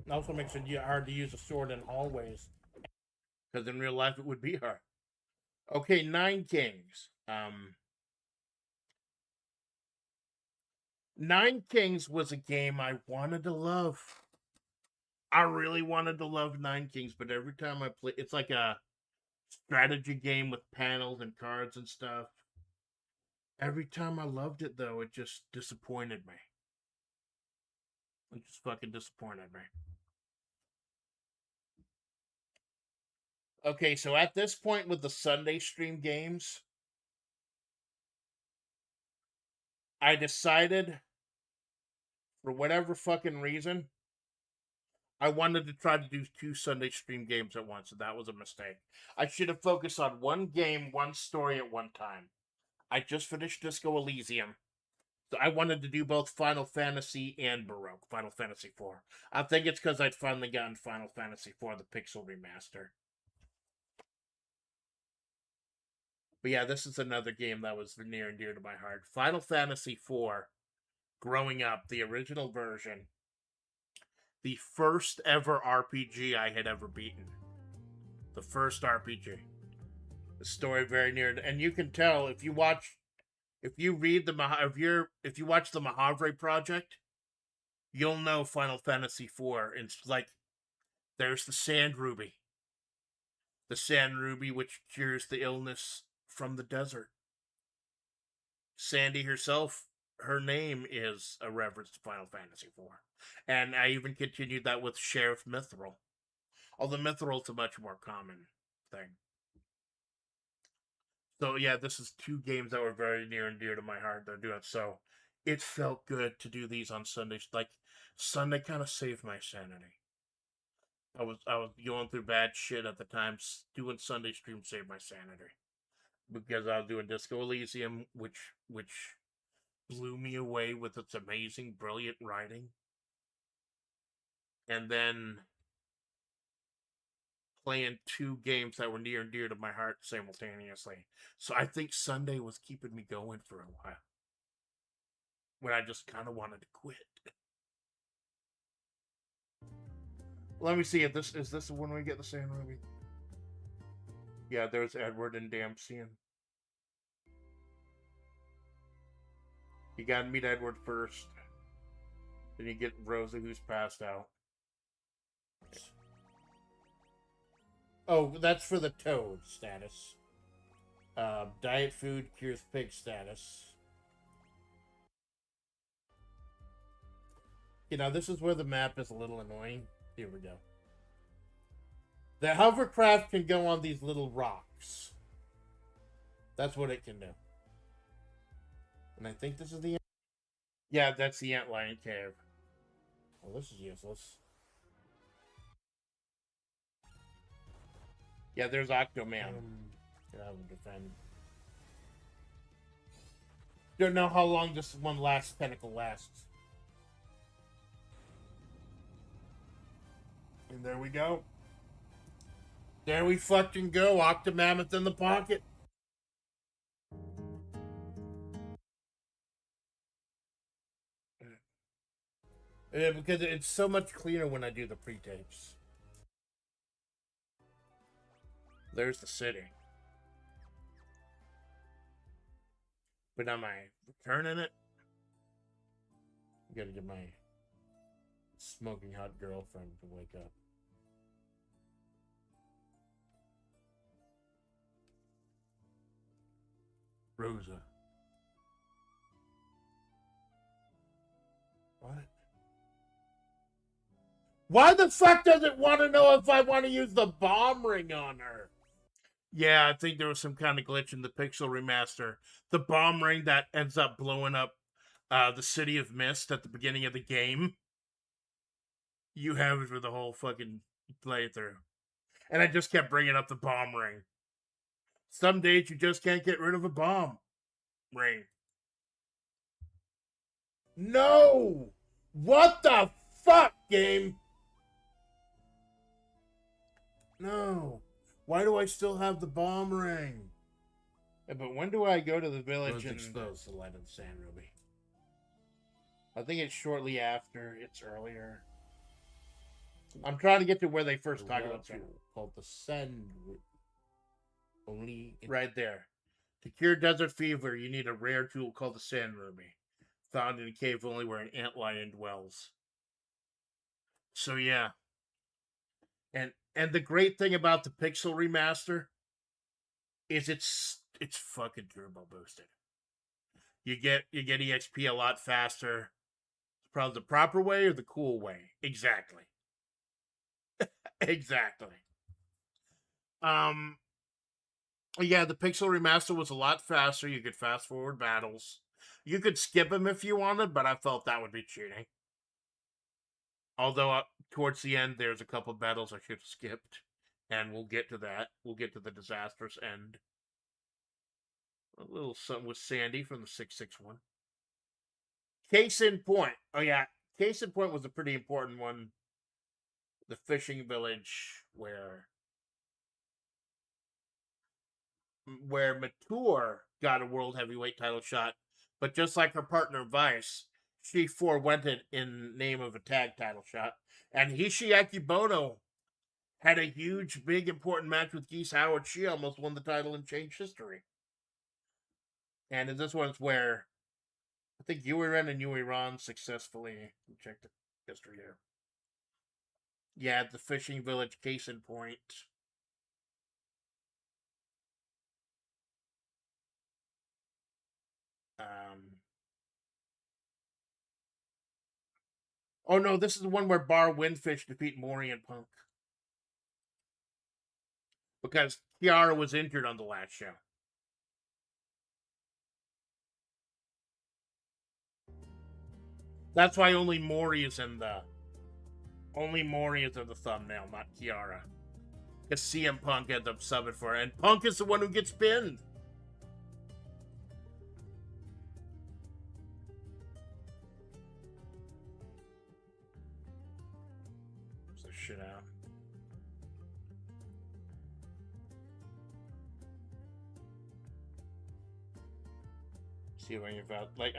It also makes it hard to use a sword in hallways, because in real life it would be hard. Okay, 9 Kings. 9 Kings was a game I wanted to love. I really wanted to love 9 Kings, but every time I play, it's like a strategy game with panels and cards and stuff. Every time I loved it, though, it just disappointed me. It just fucking disappointed me. Okay, so at this point with the Sunday stream games, I decided, for whatever fucking reason, I wanted to try to do 2 Sunday stream games at once, and that was a mistake. I should have focused on one game, one story at one time. I just finished Disco Elysium, so I wanted to do both Final Fantasy and Baroque, Final Fantasy IV. I think it's because I'd finally gotten Final Fantasy IV, the Pixel Remaster. But yeah, this is another game that was near and dear to my heart. Final Fantasy IV, growing up, the original version, the first ever RPG I had ever beaten. The first RPG. The story very near, and you can tell if you watch, if you watch the Mahavre Project, you'll know Final Fantasy IV. It's like, there's the Sand Ruby. The Sand Ruby which cures the illness from the desert. Sandy herself, her name is a reference to Final Fantasy IV. And I even continued that with Sheriff Mithril. Although Mithril's a much more common thing. So yeah, this is 2 games that were very near and dear to my heart. They're doing so. It felt good to do these on Sundays. Like, Sunday kind of saved my sanity. I was going through bad shit at the time. Doing Sunday stream saved my sanity, because I was doing Disco Elysium, which blew me away with its amazing, brilliant writing, and then playing 2 games that were near and dear to my heart simultaneously. So I think Sunday was keeping me going for a while, when I just kind of wanted to quit. Let me see if this is the one we get the Sand Ruby. Yeah, there's Edward and Damsian. You gotta meet Edward first. Then you get Rosa, who's passed out. Oh, that's for the toad status. Diet food cures pig status. You know, this is where the map is a little annoying. Here we go. The hovercraft can go on these little rocks. That's what it can do. And I think this is the... Yeah, that's the antlion cave. Oh, this is useless. Yeah, there's Octoman. Can have him defend. Don't know how long this one last tentacle lasts. And there we go. There we fucking go. Octomammoth in the pocket. Yeah, because it's so much cleaner when I do the pre-tapes. There's the city. But am I returning it? Gotta get my smoking hot girlfriend to wake up. Rosa. What? Why the fuck does it want to know if I want to use the bomb ring on her? Yeah, I think there was some kind of glitch in the Pixel remaster. The bomb ring that ends up blowing up the City of Mist at the beginning of the game. You have it for the whole fucking playthrough. And I just kept bringing up the bomb ring. Some days you just can't get rid of a bomb ring. No! What the fuck, game? No. Why do I still have the bomb ring? Yeah, but when do I go to the village and expose the light of the sand ruby? I think it's shortly after. It's earlier. I'm trying to get to where they first talk about it. Called the sand ruby. Only right there. To cure desert fever, you need a rare tool called the sand ruby, found in a cave only where an antlion dwells. So yeah. And the great thing about the Pixel remaster is it's fucking turbo boosted. You get EXP a lot faster. It's probably the proper way or the cool way. Exactly. Exactly. Yeah, the Pixel remaster was a lot faster. You could fast forward battles. You could skip them if you wanted, but I felt that would be cheating. Although towards the end, there's a couple battles I should have skipped. And we'll get to that. We'll get to the disastrous end. A little something with Sandy from the 661. Case in point. Oh, yeah. Case in point was a pretty important one. The fishing village where Mature got a world heavyweight title shot. But just like her partner Vice, she forewent it in name of a tag title shot. And Hishiaki Bono had a huge, big, important match with Geese Howard. She almost won the title and changed history. And in this one's where I think Yui Ren and Yui Ron successfully checked the history here. Yeah, the fishing village, case in point. Oh no, this is the one where Bar Windfish defeat Mori and Punk. Because Kiara was injured on the last show. That's why only Mori is in the thumbnail, not Kiara. Because CM Punk ends up subbing for her, and Punk is the one who gets pinned. So shit out. See if I can find, like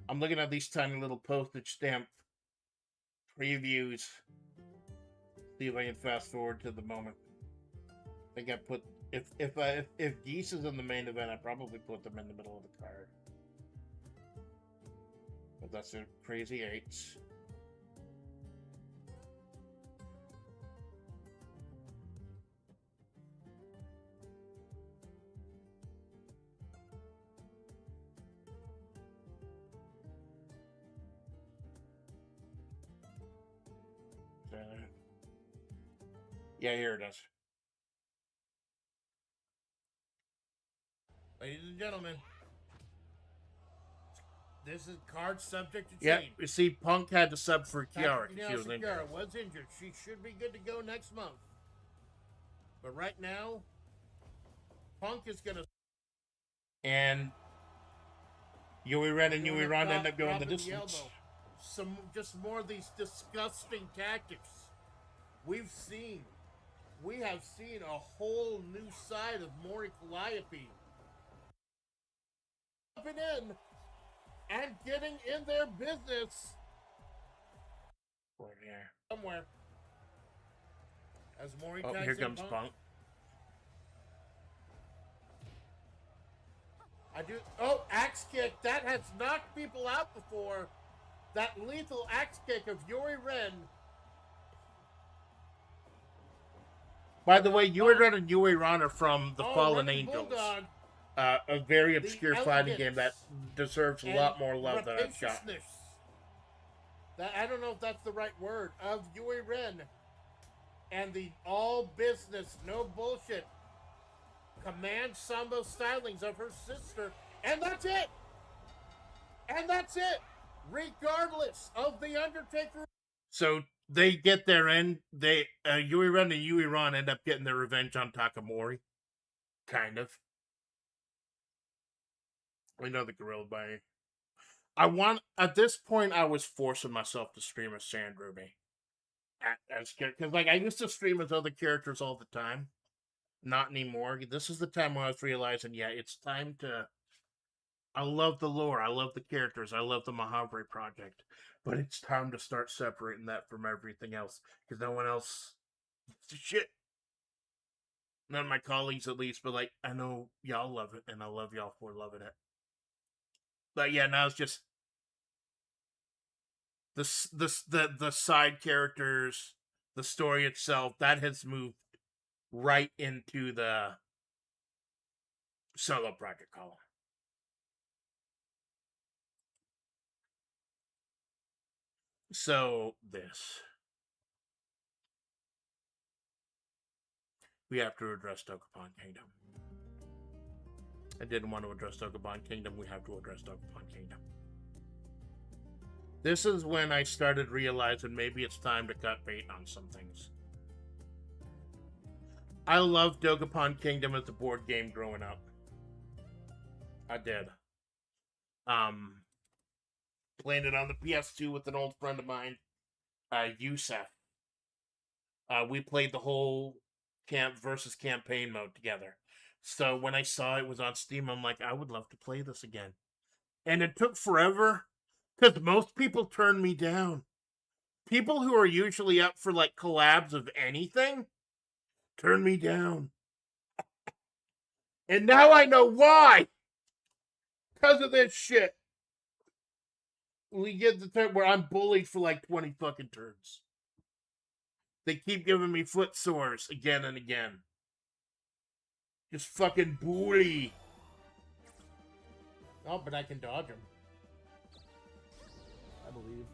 I'm looking at these tiny little postage stamp previews. See if I can fast forward to the moment. I think I put if Geese is in the main event, I probably put them in the middle of the card. But that's a crazy eights. Yeah, here it is. Ladies and gentlemen, this is card subject to change. Yeah, you see, Punk had to sub for Kiara. She was injured. Kiara was injured. She should be good to go next month. But right now, Punk is going to... And Yui Ren and Yui Ron end up going the distance. Just more of these disgusting tactics. We have seen a whole new side of Mori Calliope. Jumping in and getting in their business. Right here. Somewhere. As Mori here comes Punk. Axe kick. That has knocked people out before. That lethal axe kick of Yuri Ren. By the way, Yui Ren and Yui Ron are from the Fallen Angels. Bulldog, a very obscure fighting game that deserves a lot more love than I've got. I don't know if that's the right word. Of Yui Ren. And the all business, no bullshit. Command Sambo stylings of her sister. And that's it. And that's it. Regardless of the Undertaker. So they get their end. Yui Ren and Yui Ron end up getting their revenge on Takamori. Kind of. We know the gorilla by. At this point, I was forcing myself to stream as Sand Ruby. Because I used to stream as other characters all the time. Not anymore. This is the time where I was realizing, yeah, it's time to... I love the lore. I love the characters. I love the Mahavri project. But it's time to start separating that from everything else. Because no one else gives a shit. None of my colleagues, at least. But, I know y'all love it. And I love y'all for loving it. But, yeah, now it's just... The side characters, the story itself, that has moved right into the solo project column. So, this. We have to address Dokapon Kingdom. I didn't want to address Dokapon Kingdom. We have to address Dokapon Kingdom. This is when I started realizing maybe it's time to cut bait on some things. I loved Dokapon Kingdom as a board game growing up. I did. Playing it on the PS2 with an old friend of mine, Yusef. We played the whole camp versus campaign mode together. So when I saw it was on Steam, I'm like, I would love to play this again. And it took forever, because most people turn me down. People who are usually up for collabs of anything turn me down. And now I know why. Because of this shit. We get the turn where I'm bullied for 20 fucking turns. They keep giving me foot sores again and again. Just fucking bully. Oh, but I can dodge them. I believe.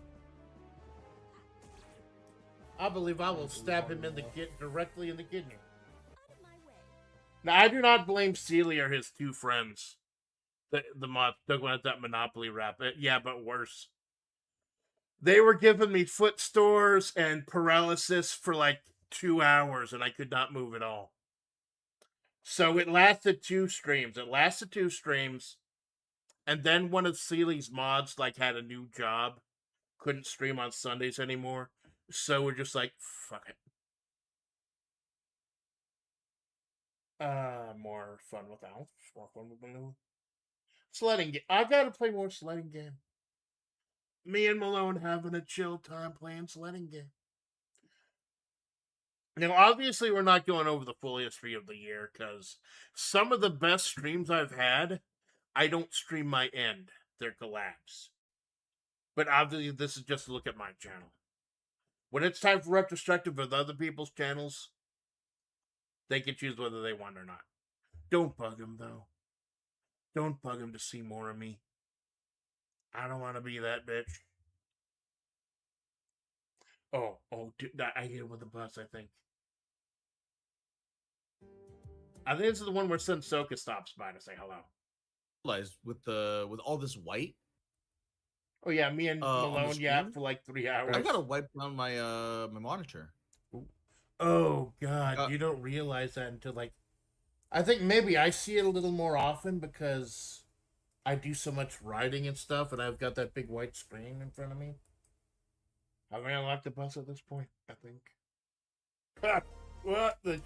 I believe I will stab him in the directly in the kidney. Now, I do not blame Sealy or his two friends. The mod took one at that Monopoly rap. Yeah, but worse. They were giving me foot sores and paralysis for 2 hours, and I could not move at all. So it lasted 2 streams. And then one of Sealy's mods had a new job. Couldn't stream on Sundays anymore. So we're just fuck it. More fun with Alf. More fun with Baloo. Sledding game. I gotta play more sledding game. Me and Malone having a chill time playing sledding game. Now, obviously, we're not going over the full history of the year, because some of the best streams I've had, I don't stream my end. They're collabs. But obviously, this is just a look at my channel. When it's time for retrospective with other people's channels, they can choose whether they want or not. Don't bug them, though. Don't bug them to see more of me. I don't want to be that bitch. Oh, dude, I hit him with a bus, I think. I think this is the one where Sensoka stops by to say hello. With all this white. Oh yeah, me and Malone yapped for like 3 hours. I gotta wipe down my my monitor. Oh god, you don't realize that until like, I think maybe I see it a little more often because I do so much writing and stuff, and I've got that big white screen in front of me. Have I unlocked the bus at this point? I think. What the?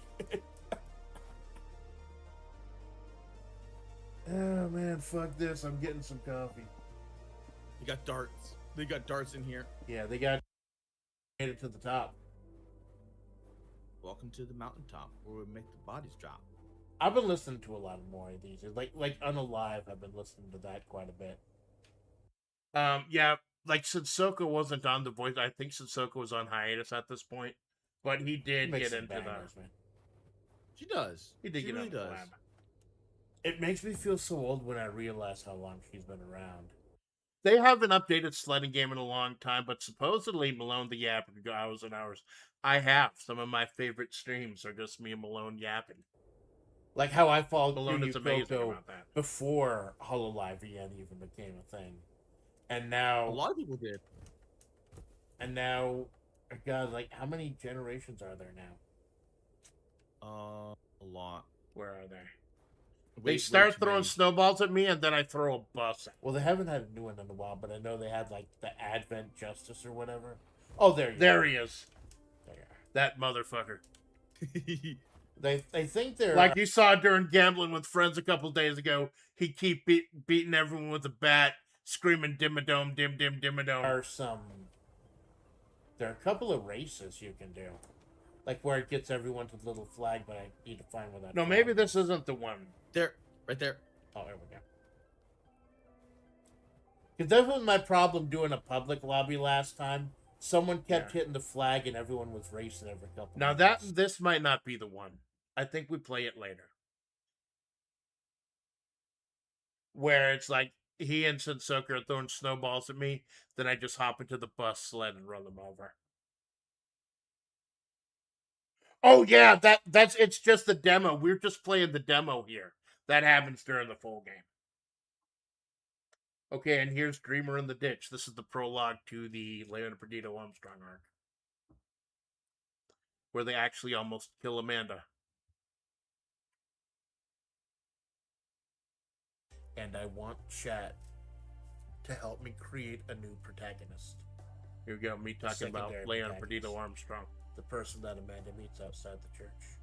Oh man, fuck this! I'm getting some coffee. You got darts. They got darts in here. Yeah, they got made it to the top. Welcome to the mountaintop, where we make the bodies drop. I've been listening to a lot more of these. Like Unalive, I've been listening to that quite a bit. Yeah, like Sensoka wasn't on The Voice. I think Sensoka was on hiatus at this point, but he did get into that. Man. She does. He did she get really on the does. lab. It makes me feel so old when I realize how long she's been around. They haven't updated sledding game in a long time, but supposedly Malone the Yapper could go hours and hours. I have. Some of my favorite streams are just me and Malone yapping. Like how I followed Malone is amazing about that. Before HoloLive EN even became a thing. And now... A lot of people did. And now... God, like, how many generations are there now? A lot. Where are they? They start throwing snowballs at me, and then I throw a bus. Well, they haven't had a new one in a while, but I know they had, like, the Advent Justice or whatever. Oh, there he is. There you are. That motherfucker. They think they're... Like you saw during Gambling with Friends a couple days ago, he keep beating everyone with a bat, screaming dimmadome, dimmadome. There are a couple of races you can do. Like where it gets everyone to the little flag, but I need to find where that... No, maybe this isn't the one. There. Right there. Oh, there we go. Because that was my problem doing a public lobby last time. Someone kept hitting the flag and everyone was racing every couple minutes. Now this might not be the one. I think we play it later. Where it's like he and Sensoka are throwing snowballs at me, then I just hop into the bus sled and run them over. Oh yeah, it's just the demo. We're just playing the demo here. That happens during the full game. Okay, and here's Dreamer in the Ditch. This is the prologue to the Leona Perdido Armstrong arc. Where they actually almost kill Amanda. And I want chat to help me create a new protagonist. Here we go, me talking about Leona Perdido Armstrong. The person that Amanda meets outside the church.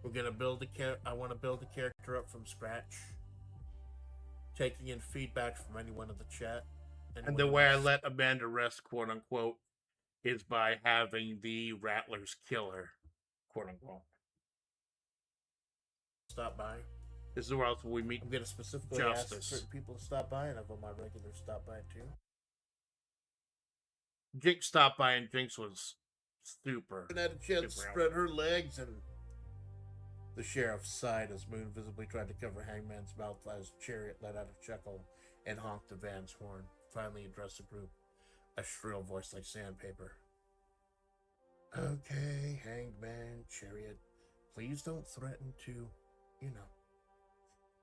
We're gonna build I want to build a character up from scratch, taking in feedback from anyone in the chat. And the way I let Amanda rest, quote unquote, is by having the Rattlers kill her, quote unquote. Stop by. This is where else we meet. I'm gonna specifically ask certain people to stop by, and I've got my regulars stop by too. Jinx stopped by, and Jinx was super. And had a chance to spread her legs, and the sheriff sighed as Moon visibly tried to cover Hangman's mouth as Chariot let out a chuckle and honked the van's horn. Finally addressed the group, a shrill voice like sandpaper. Okay, Hangman, Chariot, please don't threaten to,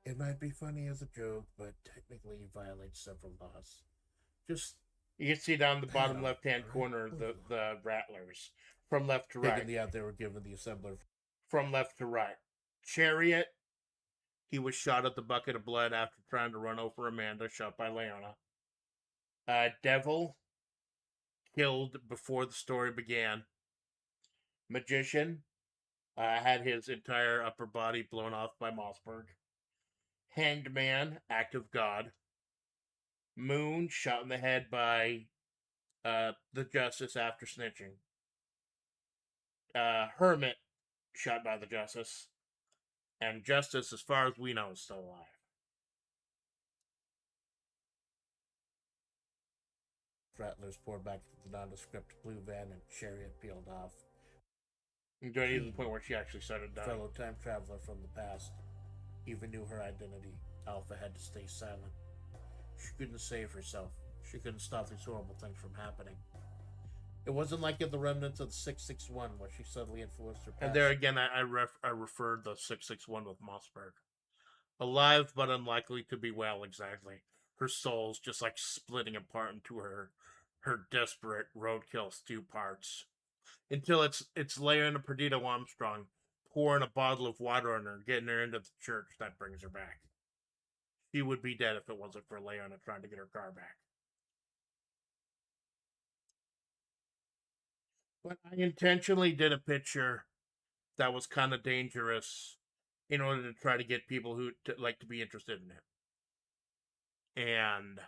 it might be funny as a joke, but technically it violates several laws. Just... You can see down the bottom left-hand corner the Rattlers. From left to right. They were given the assembler. From left to right. Chariot, he was shot at the bucket of blood after trying to run over Amanda, shot by Leona. Devil, killed before the story began. Magician, had his entire upper body blown off by Mossberg. Hanged Man, act of God. Moon, shot in the head by the Justice after snitching. Hermit, shot by the Justice. And Justice, as far as we know, is still alive. Rattlers poured back into the nondescript blue van and Chariot peeled off. Enjoyed to the point where she actually started dying. Fellow time traveler from the past. Even knew her identity. Alpha had to stay silent. She couldn't save herself. She couldn't stop these horrible things from happening. It wasn't like in the Remnants of 661 where she suddenly influenced her past. And there again, I referred the 661 with Mossberg. Alive but unlikely to be well, exactly. Her soul's just like splitting apart into her desperate roadkill stew parts. Until it's Leia and Perdita Armstrong pouring a bottle of water on her, getting her into the church that brings her back. She would be dead if it wasn't for Leona trying to get her car back. But I intentionally did a picture that was kind of dangerous in order to try to get people who like to be interested in it. And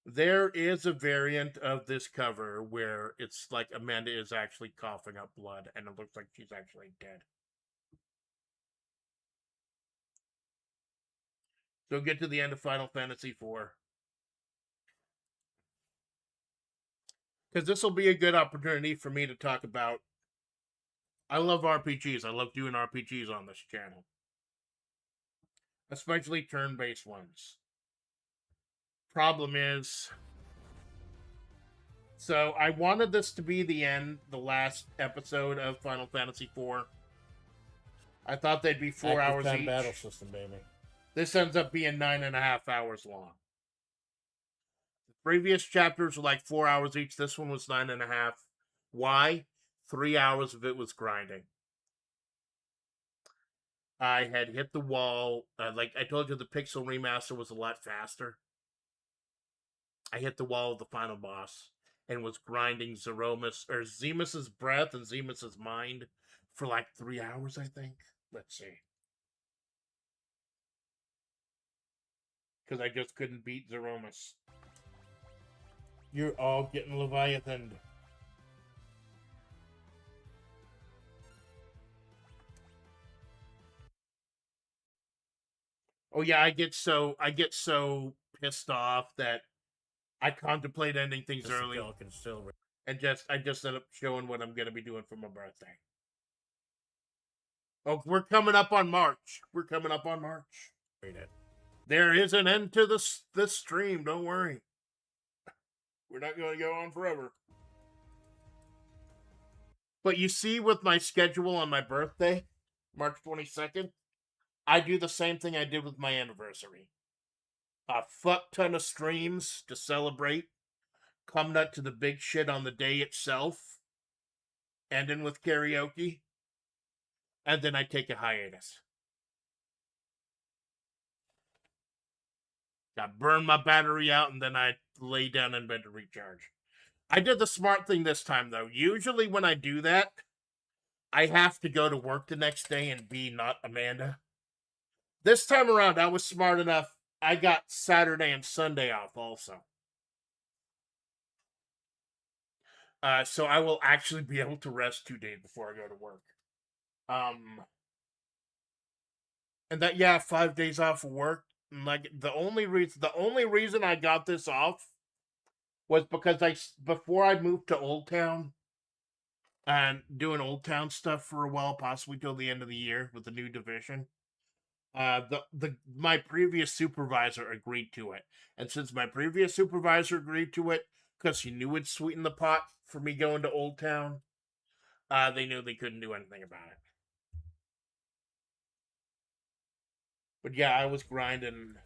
there is a variant of this cover where it's like Amanda is actually coughing up blood and it looks like she's actually dead. So get to the end of Final Fantasy IV. Because this will be a good opportunity for me to talk about. I love RPGs. I love doing RPGs on this channel. Especially turn-based ones. Problem is, so I wanted this to be the last episode of Final Fantasy IV. I thought they'd be 4 hours each. Battle system, baby. This ends up being 9.5 hours long. The previous chapters were like 4 hours each. This one was 9.5. Why? 3 hours of it was grinding. I had hit the wall. Like I told you, the Pixel Remaster was a lot faster. I hit the wall of the final boss and was grinding Zemus's breath and Zemus's mind for like 3 hours, I think. Let's see. Because I just couldn't beat Zeromus. You're all getting Leviathan. Oh yeah, I get so pissed off that I contemplate ending things early and I just end up showing what I'm gonna be doing for my birthday. Oh, we're coming up on March. There is an end to this stream. Don't worry. We're not going to go on forever. But you see, with my schedule on my birthday, March 22nd, I do the same thing I did with my anniversary. A fuck ton of streams to celebrate. Come nut to the big shit on the day itself. Ending with karaoke. And then I take a hiatus. I burn my battery out and then I lay down in bed to recharge. I did the smart thing this time, though. Usually when I do that, I have to go to work the next day and be not Amanda. This time around, I was smart enough. I got Saturday and Sunday off also. So I will actually be able to rest 2 days before I go to work. And that, yeah, 5 days off of work. And like the only reason I got this off was because before I moved to Old Town and doing Old Town stuff for a while, possibly till the end of the year with the new division. My previous supervisor agreed to it, and since my previous supervisor agreed to it because he knew it'd sweeten the pot for me going to Old Town, they knew they couldn't do anything about it. But yeah, I was grinding,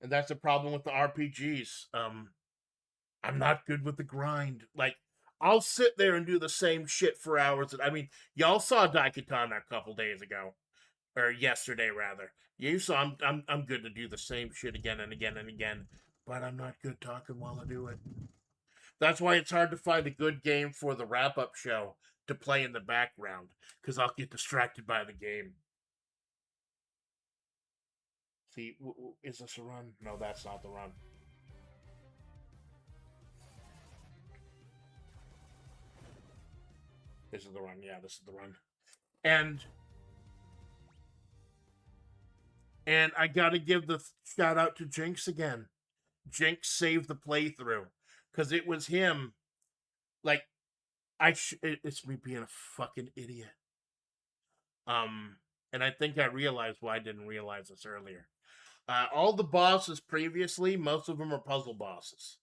and that's the problem with the RPGs. I'm not good with the grind. Like, I'll sit there and do the same shit for hours. I mean, y'all saw Daikatana a couple days ago. Or yesterday, rather. You saw I'm good to do the same shit again and again and again, but I'm not good talking while I do it. That's why it's hard to find a good game for the wrap-up show to play in the background, because I'll get distracted by the game. See, is this a run? No, that's not the run. This is the run. Yeah, this is the run. And I gotta give the shout out to Jinx again. Jinx saved the playthrough. Because it was him. Like, it's me being a fucking idiot. And I think I realized why I didn't realize this earlier. All the bosses previously, most of them are puzzle bosses.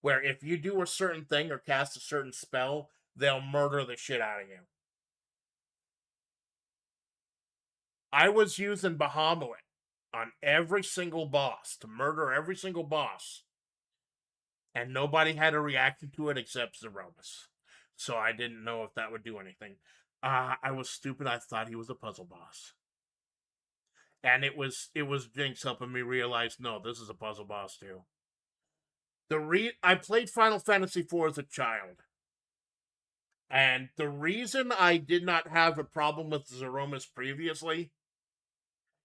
where if you do a certain thing or cast a certain spell, they'll murder the shit out of you. I was using Bahamut on every single boss to murder every single boss. And nobody had a reaction to it except Zeromus. So I didn't know if that would do anything. I was stupid. I thought he was a puzzle boss. And it was Jinx helping me realize, no, this is a puzzle boss too. I played Final Fantasy IV as a child. And the reason I did not have a problem with Zeromus previously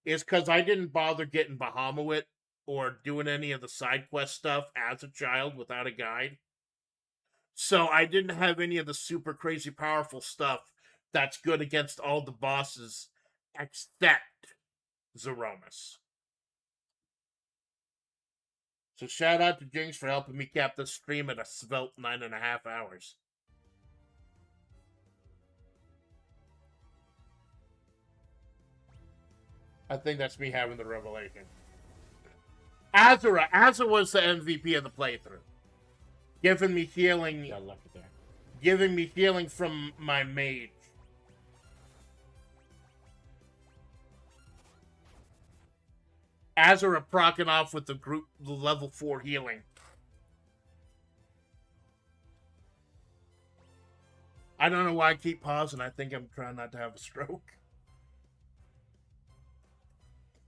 is because I didn't bother getting Bahamut or doing any of the side quest stuff as a child without a guide. So I didn't have any of the super crazy powerful stuff that's good against all the bosses except Zeromus. So shout out to Jinx for helping me cap this stream at a svelte 9.5 hours. I think that's me having the revelation. Azura was the MVP of the playthrough. Giving me healing. Got lucky there. Giving me healing from my mage. Azura procking off with the level 4 healing. I don't know why I keep pausing. I think I'm trying not to have a stroke.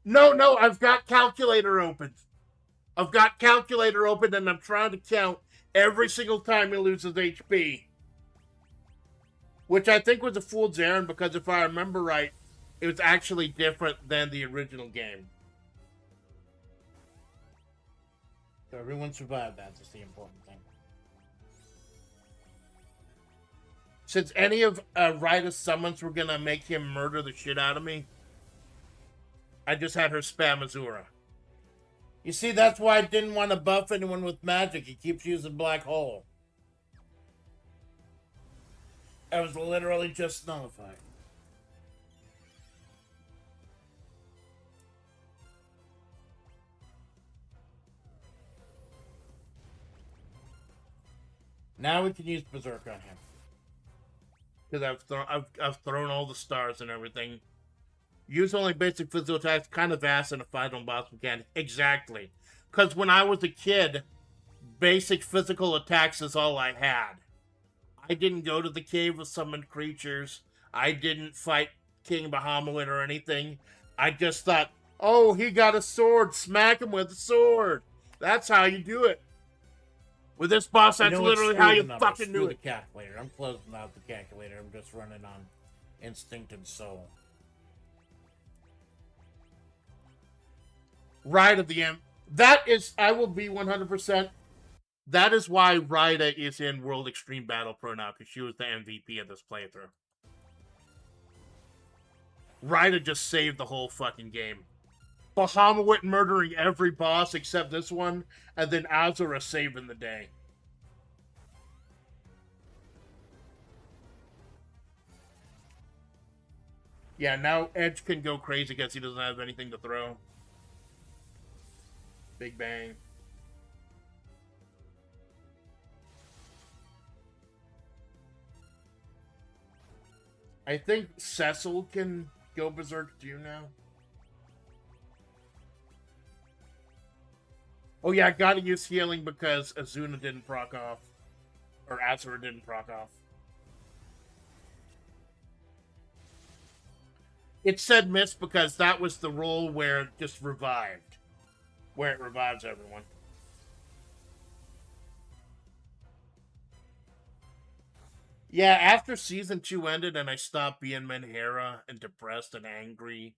No, I've got calculator open. I've got calculator open and I'm trying to count every single time he loses HP. Which I think was a fool's errand because if I remember right, it was actually different than the original game. So everyone survived, that's the important thing. Since any of Ryda's summons were gonna make him murder the shit out of me, I just had her spam Azura. You see, that's why I didn't want to buff anyone with magic. He keeps using Black Hole. I was literally just nullified. Now we can use Berserk on him. Because I've thrown all the stars and everything. Use only basic physical attacks, kind of ass in a fight on boss mechanic. Exactly. Because when I was a kid, basic physical attacks is all I had. I didn't go to the cave with summoned creatures. I didn't fight King Bahamut or anything. I just thought, oh, he got a sword. Smack him with a sword. That's how you do it. With this boss, that's literally how you fucking do it. The calculator. I'm closing out the calculator. I'm just running on instinct and soul. Ryda the M. That is, I will be 100%. That is why Ryda is in World Extreme Battle Pro now, because she was the MVP of this playthrough. Ryda just saved the whole fucking game. Bahamut murdering every boss except this one, and then Azura saving the day. Yeah, now Edge can go crazy because he doesn't have anything to throw. Big Bang. I think Cecil can go berserk too now. Oh yeah, I gotta use healing because Azuna didn't proc off. Or Azura didn't proc off. It said miss because that was the roll where it just revived. Where it revives everyone. Yeah, after season 2 ended and I stopped being Menhera and depressed and angry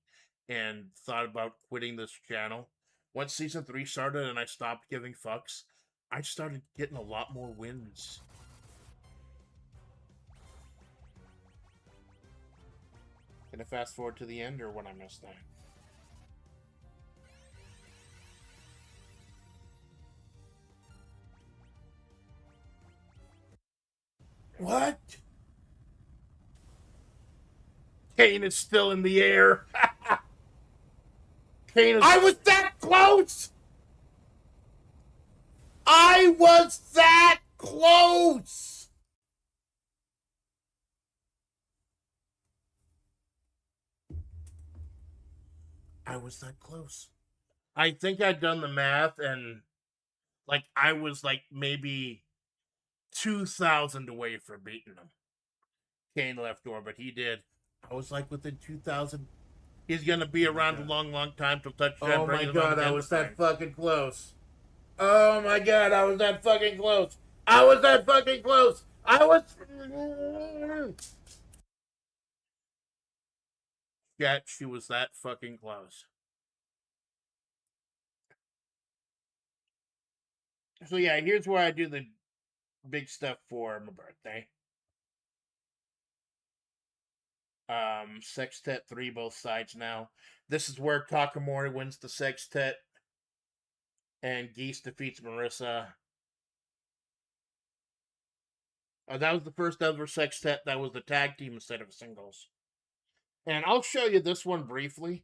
and thought about quitting this channel, once season 3 started and I stopped giving fucks, I started getting a lot more wins. Can I fast forward to the end or when I missed that? What? Kane is still in the air. Kane is... I was that close! I was that close! I was that close. I think I'd done the math and like I was like maybe 2,000 away from beating him. Kane left door, but he did. I was like within 2,000. He's gonna be around a long, long time till touchdown. Oh my god, I was that fucking close. Oh my god, I was that fucking close. I was that fucking close. I was. Yeah, she was that fucking close. So yeah, here's where I do the big stuff for my birthday. Sextet 3 both sides now. This is where Takamori wins the sextet and Geese defeats Marissa. That was the first ever sextet that was the tag team instead of singles. And I'll show you this one briefly.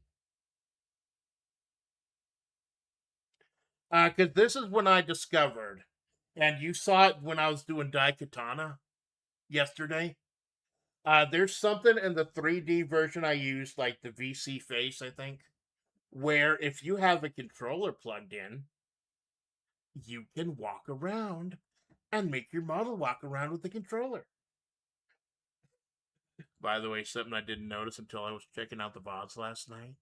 Because this is when I discovered, and you saw it when I was doing Daikatana yesterday. There's something in the 3D version I used, like the VC face, I think, where if you have a controller plugged in, you can walk around and make your model walk around with the controller. By the way, something I didn't notice until I was checking out the VODs last night.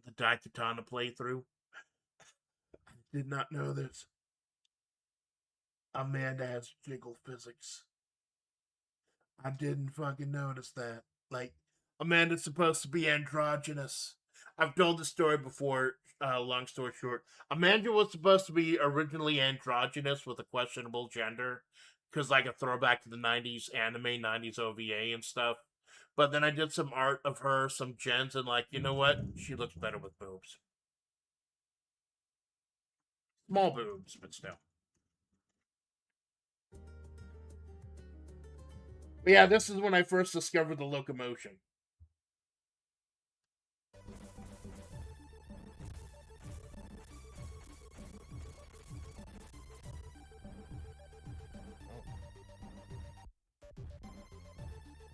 The Daikatana playthrough. I did not know this. Amanda has jiggle physics. I didn't fucking notice that. Like, Amanda's supposed to be androgynous. I've told the story before, long story short. Amanda was supposed to be originally androgynous with a questionable gender. Because, like, a throwback to the 90s anime, 90s OVA and stuff. But then I did some art of her, some gens, and like, you know what? She looks better with boobs. Small boobs, but still. But yeah, this is when I first discovered the locomotion.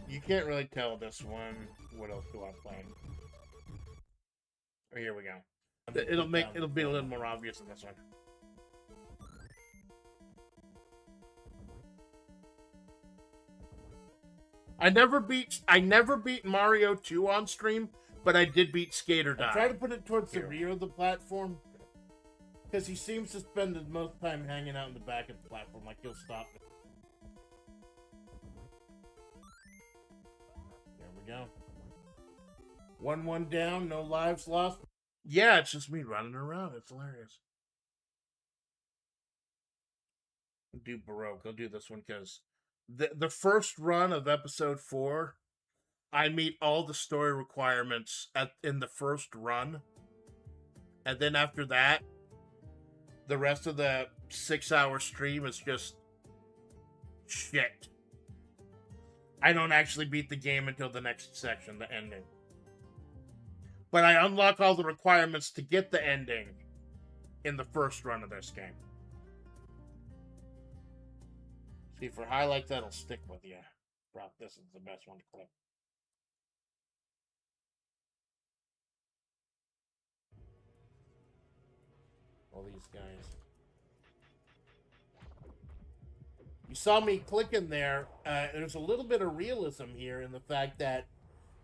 You can't really tell this one. What else do I play? Oh, here we go. It'll be a little more obvious in this one. I never beat Mario 2 on stream, but I did beat Skater Die. I try to put it towards the rear of the platform because he seems to spend the most time hanging out in the back of the platform. Like he'll stop. There we go. 1-1 down, no lives lost. Yeah, it's just me running around. It's hilarious. I'll do Baroque. I'll do this one because the first run of episode 4, I meet all the story requirements in the first run. And then after that, the rest of the 6-hour stream is just shit. I don't actually beat the game until the next section, the ending. But I unlock all the requirements to get the ending in the first run of this game. See, for highlights, that'll stick with you. This is the best one to clip. All these guys. You saw me clicking there. There's a little bit of realism here in the fact that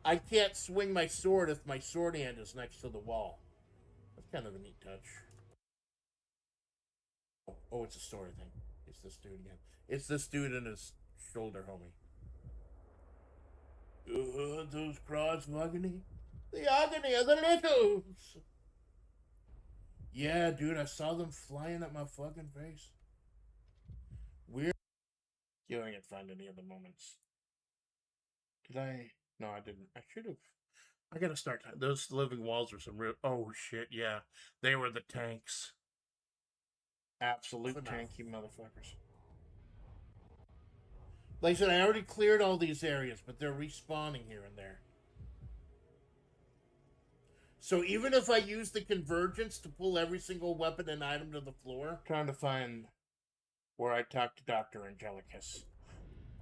I can't swing my sword if my sword hand is next to the wall. That's kind of a neat touch. Oh, it's a story thing. It's this dude again. It's this dude and his shoulder homie. Those cross agony. The agony of the littles. Yeah, dude, I saw them flying at my fucking face. Weird. You ain't find any of the moments. Did I? No, I didn't. I should have. I gotta start. Those living walls are some real. Oh shit! Yeah, they were the tanks. Absolute tanky motherfuckers. Like I said, I already cleared all these areas, but they're respawning here and there. So even if I use the convergence to pull every single weapon and item to the floor, trying to find where I talk to Dr. Angelicus.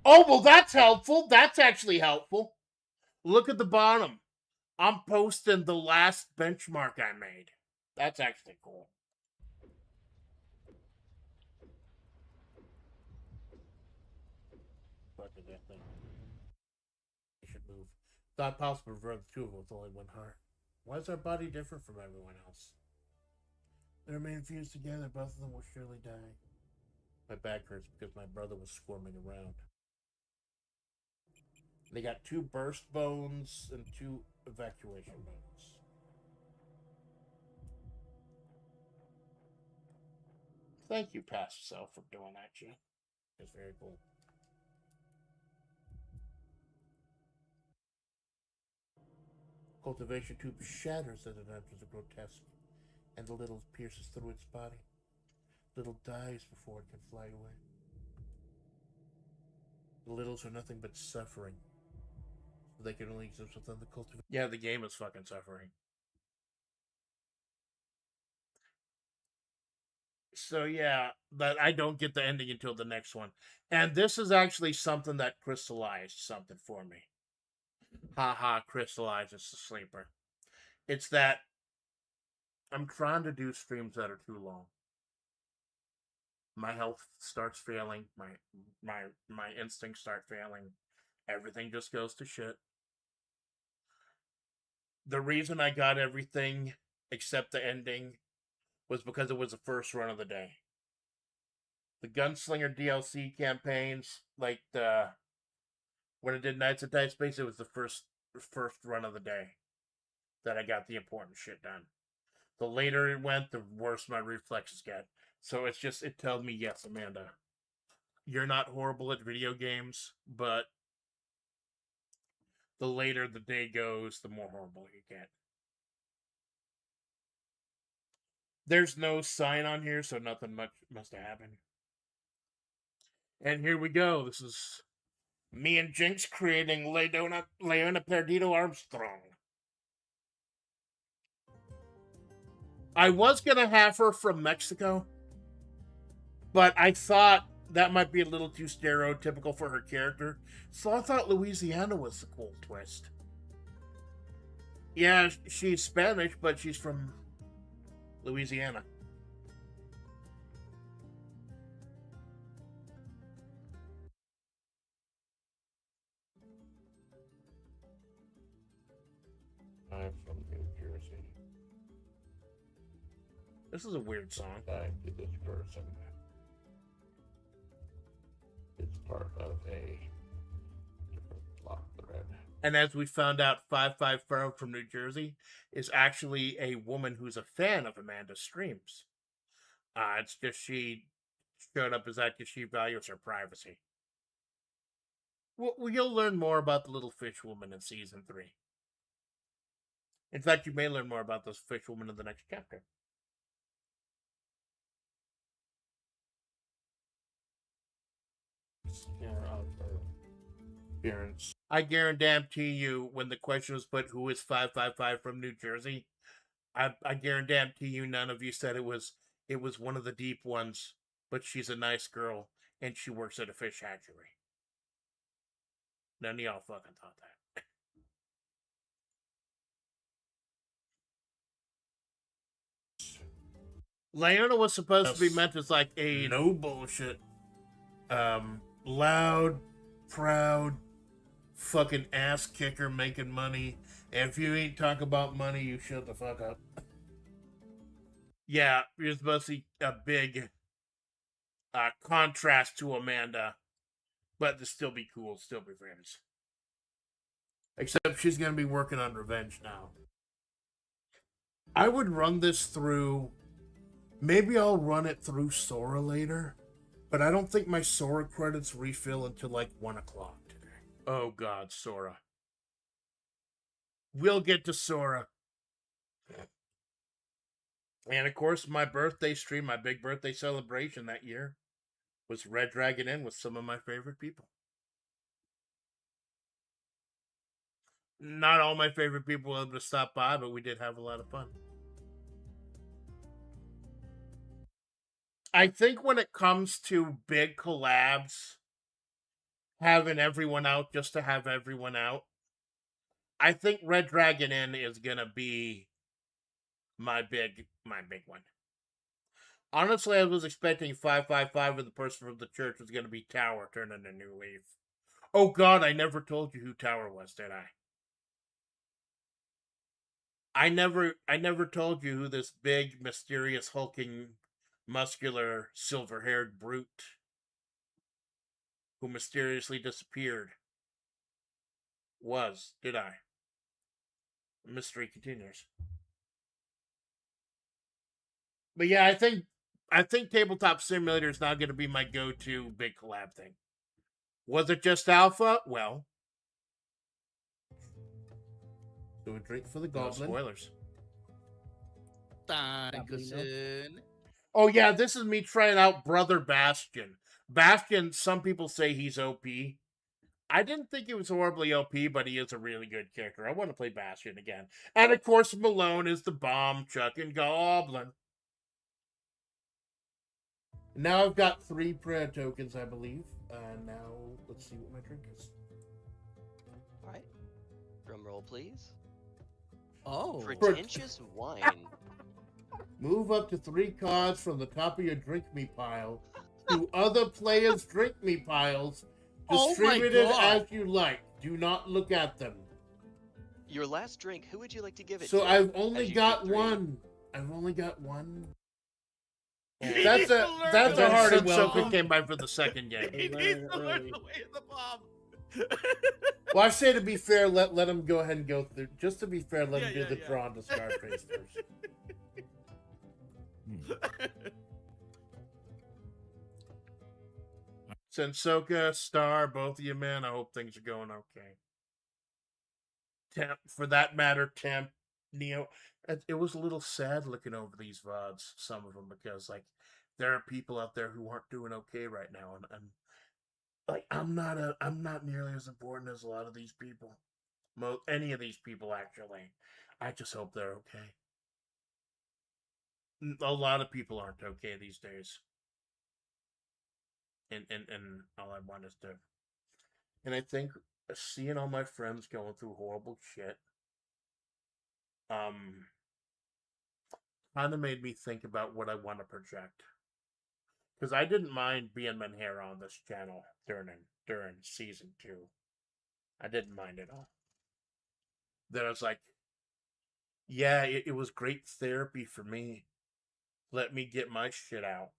Oh, well, that's helpful. That's actually helpful. Look at the bottom. I'm posting the last benchmark I made. That's actually cool. Fuck is that thing? I should move. Thought possible to run the two of them with only one heart. Why is our body different from everyone else? They remain fused together, both of them will surely die. My back hurts because my brother was squirming around. They got 2 burst bones and 2 evacuation bones. Thank you, past self, for doing that shit. It's very cool. Cultivation tube shatters as it enters the grotesque, and the little pierces through its body. Little dies before it can fly away. The littles are nothing but suffering. So they can only exist within the cultivation. Yeah, the game is fucking suffering. So yeah, but I don't get the ending until the next one. And this is actually something that crystallized something for me. Haha, crystallizes the sleeper. It's that I'm trying to do streams that are too long. My health starts failing. My instincts start failing. Everything just goes to shit. The reason I got everything except the ending was because it was the first run of the day. The Gunslinger DLC campaigns, like when I did Knights of Dice Space, it was the first run of the day that I got the important shit done. The later it went, the worse my reflexes get. So it tells me, yes, Amanda, you're not horrible at video games, but the later the day goes, the more horrible you get. There's no sign on here, so nothing much must have happened. And here we go. This is me and Jinx creating Leona Perdido Armstrong. I was going to have her from Mexico, but I thought that might be a little too stereotypical for her character, so I thought Louisiana was the cool twist. Yeah, she's Spanish, but she's from Louisiana. I'm from New Jersey. This is a weird song. I did this person. It's part of a different plot thread. And as we found out, 55 from New Jersey is actually a woman who's a fan of Amanda's streams. It's just she showed up as that because she values her privacy. Well, you'll learn more about the little fish woman in season 3. In fact, you may learn more about this fish woman in the next chapter. Appearance. I guarantee you, when the question was put, who is 555 from New Jersey, I guarantee you none of you said it was one of the deep ones, but she's a nice girl and she works at a fish hatchery. None of y'all fucking thought that. Leona was supposed to be meant as like a no bullshit, loud, proud, fucking ass kicker making money. And if you ain't talk about money, you shut the fuck up. Yeah, you're supposed to see a big contrast to Amanda, but to still be cool, still be friends. Except she's going to be working on revenge now. I would run this through. Maybe I'll run it through Sora later, but I don't think my Sora credits refill until like 1 o'clock today. Oh god, Sora. We'll get to Sora. And of course, my birthday stream, my big birthday celebration that year, was Red Dragon Inn with some of my favorite people. Not all my favorite people were able to stop by, but we did have a lot of fun. I think when it comes to big collabs, having everyone out just to have everyone out, I think Red Dragon Inn is gonna be my big one. Honestly, I was expecting 555 with the person from the church was gonna be Tower turning a new leaf. Oh God, I never told you who Tower was, did I? I never told you who this big, mysterious, hulking, muscular, silver-haired brute who mysteriously disappeared was, did I? The mystery continues. But yeah, I think Tabletop Simulator is now going to be my go-to big collab thing. Was it just alpha? Well, do a drink for the goblin. No spoilers. Oh yeah, this is me trying out Brother Bastion. Bastion, some people say he's OP. I didn't think he was horribly OP, but he is a really good character. I want to play Bastion again. And of course, Malone is the bomb-chucking goblin. Now I've got 3 prayer tokens, I believe. Now, let's see what my drink is. Alright. Drum roll, please. Oh. Pretentious wine. Move up to 3 cards from the top of your drink me pile to other players' drink me piles. Distribute it as you like. Do not look at them. Your last drink, who would you like to give it to? So I've only got one. I've only got one. That's a hard Soka came by for the second game. He needs to learn the way of the bomb. Well, I say to be fair, let him go ahead and go through. Just to be fair, let him do the draw and discard phase first. Sensoka, Star, both of you, man, I hope things are going okay. Temp, for that matter, Temp, Neo. It was a little sad looking over these VODs, some of them, because, like, there are people out there who aren't doing okay right now, and like, I'm not nearly as important as a lot of these people. Any of these people, actually. I just hope they're okay. A lot of people aren't okay these days. And all I want is to... And I think seeing all my friends going through horrible shit, kind of made me think about what I want to project. Because I didn't mind being Menhera on this channel during season 2. I didn't mind at all. Then I was like, yeah, it was great therapy for me. Let me get my shit out.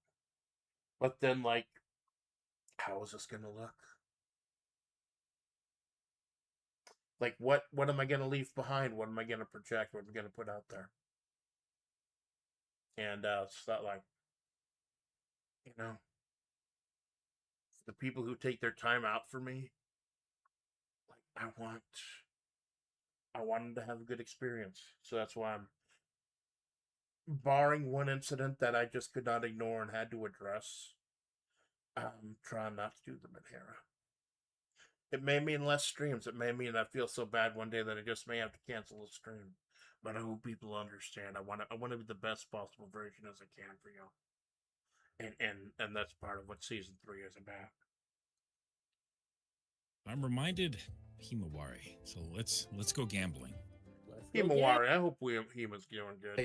But then, like, how is this going to look? Like, what am I going to leave behind? What am I going to project? What am I going to put out there? And it's not like, you know, the people who take their time out for me, like, I want them to have a good experience. So that's why I'm, barring one incident that I just could not ignore and had to address, I'm trying not to do the Menhera. It may mean less streams. It may mean I feel so bad one day that I just may have to cancel a stream. But I hope people understand. I want to be the best possible version as I can for you. And that's part of what season 3 is about. I'm reminded Himawari. So let's go gambling. Himawari, I hope Hima's doing good.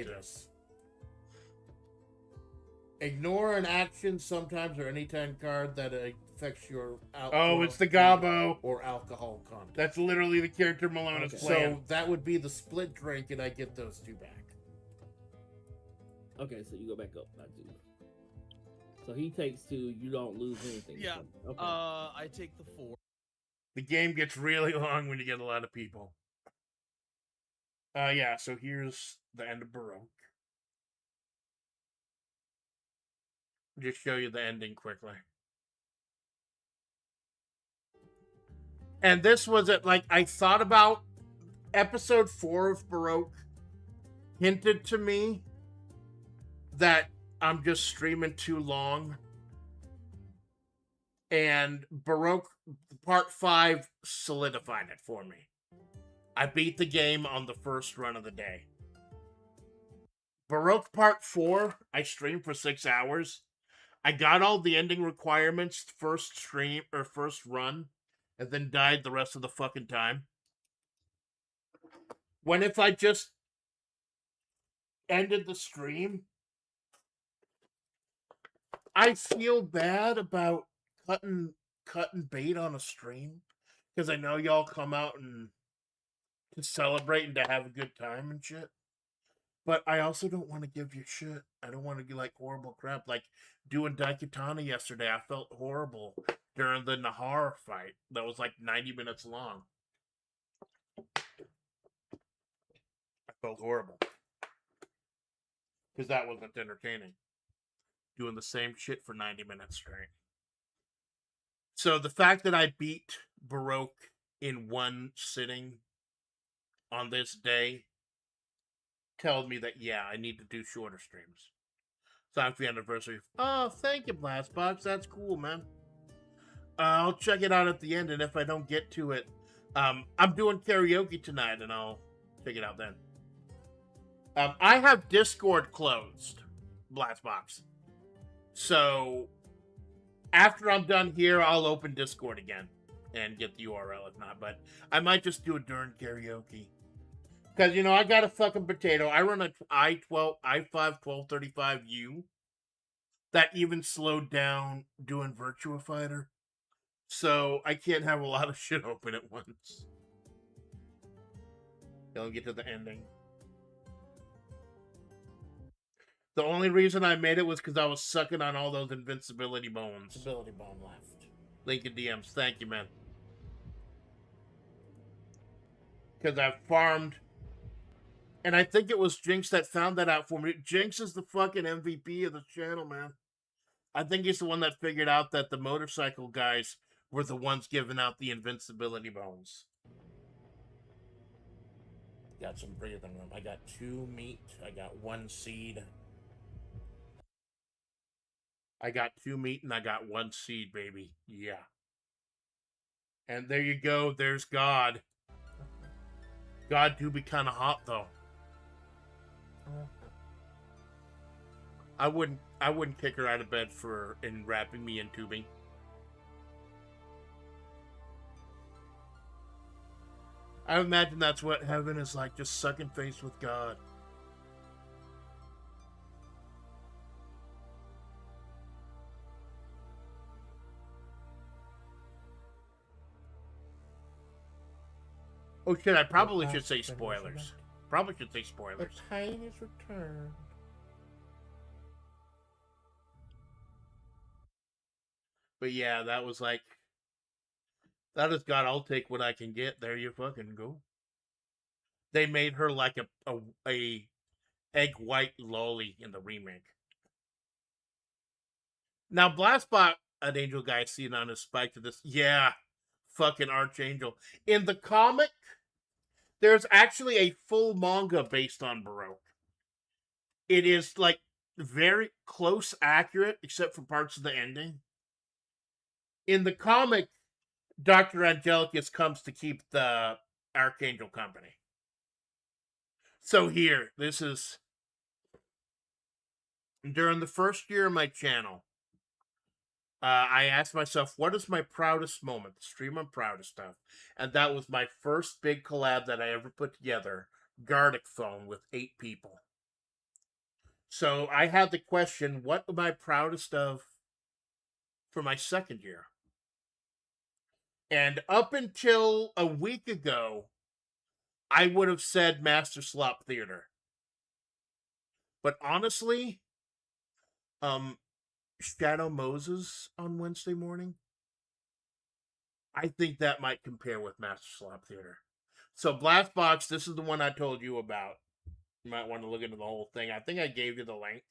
Ignore an action sometimes or anytime card that affects your alcohol. Oh, it's the Gabo. Or alcohol content. That's literally the character Malone is playing. So that would be the split drink, and I get those 2 back. Okay, so you go back up, not 2. So he takes 2, you don't lose anything. Yeah. Okay. I take the 4. The game gets really long when you get a lot of people. Yeah, so here's the end of Baroque. Just show you the ending quickly. And this was it. Like, I thought about episode 4 of Baroque hinted to me that I'm just streaming too long. And Baroque part 5 solidified it for me. I beat the game on the first run of the day. Baroque Part 4, I streamed for 6 hours. I got all the ending requirements first stream or first run, and then died the rest of the fucking time. When if I just ended the stream, I feel bad about cutting bait on a stream because I know y'all come out and to celebrate and to have a good time and shit. But I also don't want to give you shit. I don't want to get like horrible crap. Like doing Daikatana yesterday, I felt horrible during the Nahar fight. That was like 90 minutes long. I felt horrible. Because that wasn't entertaining. Doing the same shit for 90 minutes straight. So the fact that I beat Baroque in one sitting on this day tells me that, yeah, I need to do shorter streams. Time for the anniversary. Oh, thank you, Blastbox. That's cool, man. I'll check it out at the end, and if I don't get to it, I'm doing karaoke tonight, and I'll check it out then. I have Discord closed, Blastbox. So, after I'm done here, I'll open Discord again and get the URL if not, but I might just do it during karaoke. Because, you know, I got a fucking potato. I run a i5-1235U that even slowed down doing Virtua Fighter. So I can't have a lot of shit open at once. Don't get to the ending. The only reason I made it was because I was sucking on all those invincibility bones. Invincibility bone left. Link in DMs. Thank you, man. Because I've farmed. And I think it was Jinx that found that out for me. Jinx is the fucking MVP of the channel, man. I think he's the one that figured out that the motorcycle guys were the ones giving out the invincibility bones. Got some breathing room. I got 2 meat. I got 1 seed. I got 2 meat and I got 1 seed, baby. Yeah. And there you go. There's God. God do be kind of hot, though. I wouldn't kick her out of bed for wrapping me in tubing. I imagine that's what heaven is like, just sucking face with God. Oh shit, I probably should say spoilers. Probably should say spoilers. The pain is returned. But yeah, that was like, that is God, I'll take what I can get. There you fucking go. They made her like a egg white lolly in the remake. Now, Blastbot, an angel guy seen on his spike to this. Yeah, fucking Archangel. In the comic, there's actually a full manga based on Baroque. It is like very close accurate, except for parts of the ending. In the comic, Dr. Angelicus comes to keep the Archangel company. So here, this is during the first year of my channel. I asked myself, what is my proudest moment? The stream I'm proudest of. And that was my first big collab that I ever put together. Gardic Phone with 8 people. So I had the question, what am I proudest of for my second year? And up until a week ago, I would have said Master Slop Theater. But honestly, Shadow Moses on Wednesday morning, I think that might compare with Master Slop Theater. So Blastbox, this is the one I told you about. You might want to look into the whole thing. I think I gave you the link.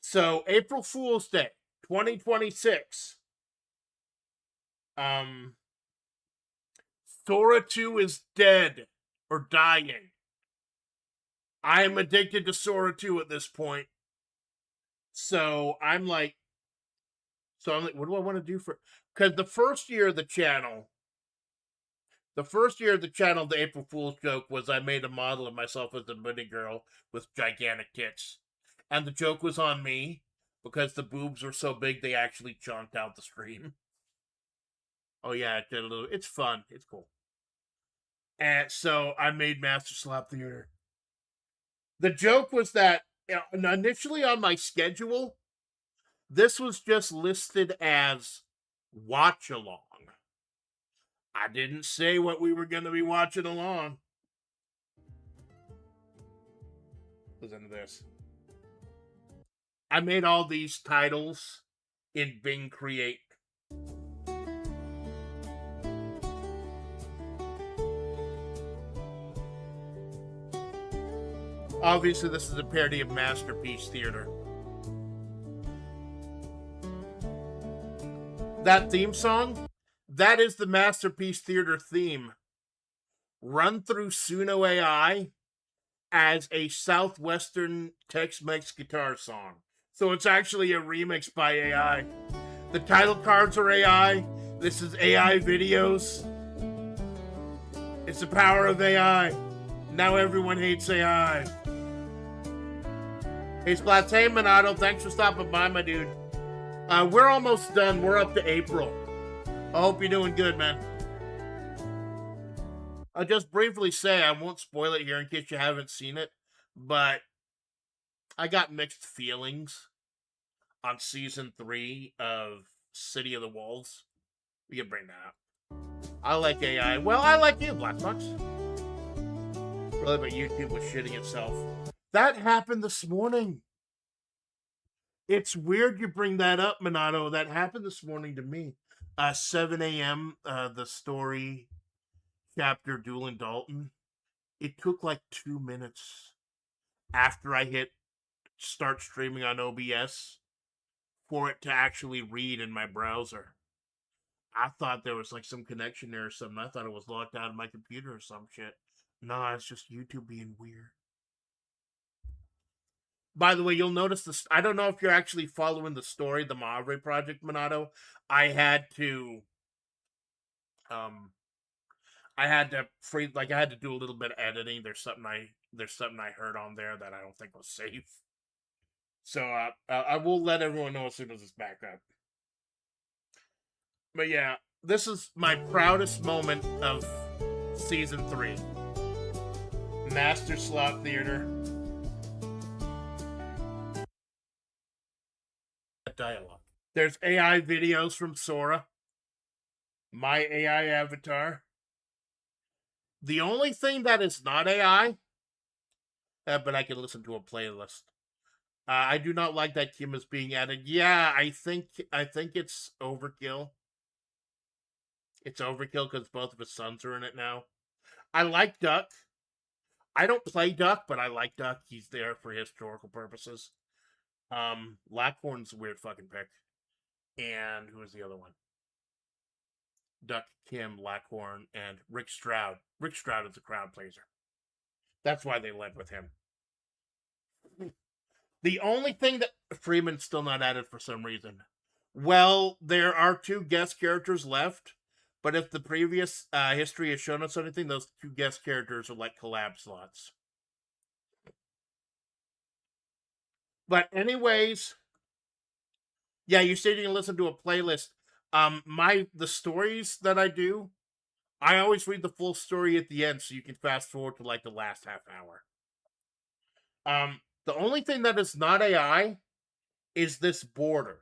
So April Fool's Day, 2026. Sora 2 is dead or dying. I am addicted to Sora 2 at this point. So I'm like, what do I want to do for? Because the first year of the channel, The first year of the channel, the April Fool's joke was I made a model of myself as a mini girl with gigantic tits. And the joke was on me because the boobs were so big they actually chonked out the stream. Oh yeah, it did a little. It's fun. It's cool. And so I made Master Slop Theater. The joke was that initially on my schedule, this was just listed as watch along. I didn't say what we were going to be watching along. Listen to this. I made all these titles in Bing Create. Obviously, this is a parody of Masterpiece Theater. That theme song, that is the Masterpiece Theater theme. Run through Suno AI as a Southwestern Tex-Mex guitar song. So it's actually a remix by AI. The title cards are AI. This is AI videos. It's the power of AI. Now everyone hates AI. Hey, Splats. Hey, Minato. Thanks for stopping by, my dude. We're almost done. We're up to April. I hope you're doing good, man. I'll just briefly say, I won't spoil it here in case you haven't seen it, but I got mixed feelings on Season 3 of City of the Wolves. We can bring that up. I like AI. Well, I like you, Black Box. Really, but YouTube was shitting itself. That happened this morning. It's weird you bring that up, Minato. That happened this morning to me. 7 a.m., the story chapter Doolin Dalton. It took like 2 minutes after I hit start streaming on OBS for it to actually read in my browser. I thought there was like some connection there or something. I thought it was locked out of my computer or some shit. No, it's just YouTube being weird. By the way, you'll notice this. I don't know if you're actually following the story, the Mavre Project, Minato. I had to do a little bit of editing. There's something I heard on there that I don't think was safe. So I will let everyone know as soon as it's back up. But yeah, this is my proudest moment of Season 3. Master Slot Theater. Dialogue. There's AI videos from Sora. My AI avatar. The only thing that is not AI, but I can listen to a playlist. I do not like that Kim is being added. Yeah, I think it's overkill. It's overkill because both of his sons are in it now. I like Duck. I don't play Duck, but I like Duck. He's there for historical purposes. Lackhorn's a weird fucking pick. And who is the other one? Duck, Kim, Lackhorn, and Rick Stroud. Rick Stroud is a crowd pleaser. That's why they led with him. The only thing that Freeman's still not added for some reason. Well, there are 2 guest characters left, but if the previous history has shown us anything, those 2 guest characters are like collab slots. But anyways, yeah, you said you can listen to a playlist. The stories that I do, I always read the full story at the end, so you can fast forward to like the last half hour. The only thing that is not AI is this border.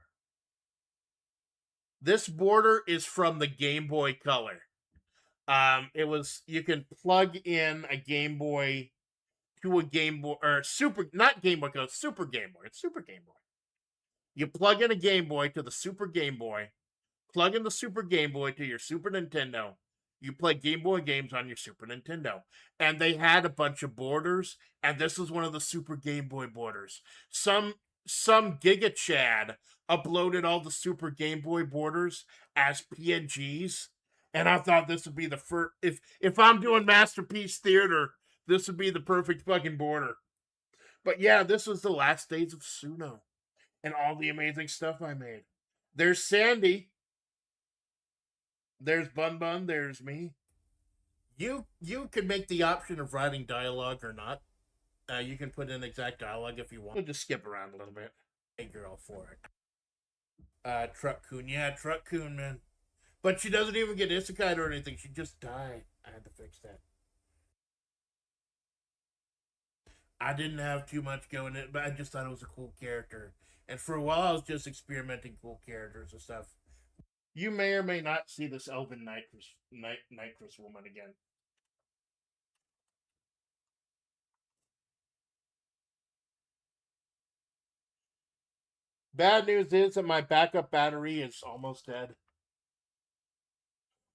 This border is from the Game Boy Color. You can plug in a Game Boy to a Game Boy, or not Game Boy Color, Super Game Boy. It's Super Game Boy. You plug in a Game Boy to the Super Game Boy, plug in the Super Game Boy to your Super Nintendo. You play Game Boy games on your Super Nintendo. And they had a bunch of borders, and this was one of the Super Game Boy borders. Some Giga Chad uploaded all the Super Game Boy borders as PNGs, and I thought this would be the first. If I'm doing Masterpiece Theater, this would be the perfect fucking border. But yeah, this was the last days of Suno, and all the amazing stuff I made. There's Sandy. There's Bun Bun. There's me. You can make the option of writing dialogue or not. You can put in exact dialogue if you want. We'll just skip around a little bit. Hey, girl, for it. Truck Coon. Yeah, Truck Coon, man. But she doesn't even get isekai or anything. She just died. I had to fix that. I didn't have too much going in, but I just thought it was a cool character. And for a while, I was just experimenting cool characters and stuff. You may or may not see this Elven Nitrous woman again. Bad news is that my backup battery is almost dead.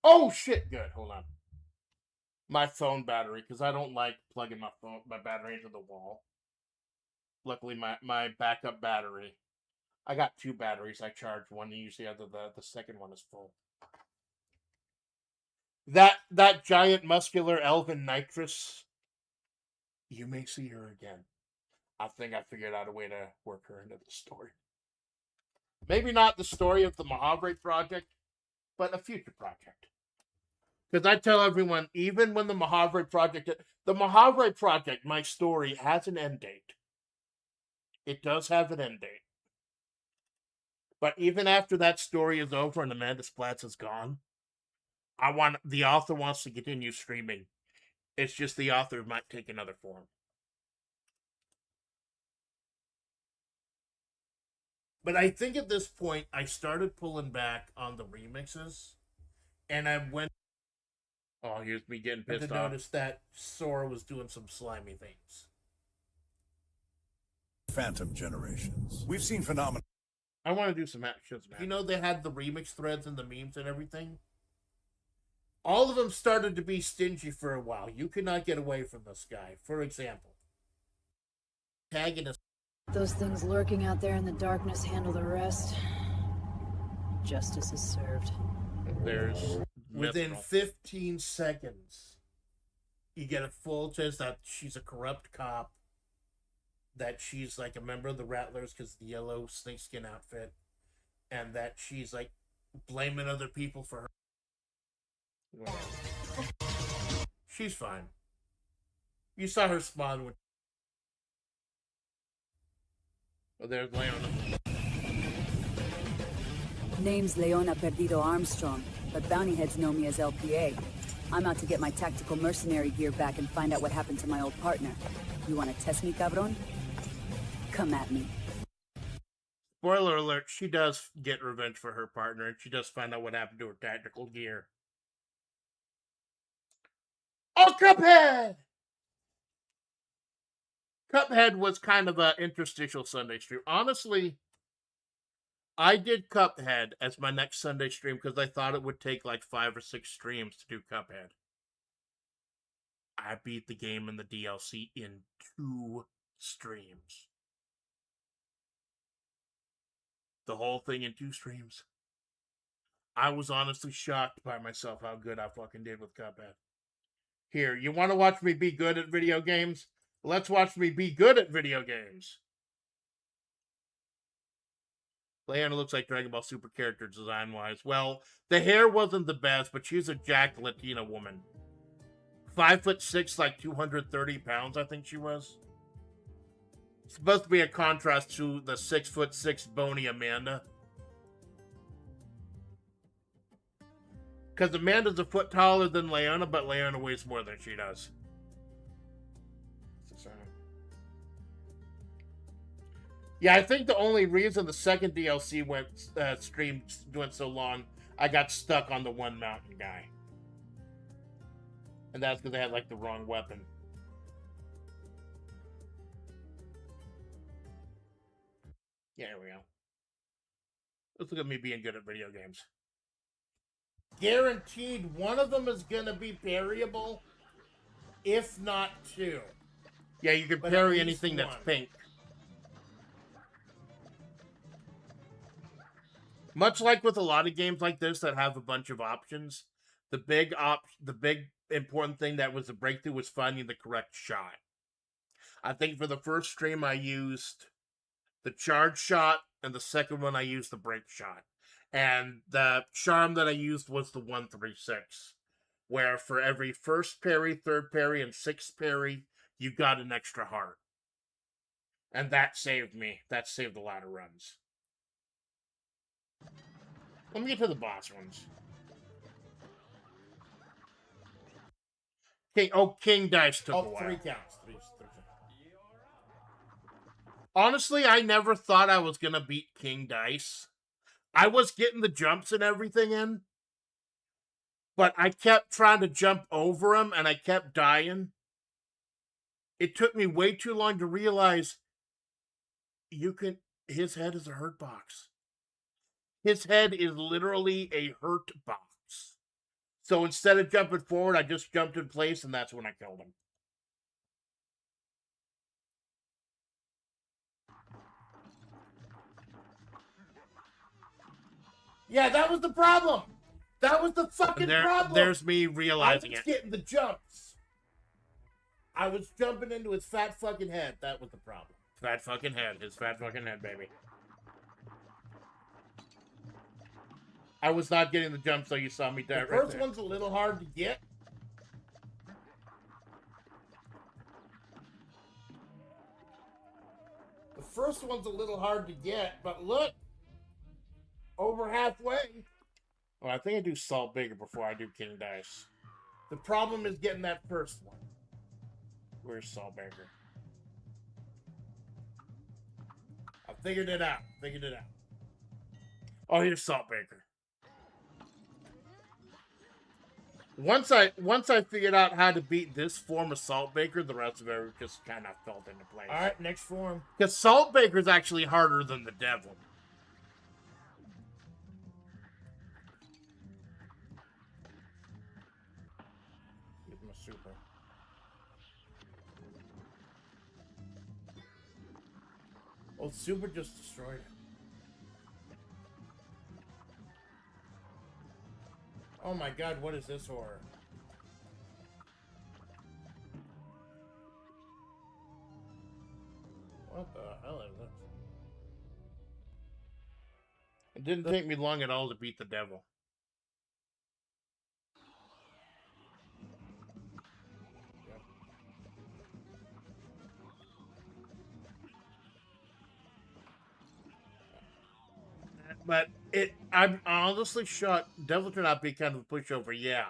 Oh shit! Good. Hold on. My phone battery, because I don't like plugging my battery into the wall. Luckily, my backup battery. I got 2 batteries. I charge one, and usually the second one is full. That giant muscular elven nitrous. You may see her again. I think I figured out a way to work her into the story. Maybe not the story of the Mahavre project, but a future project. Because I tell everyone, even when the Mahavre project, my story has an end date. It does have an end date. But even after that story is over and Amanda Splatz is gone, the author wants to continue streaming. It's just the author might take another form. But I think at this point, I started pulling back on the remixes, and I went. Oh, here's me getting pissed off. To notice that Sora was doing some slimy things. Phantom generations. We've seen phenomena. I want to do some actions, man. You know, they had the remix threads and the memes and everything. All of them started to be stingy for a while. You could not get away from this guy. For example, tagging us. Those things lurking out there in the darkness handle the rest. Justice is served. There's within 15 seconds, you get a full chance that she's a corrupt cop, that she's like a member of the Rattlers because of the yellow snakeskin outfit, and that she's like blaming other people for her. She's fine. You saw her spawn with. Oh, there's Leona. Name's Leona Perdido Armstrong, but bounty heads know me as LPA. I'm out to get my tactical mercenary gear back and find out what happened to my old partner. You want to test me, cabron? Come at me. Spoiler alert, she does get revenge for her partner, and she does find out what happened to her tactical gear. Oh, Cuphead! Cuphead was kind of an interstitial Sunday stream. Honestly, I did Cuphead as my next Sunday stream because I thought it would take like 5 or 6 streams to do Cuphead. I beat the game and the DLC in 2 streams. The whole thing in 2 streams. I was honestly shocked by myself how good I fucking did with Cuphead. Here, you want to watch me be good at video games? Let's watch me be good at video games. Leona looks like Dragon Ball Super character design-wise. Well, the hair wasn't the best, but she's a jacked Latina woman. 5'6", like 230 pounds, I think she was. It's supposed to be a contrast to the 6'6" bony Amanda. Because Amanda's a foot taller than Leona, but Leona weighs more than she does. Yeah, I think the only reason the second DLC stream went so long, I got stuck on the one mountain guy. And that's because they had like the wrong weapon. Yeah, here we go. Let's look at me being good at video games. Guaranteed one of them is going to be parryable, if not 2. Yeah, you can parry anything that's pink. Much like with a lot of games like this that have a bunch of options, the big important thing that was the breakthrough was finding the correct shot. I think for the first stream I used the charge shot, and the second one I used the break shot. And the charm that I used was the 136. where for every first parry, third parry, and sixth parry, you got an extra heart. And that saved me. That saved a lot of runs. Let me get to the boss ones. King Dice took a while. 3 counts. 3 counts. Honestly, I never thought I was going to beat King Dice. I was getting the jumps and everything in, but I kept trying to jump over him, and I kept dying. It took me way too long to realize his head is a hurt box. His head is literally a hurt box. So instead of jumping forward, I just jumped in place, and that's when I killed him. Yeah, that was the problem. That was the fucking problem. There's me realizing it. I was getting the jumps. I was jumping into his fat fucking head. That was the problem. Fat fucking head. His fat fucking head, baby. I was not getting the jump, so you saw me die right there. The first one's a little hard to get. The first one's a little hard to get, but look. Over halfway. Well, I think I do Saltbaker before I do King Dice. The problem is getting that first one. Where's Saltbaker? I figured it out. Oh, here's Saltbaker. Once I figured out how to beat this form of Saltbaker, the rest of it just kind of fell into place. All right, next form. Because Saltbaker is actually harder than the Devil. Give him a super. Oh, super just destroyed it. Oh my god, what is this horror? What the hell is this? It didn't take me long at all to beat the Devil. But I'm honestly shocked. Devil turned out to be kind of a pushover, yeah.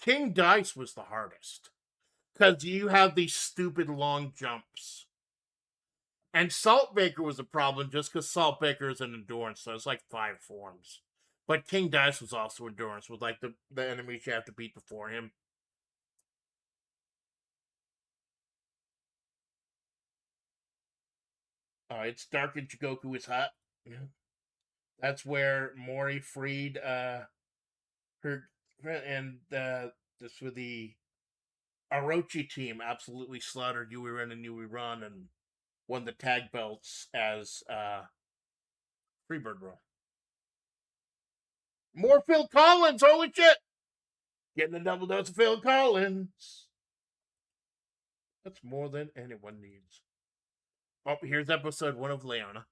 King Dice was the hardest. Because you have these stupid long jumps. And Saltbaker was a problem just because Saltbaker is an endurance, so it's like 5 forms. But King Dice was also endurance, with like the enemies you have to beat before him. It's dark and Jigoku is hot. Yeah. That's where Mori freed her, and this with the Orochi team absolutely slaughtered Yui Ren and Yui Run and won the tag belts as Freebird Rule. More Phil Collins, holy shit! Getting a double dose of Phil Collins. That's more than anyone needs. Oh, here's episode 1 of Leona.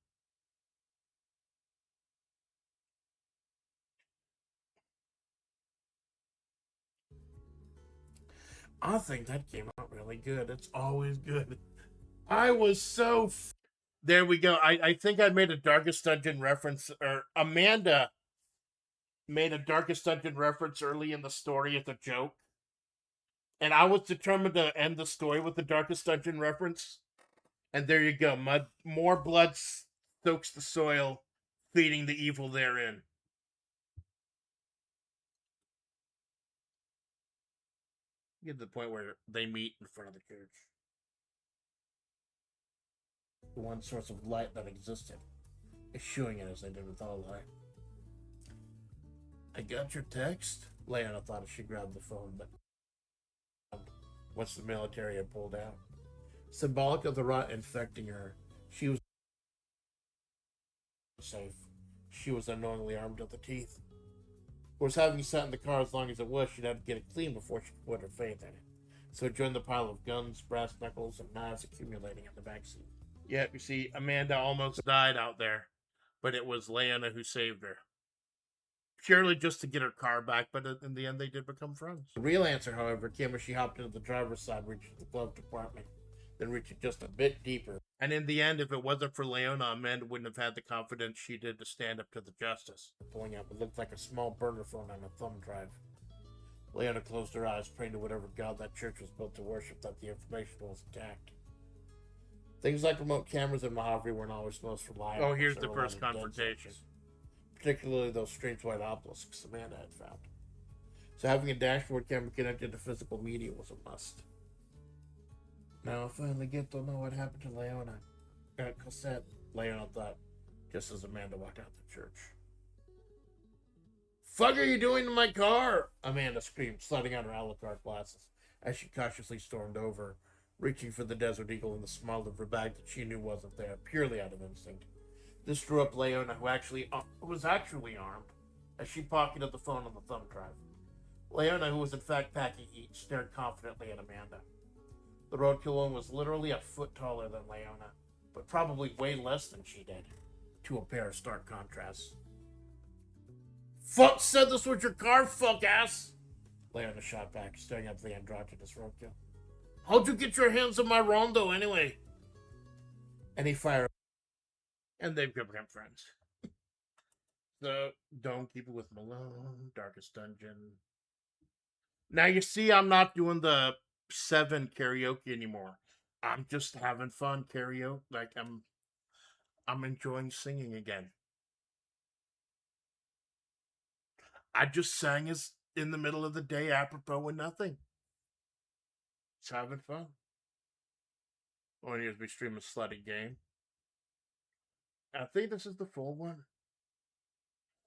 I think that came out really good. It's always good. I was so... There we go. I think I made a Darkest Dungeon reference, or Amanda made a Darkest Dungeon reference early in the story as a joke. And I was determined to end the story with the Darkest Dungeon reference. And there you go. More blood soaks the soil, feeding the evil therein. Get to the point where they meet in front of the church. The one source of light that existed, eschewing it as they did with all light. I got your text? Leona thought she grabbed the phone, but once the military had pulled out. Symbolic of the rot infecting her, she was safe. She was unknowingly armed to the teeth. Of course, having sat in the car as long as it was, she'd have to get it clean before she could put her faith in it. So joined the pile of guns, brass knuckles, and knives accumulating in the backseat. Yeah, you see, Amanda almost died out there, but it was Leona who saved her. purely just to get her car back, but in the end, they did become friends. The real answer, however, came when she hopped into the driver's side, reaching the glove compartment, then reaching just a bit deeper. And in the end, if it wasn't for Leona, Amanda wouldn't have had the confidence she did to stand up to the justice. Pulling out what looked like a small burner phone on a thumb drive. Leona closed her eyes, praying to whatever god that church was built to worship that the information was intact. Things like remote cameras in Mojave weren't always the most reliable. Oh, here's the first confrontation. Particularly those strange white obelisks Amanda had found. So having a dashboard camera connected to physical media was a must. Now I finally get to know what happened to Leona. Cosette, Leona thought, just as Amanda walked out the church. Fuck are you doing to my car? Amanda screamed, sliding on her Alucard glasses as she cautiously stormed over, reaching for the Desert Eagle in the small of her bag that she knew wasn't there, purely out of instinct. This drew up Leona, who was actually armed, as she pocketed the phone on the thumb drive. Leona, who was in fact packing heat, stared confidently at Amanda. The roadkill one was literally a foot taller than Leona, but probably way less than she did, to a pair of stark contrasts. Fuck said this was your car, fuck ass! Leona shot back, staring at the androgynous roadkill. How'd you get your hands on my rondo anyway? And he fired. And they've become friends. So, don't keep it with Malone, Darkest Dungeon. Now you see I'm not doing the 7 karaoke anymore. I'm just having fun karaoke. Like I'm enjoying singing again. I just sang as in the middle of the day, apropos of nothing. Just having fun. One years we stream a slutty game. I think this is the full one.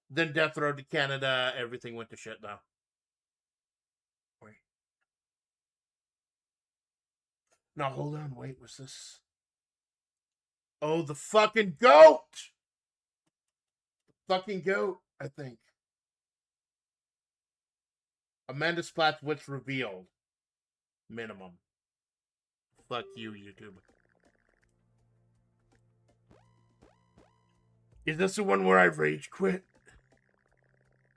Then Death Road to Canada, everything went to shit now. Wait. No, hold on, wait, was this? Oh, the fucking goat! The fucking goat, I think. Amanda Splat's what's revealed. Minimum. Fuck you, YouTube. Is this the one where I rage quit?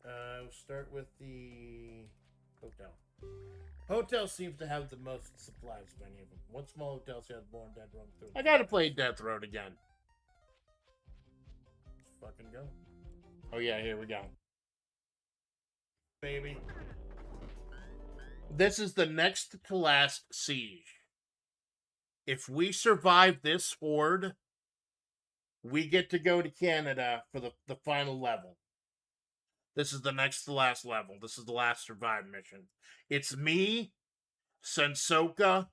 We'll start with the hotel. Hotel seems to have the most supplies of any of them. One small hotel has more Dead Road through. I gotta play Death Road again. Let's fucking go. Oh yeah, here we go. Baby. This is the next to last siege. If we survive this horde, we get to go to Canada for the final level. This is the next to last level. This is the last survive mission. It's me, Sensoka,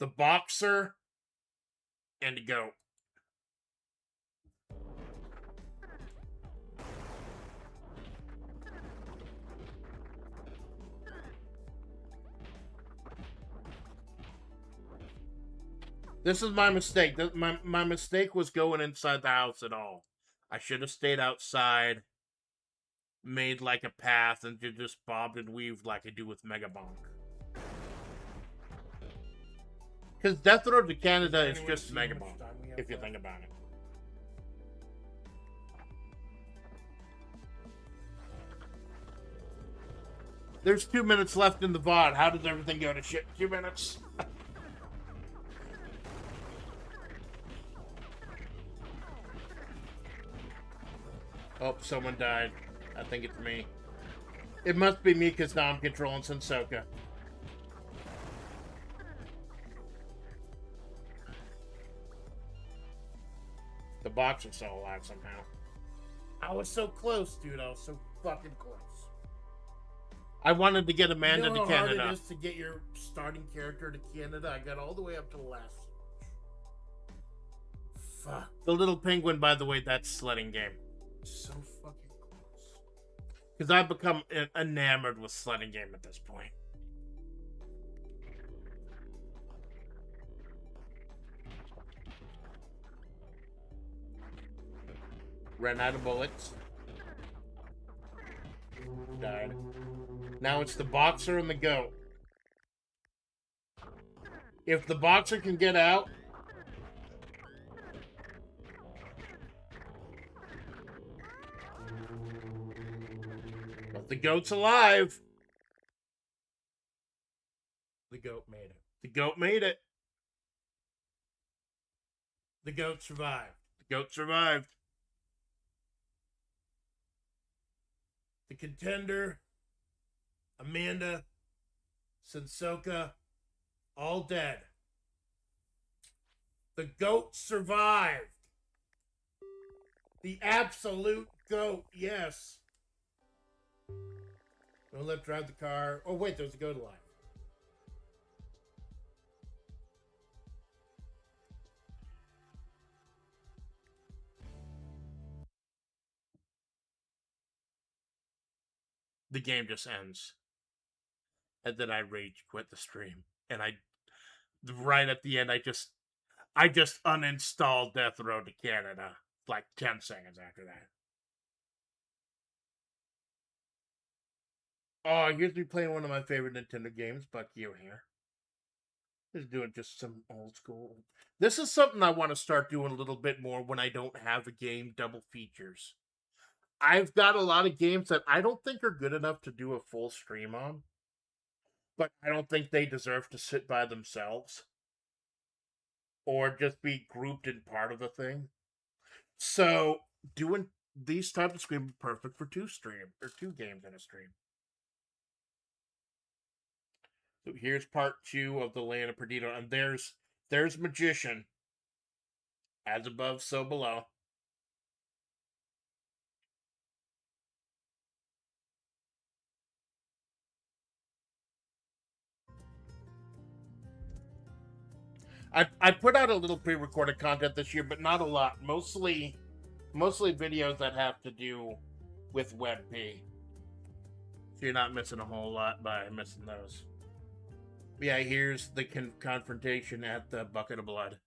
the boxer, and a goat. This is my mistake. My mistake was going inside the house at all. I should have stayed outside, made like a path, and just bobbed and weaved like I do with Megabonk. Because Death Road to Canada is just Megabonk, if you think about it. There's 2 minutes left in the VOD. How does everything go to shit in 2 minutes? Oh, someone died. I think it's me. It must be me because now I'm controlling Sensoka. The boxer's still alive somehow. I was so close, dude. I was so fucking close. I wanted to get Amanda to Canada. You know how hard it is to get your starting character to Canada? I got all the way up to the last. Fuck. The little penguin, by the way, that's sledding game. So fucking close. Because I've become enamored with sledding game at this point. Ran out of bullets. Died. Now it's the boxer and the goat. If the boxer can get out, The goat's alive. The goat made it. The goat made it. The goat survived. The goat survived. The contender, Amanda, Sensoka, all dead. The goat survived. The absolute goat, yes. Don't let drive the car. Oh, wait, there's a goat alive. The game just ends. And then I rage quit the stream. And right at the end, I just uninstalled Death Road to Canada. Like 10 seconds after that. Oh, here's me playing one of my favorite Nintendo games, Buck You here. Just doing just some old school. This is something I want to start doing a little bit more when I don't have a game double features. I've got a lot of games that I don't think are good enough to do a full stream on. But I don't think they deserve to sit by themselves. Or just be grouped in part of a thing. So, doing these types of streams are perfect for two games in a stream. So here's part 2 of the Land of Perdido, and there's Magician. As above, so below. I put out a little pre-recorded content this year, but not a lot. Mostly videos that have to do with WebP. So you're not missing a whole lot by missing those. Yeah, here's the confrontation at the Bucket of Blood.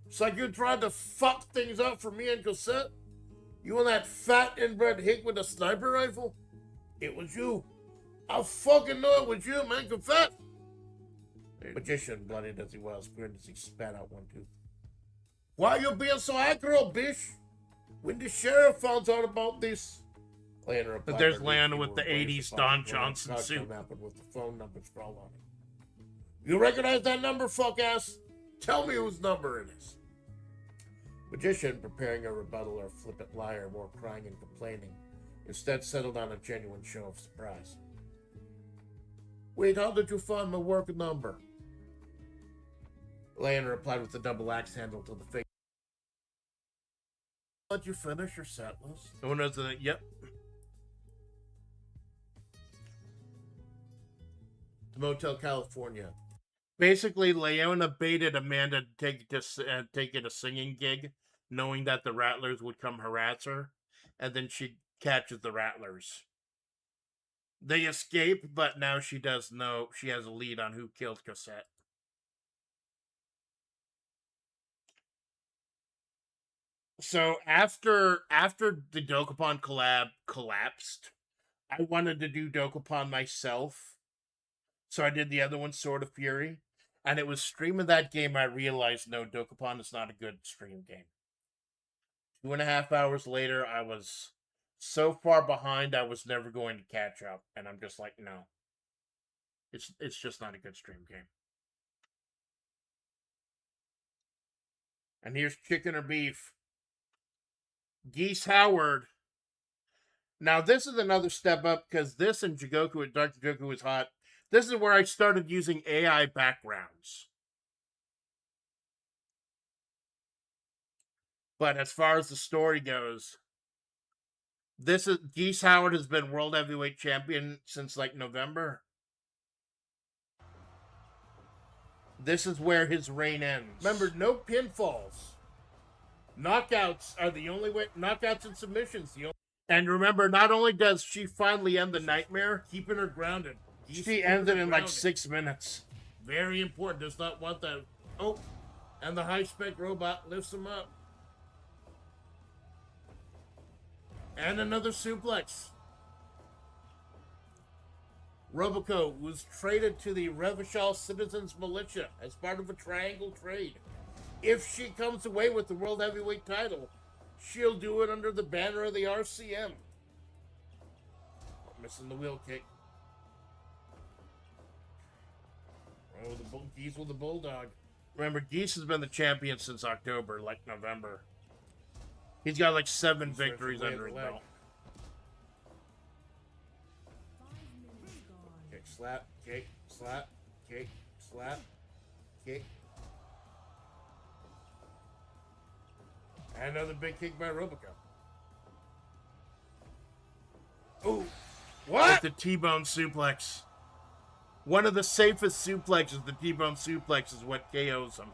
It's like you're trying to fuck things up for me and Cosette? You and that fat inbred hick with a sniper rifle? It was you. I fucking know it was you, man. Confess. Magician, bloodied as he was, grinned as he spat out one tooth. Why you being so aggro, bitch? When the sheriff found out about this... But there's Lana with the 80s Don Johnson suit. With the phone numbers for all on it. You recognize that number, fuck ass? Tell me whose number it is. Magician, preparing a rebuttal or flippant liar, more crying and complaining, instead settled on a genuine show of surprise. Wait, how did you find my work number? Lana replied with a double axe handle to the face. Let you finish your set list? No one knows that. Yep. To Motel California. Basically, Leona baited Amanda to take it a singing gig, knowing that the Rattlers would come harass her, and then she catches the Rattlers. They escape, but now she does know she has a lead on who killed Cosette. So after the Dokapon collab collapsed, I wanted to do Dokapon myself. So I did the other one, Sword of Fury. And it was streaming that game I realized, no, Dokapon is not a good stream game. 2.5 hours later, I was so far behind, I was never going to catch up. And I'm just like, no. It's just not a good stream game. And here's Chicken or Beef. Geese Howard. Now, this is another step up, because this and Jigoku and Dark Jigoku is hot. This is where I started using AI backgrounds. But as far as the story goes, Geese Howard has been World Heavyweight Champion since like November. This is where his reign ends. Remember, no pinfalls. Knockouts are the only way. Knockouts and submissions. And remember, not only does she finally end the nightmare, keeping her grounded. She ends it in like 6 minutes. Very important. Does not want that. Oh, and the high-spec robot lifts him up. And another suplex. Roboco was traded to the Revachol Citizens Militia as part of a triangle trade. if she comes away with the World Heavyweight title, she'll do it under the banner of the RCM. Missing the wheel kick. Oh, the Geese with the Bulldog. Remember, Geese has been the champion since October, like November. He's got like 7 victories under his belt. Kick, slap, kick, slap, kick, slap, kick. And another big kick by Robocop. Oh, what? With the T-bone suplex. One of the safest suplexes, the T-bone suplex, is what KOs him.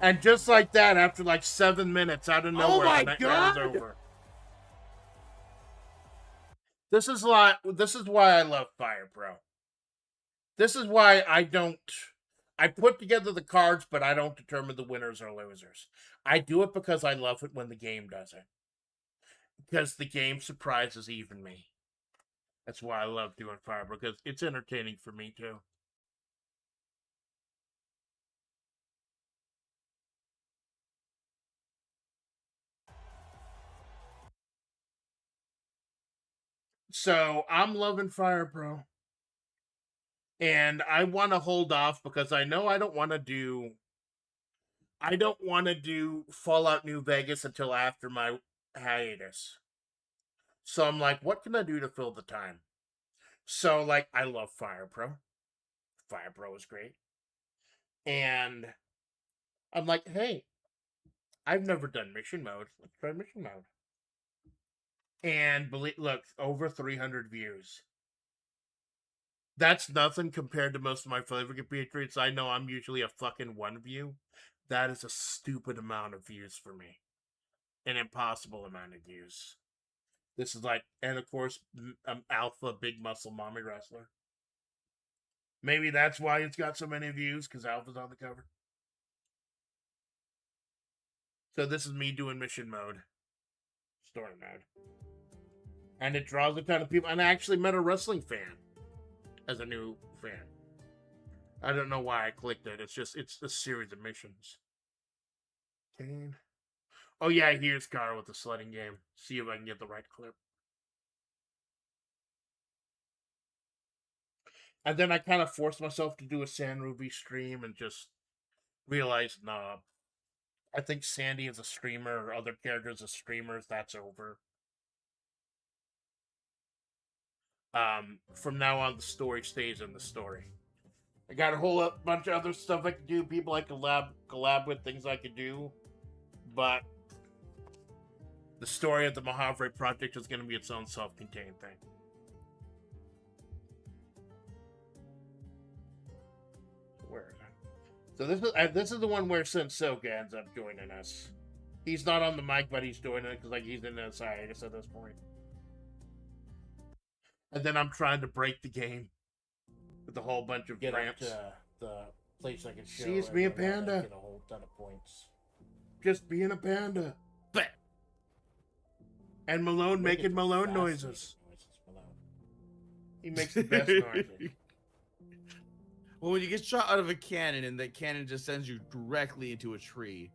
And just like that, after like 7 minutes, out of nowhere, the round's over. This is why I love Fire Pro. This is why I put together the cards, but I don't determine the winners or losers. I do it because I love it when the game does it. Because the game surprises even me. That's why I love doing Fire Pro, because it's entertaining for me too. So I'm loving Fire Pro. And I want to hold off because I know I don't want to do Fallout New Vegas until after my hiatus. So I'm like, what can I do to fill the time? So, like, I love Fire Pro. Fire Pro is great. And I'm like, hey, I've never done mission mode. Let's try mission mode. And look, over 300 views. That's nothing compared to most of my favorite compatriots. I know I'm usually a fucking 1 view. That is a stupid amount of views for me. An impossible amount of views. This is like, and of course, Alpha, big muscle mommy wrestler. Maybe that's why it's got so many views, because Alpha's on the cover. So this is me doing mission mode. Story mode. And it draws a ton of people. And I actually met a wrestling fan as a new fan. I don't know why I clicked it. It's a series of missions. Kane. Oh yeah, here's Carl with the sledding game. See if I can get the right clip. And then I kind of forced myself to do a San Ruby stream and just realized, nah. I think Sandy is a streamer or other characters as streamers. That's over. From now on, the story stays in the story. I got a whole bunch of other stuff I could do. People I could collab with, things I could do. But the story of the Mahavre project is going to be its own self-contained thing. Where is it? So this is the one where Sensoka ends up joining us. He's not on the mic, but he's joining it because like he's in the hiatus at this point. And then I'm trying to break the game with a whole bunch of ramps. The place I can show. See, it's me a panda. Get a whole ton of points. Just being a panda. And Malone making Malone noises. He makes the best noises. Well, when you get shot out of a cannon and that cannon just sends you directly into a tree,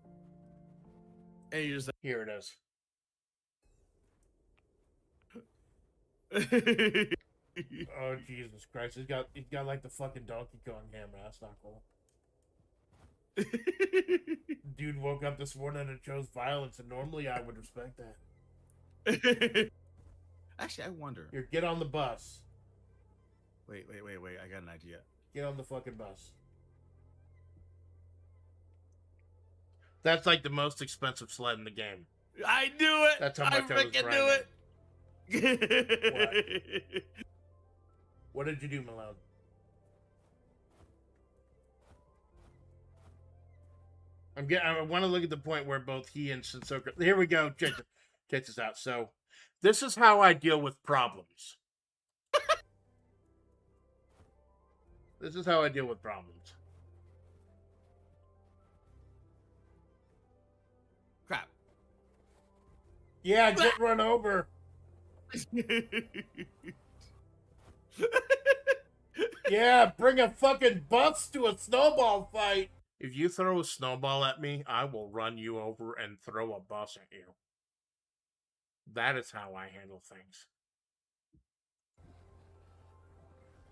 and you just like, here it is. Oh Jesus Christ! He's got like the fucking Donkey Kong hammer. That's not cool. Dude woke up this morning and chose violence, and normally I would respect that. Actually, I wonder. Here, get on the bus. Wait! I got an idea. Get on the fucking bus. That's like the most expensive sled in the game. I knew it. That's how much I was grinding. What did you do, Malone? I want to look at the point where both he and Sensoka. Here we go. Check this out. So, this is how I deal with problems. This is how I deal with problems. Crap. Yeah, get run over. Yeah, bring a fucking bus to a snowball fight. If you throw a snowball at me, I will run you over and throw a bus at you. That is how I handle things.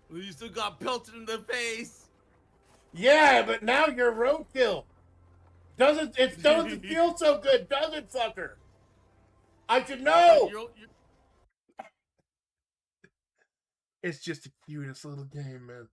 Well, you still got pelted in the face. Yeah, but now you're roadkill. Doesn't feel so good, does it, fucker? I should know. It's just the cutest little game, man.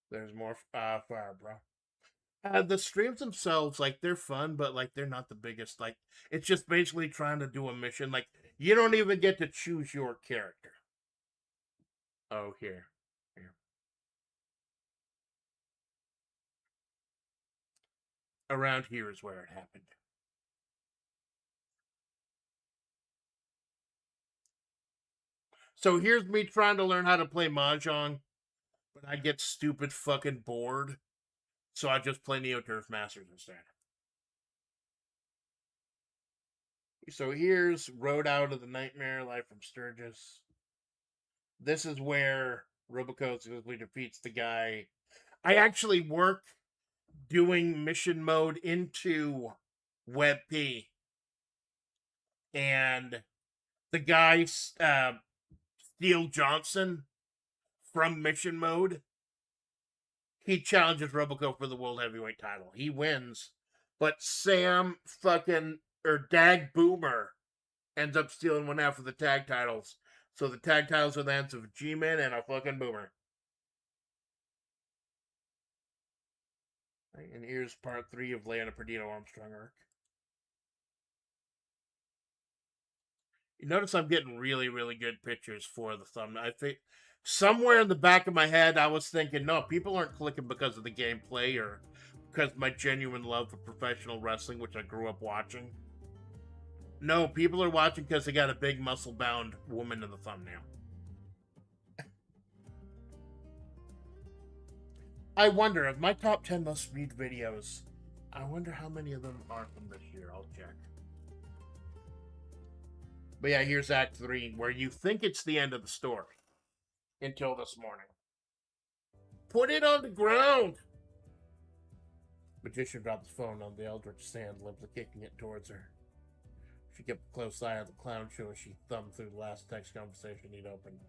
There's more fire, bro. The streams themselves, like, they're fun, but, like, they're not the biggest. Like, it's just basically trying to do a mission. Like, you don't even get to choose your character. Oh, here. Around here is where it happened. So here's me trying to learn how to play Mahjong, but I get stupid fucking bored. So I just play Neo Turf Masters instead. So here's Road Out of the Nightmare, Life from Sturgis. This is where Roboco successfully defeats the guy. I actually work doing mission mode into WebP. And the guy, Steele Johnson, from mission mode, he challenges Roboco for the World Heavyweight title. He wins, but Sam Dag Boomer ends up stealing one half of the tag titles. So the tag titles are the hands of G-Man and a fucking Boomer. Right, and here's part 3 of Leona Perdido Armstrong arc. You notice I'm getting really, really good pictures for the thumbnail. I think somewhere in the back of my head, I was thinking, no, people aren't clicking because of the gameplay or because of my genuine love for professional wrestling, which I grew up watching. No, people are watching because they got a big muscle-bound woman in the thumbnail. I wonder, of my top 10 must-read videos, I wonder how many of them are from this year. I'll check. But yeah, here's Act 3, where you think it's the end of the story. Until this morning. Put it on the ground! Magician dropped the phone on the eldritch sand, limply kicking it towards her. She kept a close eye on the clown show as she thumbed through the last text conversation he'd opened.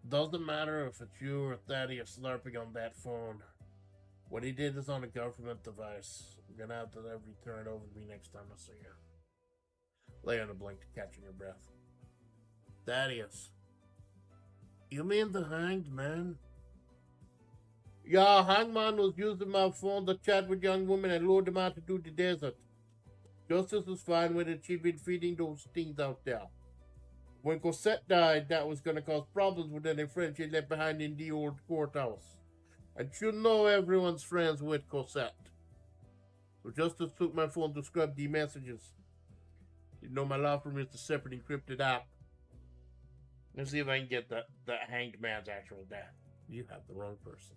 Doesn't matter if it's you or Thaddeus LARPing on that phone. What he did is on a government device. I'm gonna have to have you turn it over to me next time I see you. Leona blinked, catching her breath. Thaddeus. You mean the Hanged Man? Yeah, Hangman was using my phone to chat with young women and lured them out to do the desert. Justice was fine with it. She'd been feeding those things out there. When Cosette died, that was going to cause problems with any friends she left behind in the old courthouse. And you know everyone's friends with Cosette. So Justice took my phone to scrub the messages. You know my law firm is a separate encrypted app. Let's see if I can get the Hanged Man's actual death. You have the wrong person.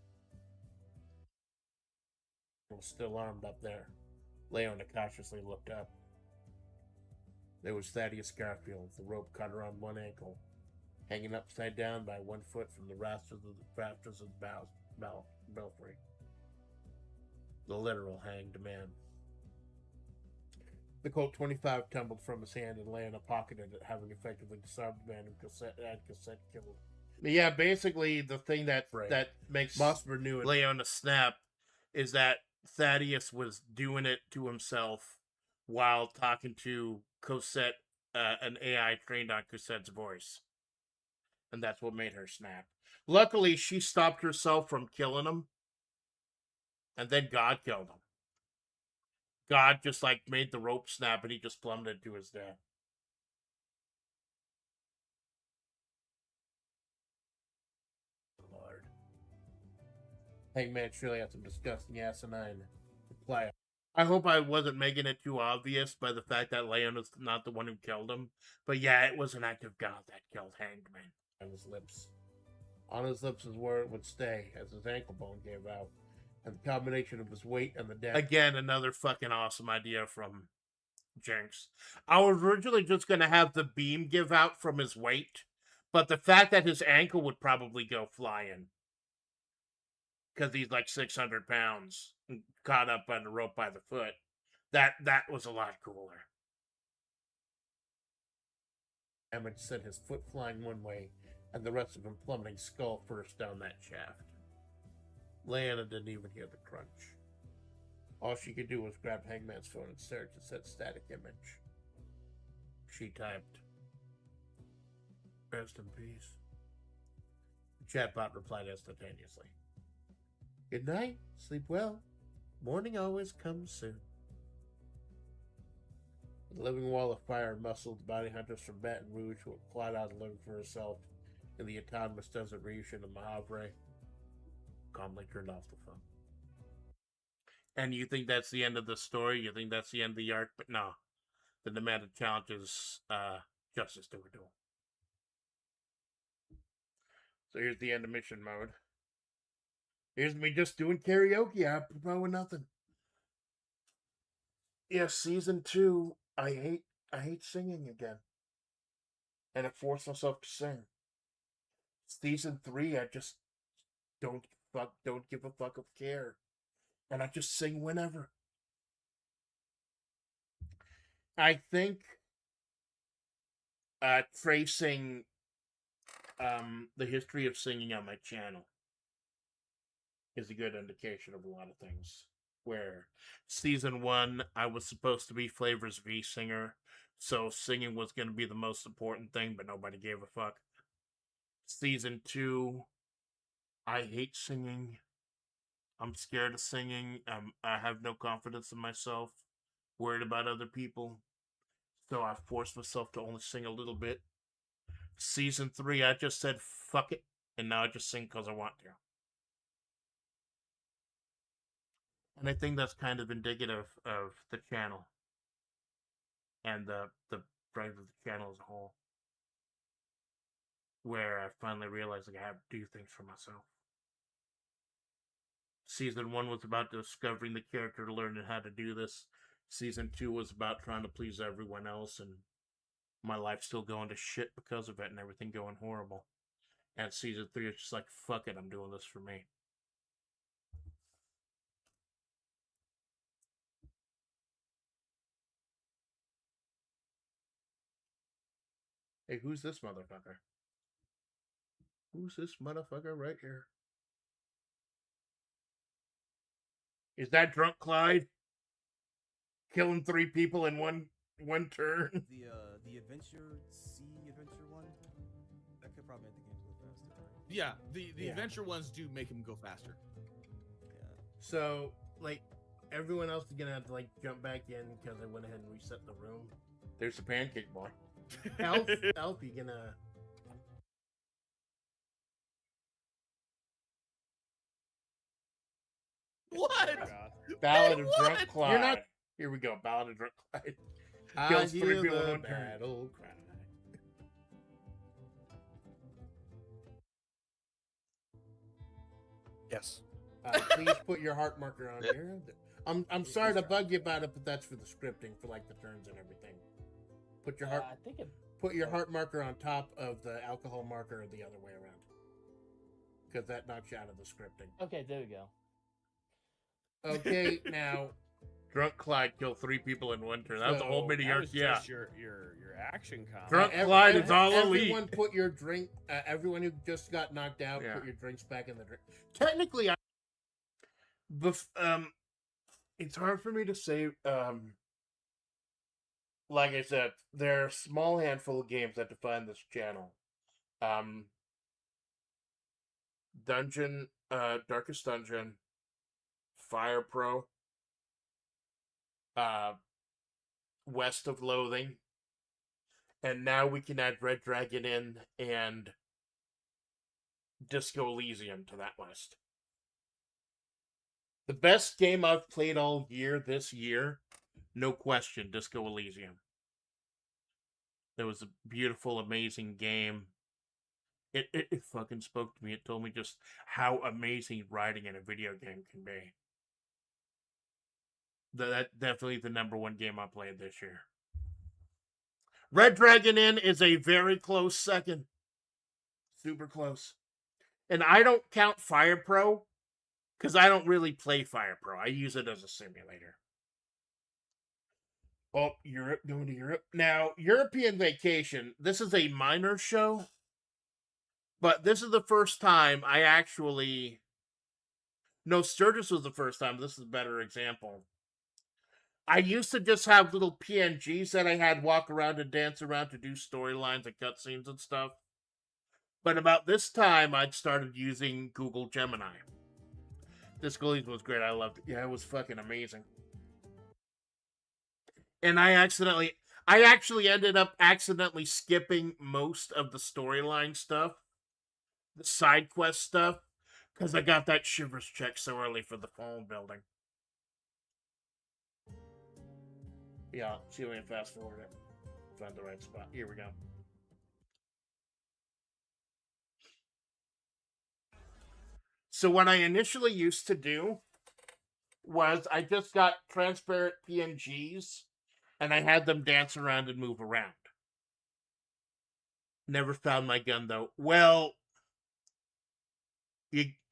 He was still armed up there. Leona cautiously looked up. There was Thaddeus Garfield, the rope cut around one ankle, hanging upside down by 1 foot from the rafters of the belfry. The literal Hanged Man. The Colt 25 tumbled from his hand and Leona pocketed it, having effectively disarmed the man who had Cassette killed. Yeah, basically the thing that makes Mosper New and Leona snap is that Thaddeus was doing it to himself while talking to Cosette, an AI trained on Cosette's voice. And that's what made her snap. Luckily, she stopped herself from killing him. And then God killed him. God just made the rope snap and he just plummeted to his death. Lord. Hangman surely had some disgusting asinine reply. I hope I wasn't making it too obvious by the fact that Leona's not the one who killed him. But yeah, it was an act of God that killed Hangman. On his lips. On his lips is where it would stay as his ankle bone gave out. And the combination of his weight and the death. Again, another fucking awesome idea from Jinx. I was originally just going to have the beam give out from his weight. But the fact that his ankle would probably go flying, because he's like 600 pounds, caught up on the rope by the foot, that was a lot cooler. Emmett sent his foot flying one way, and the rest of him plummeting skull first down that shaft. Leanna didn't even hear the crunch. All she could do was grab Hangman's phone and search and set static image. She typed, "Rest in peace." The chatbot replied instantaneously, "Good night, sleep well. Morning always comes soon." The living wall of fire muscled bounty hunters from Baton Rouge who had plot out a living for herself in the autonomous desert region of Mojave calmly turned off the phone. And you think that's the end of the story? You think that's the end of the arc? But no. The demanded challenge is justice to a duel. So here's the end of mission mode. Here's me just doing karaoke. I promoting nothing. Yes, season 2. I hate singing again. And I force myself to sing. Season 3, I just don't give a fuck of care. And I just sing whenever. I think tracing the history of singing on my channel is a good indication of a lot of things. Where season 1, I was supposed to be Flavor's V singer, so singing was going to be the most important thing, but nobody gave a fuck. Season 2, I hate singing. I'm scared of singing. I have no confidence in myself. Worried about other people. So I forced myself to only sing a little bit. Season 3, I just said fuck it, and now I just sing because I want to. And I think that's kind of indicative of the channel and the drive of the channel as a whole. Where I finally realized I have to do things for myself. Season 1 was about discovering the character, learning how to do this. Season 2 was about trying to please everyone else, and my life still going to shit because of it and everything going horrible. And season 3 is just like, fuck it, I'm doing this for me. Hey, who's this motherfucker? Who's this motherfucker right here? Is that Drunk Clyde? Killing 3 people in one turn? The adventure one? That could probably make the game go faster, right? Yeah, the adventure ones do make him go faster. Yeah. So, like, everyone else is gonna have to, like, jump back in because I went ahead and reset the room. There's the pancake boy. Elf, you gonna... What? Ballad of What? Drunk Clyde. You're not... Here we go, Ballad of Drunk Clyde. I Kills 3 hear people in the one turn. battle cry. Yes. Please put your heart marker on here. I'm sorry to bug you about it, but that's for the scripting, for like the turns and everything. Put your heart. I think it. Put your heart marker on top of the alcohol marker, or the other way around, because that knocks you out of the scripting. Okay, there we go. Okay, now, Drunk Clyde killed 3 people in one turn. That was a whole mini arc. Yeah. Just your action combat. Drunk Clyde is all elite. Everyone put your drink. Everyone who just got knocked out, put your drinks back in the drink. Technically, it's hard for me to say. Like I said, there are a small handful of games that define this channel. Darkest Dungeon, Fire Pro, West of Loathing, and now we can add Red Dragon in and Disco Elysium to that list. The best game I've played all year this year, no question, Disco Elysium. It was a beautiful, amazing game. It fucking spoke to me. It told me just how amazing writing in a video game can be. That's definitely the #1 game I played this year. Red Dragon Inn is a very close second. Super close. And I don't count Fire Pro because I don't really play Fire Pro. I use it as a simulator. Oh, Europe, going to Europe. Now, European Vacation, this is a minor show, but this is the first time I actually... No, Sturgis was the first time. This is a better example. I used to just have little PNGs that I had walk around and dance around to do storylines and cutscenes and stuff. But about this time, I'd started using Google Gemini. This Disco was great. I loved it. Yeah, it was fucking amazing. And I actually ended up accidentally skipping most of the storyline stuff, the side quest stuff, because I got that Shivers check so early for the phone building. Yeah, see if we can fast forward it. Find the right spot. Here we go. So what I initially used to do was I just got transparent PNGs and I had them dance around and move around. Never found my gun though. Well,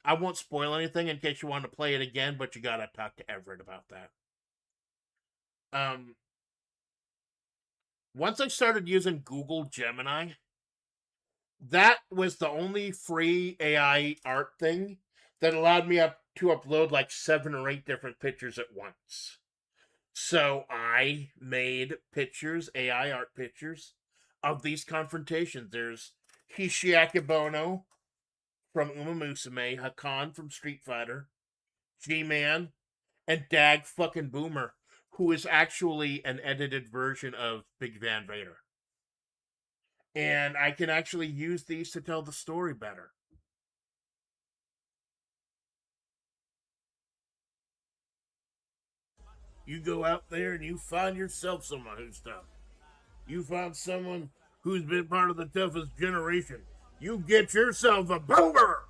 I won't spoil anything in case you want to play it again, but you gotta talk to Everett about that. Once I started using Google Gemini, that was the only free AI art thing that allowed me to upload like 7 or 8 different pictures at once. So I made pictures, AI art pictures, of these confrontations. There's Hishiakibono from Uma Musume, Hakan from Street Fighter, G-Man, and Dag fucking Boomer, who is actually an edited version of Big Van Vader. And I can actually use these to tell the story better. You go out there and you find yourself someone who's tough. You find someone who's been part of the toughest generation. You get yourself a boomer!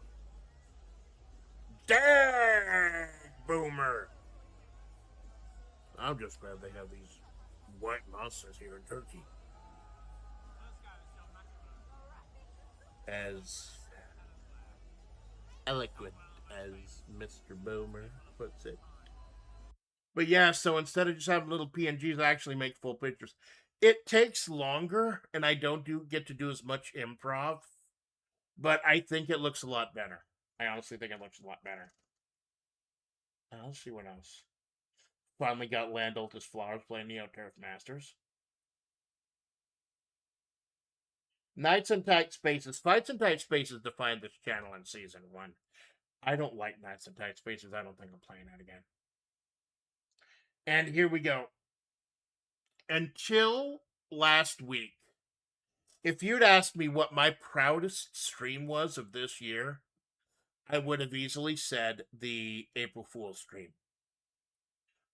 Dang, boomer! I'm just glad they have these white monsters here in Turkey. As eloquent as Mr. Boomer puts it. But yeah, so instead of just having little PNGs, I actually make full pictures. It takes longer, and I don't get to do as much improv, but I think it looks a lot better. I honestly think it looks a lot better. Let's see what else. Finally got Landoltus Flowers playing Neo Turf Masters. Nights in Tight Spaces. Fights in Tight Spaces defined this channel in Season 1. I don't like Nights in Tight Spaces. I don't think I'm playing that again. And here we go. Until last week, if you'd asked me what my proudest stream was of this year, I would have easily said the April Fool's stream.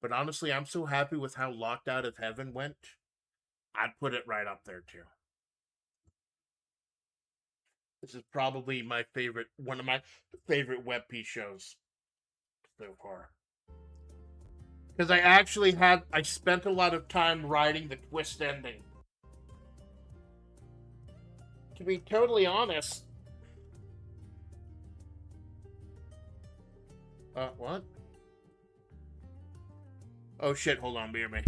But honestly, I'm so happy with how Locked Out of Heaven went, I'd put it right up there too. This is probably one of my favorite WebP shows so far. Because I spent a lot of time writing the twist ending. To be totally honest... what? Oh shit, hold on, bear me.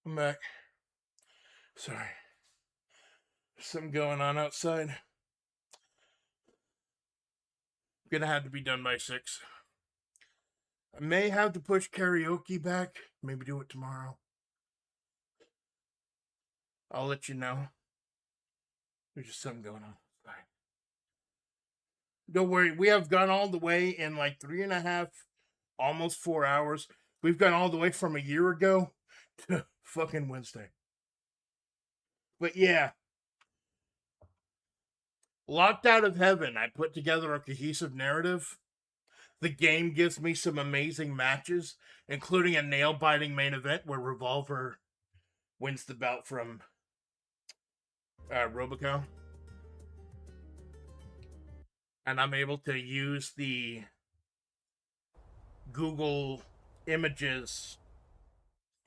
I'm back. Sorry. There's something going on outside. Gonna have to be done by 6. I may have to push karaoke back. Maybe do it tomorrow. I'll let you know. There's just something going on. Fine. Don't worry. We have gone all the way in like 3.5, almost 4 hours. We've gone all the way from a year ago to fucking Wednesday. But yeah. Locked Out of Heaven. I put together a cohesive narrative. The game gives me some amazing matches, including a nail-biting main event where Revolver wins the belt from Robico. And I'm able to use the Google images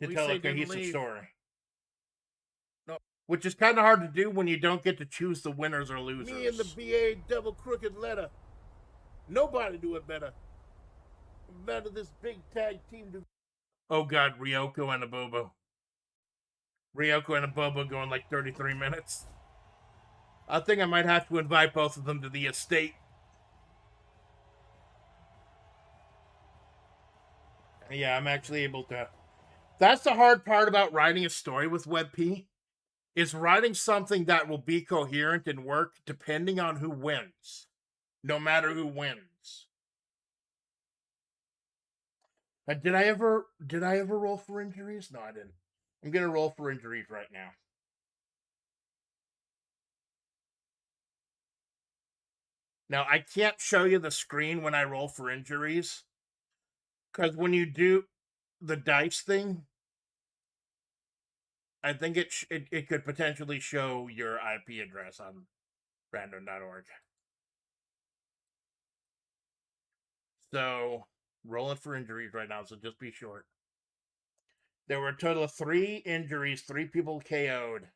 to tell a cohesive story. No. Which is kind of hard to do when you don't get to choose the winners or losers. Me and the BA double crooked letter. Nobody do it better. Better this big tag team. Oh god, Ryoko and Abobo. Ryoko and Abobo going like 33 minutes. I think I might have to invite both of them to the estate. Yeah, I'm actually able to. That's the hard part about writing a story with WebP. Is writing something that will be coherent and work depending on who wins. No matter who wins. Did I ever roll for injuries? No, I didn't. I'm gonna roll for injuries right now. Now I can't show you the screen when I roll for injuries, because when you do the dice thing, I think it could potentially show your IP address on random.org. So, rolling for injuries right now, so just be short. There were a total of 3 injuries, 3 people KO'd.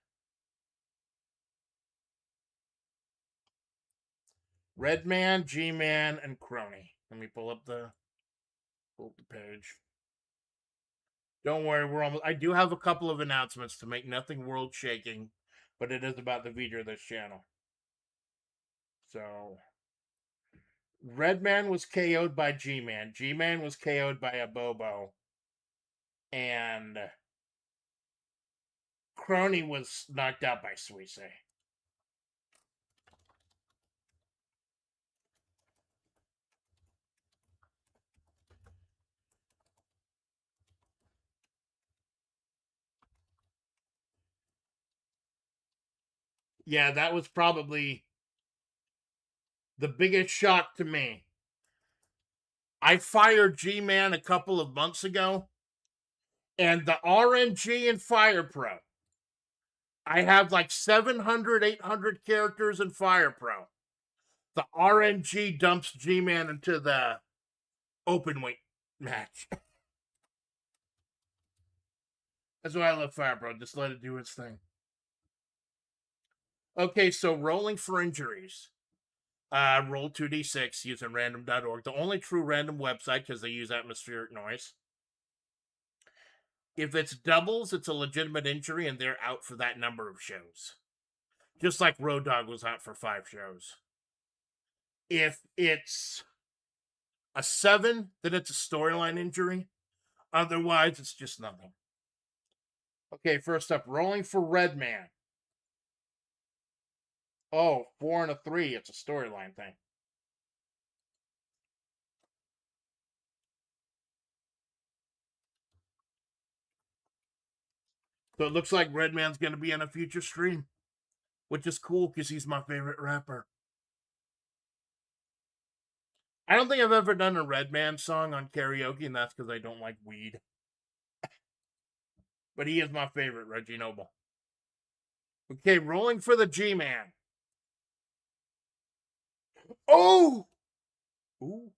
Redman, G-Man, and Crony. Let me pull up the page. Don't worry, we're almost. I do have a couple of announcements to make, nothing world shaking, but it is about the future of this channel. So, Redman was KO'd by G-Man. G-Man was KO'd by Abobo. And Crony was knocked out by Suisse. Yeah, that was probably the biggest shock to me. I fired G-Man a couple of months ago, and the RNG in Fire Pro, I have like 700, 800 characters in Fire Pro. The RNG dumps G-Man into the open weight match. That's why I love Fire Pro. Just let it do its thing. Okay, so rolling for injuries. Roll 2d6 using random.org. The only true random website because they use atmospheric noise. If it's doubles, it's a legitimate injury and they're out for that number of shows. Just like Road Dogg was out for 5 shows. If it's a 7, then it's a storyline injury. Otherwise, it's just nothing. Okay, first up, rolling for Redman. Oh, 4 and a 3. It's a storyline thing. So it looks like Redman's going to be in a future stream. Which is cool because he's my favorite rapper. I don't think I've ever done a Redman song on karaoke, and that's because I don't like weed. But he is my favorite, Reggie Noble. Okay, rolling for the G-Man. Oh! Ooh.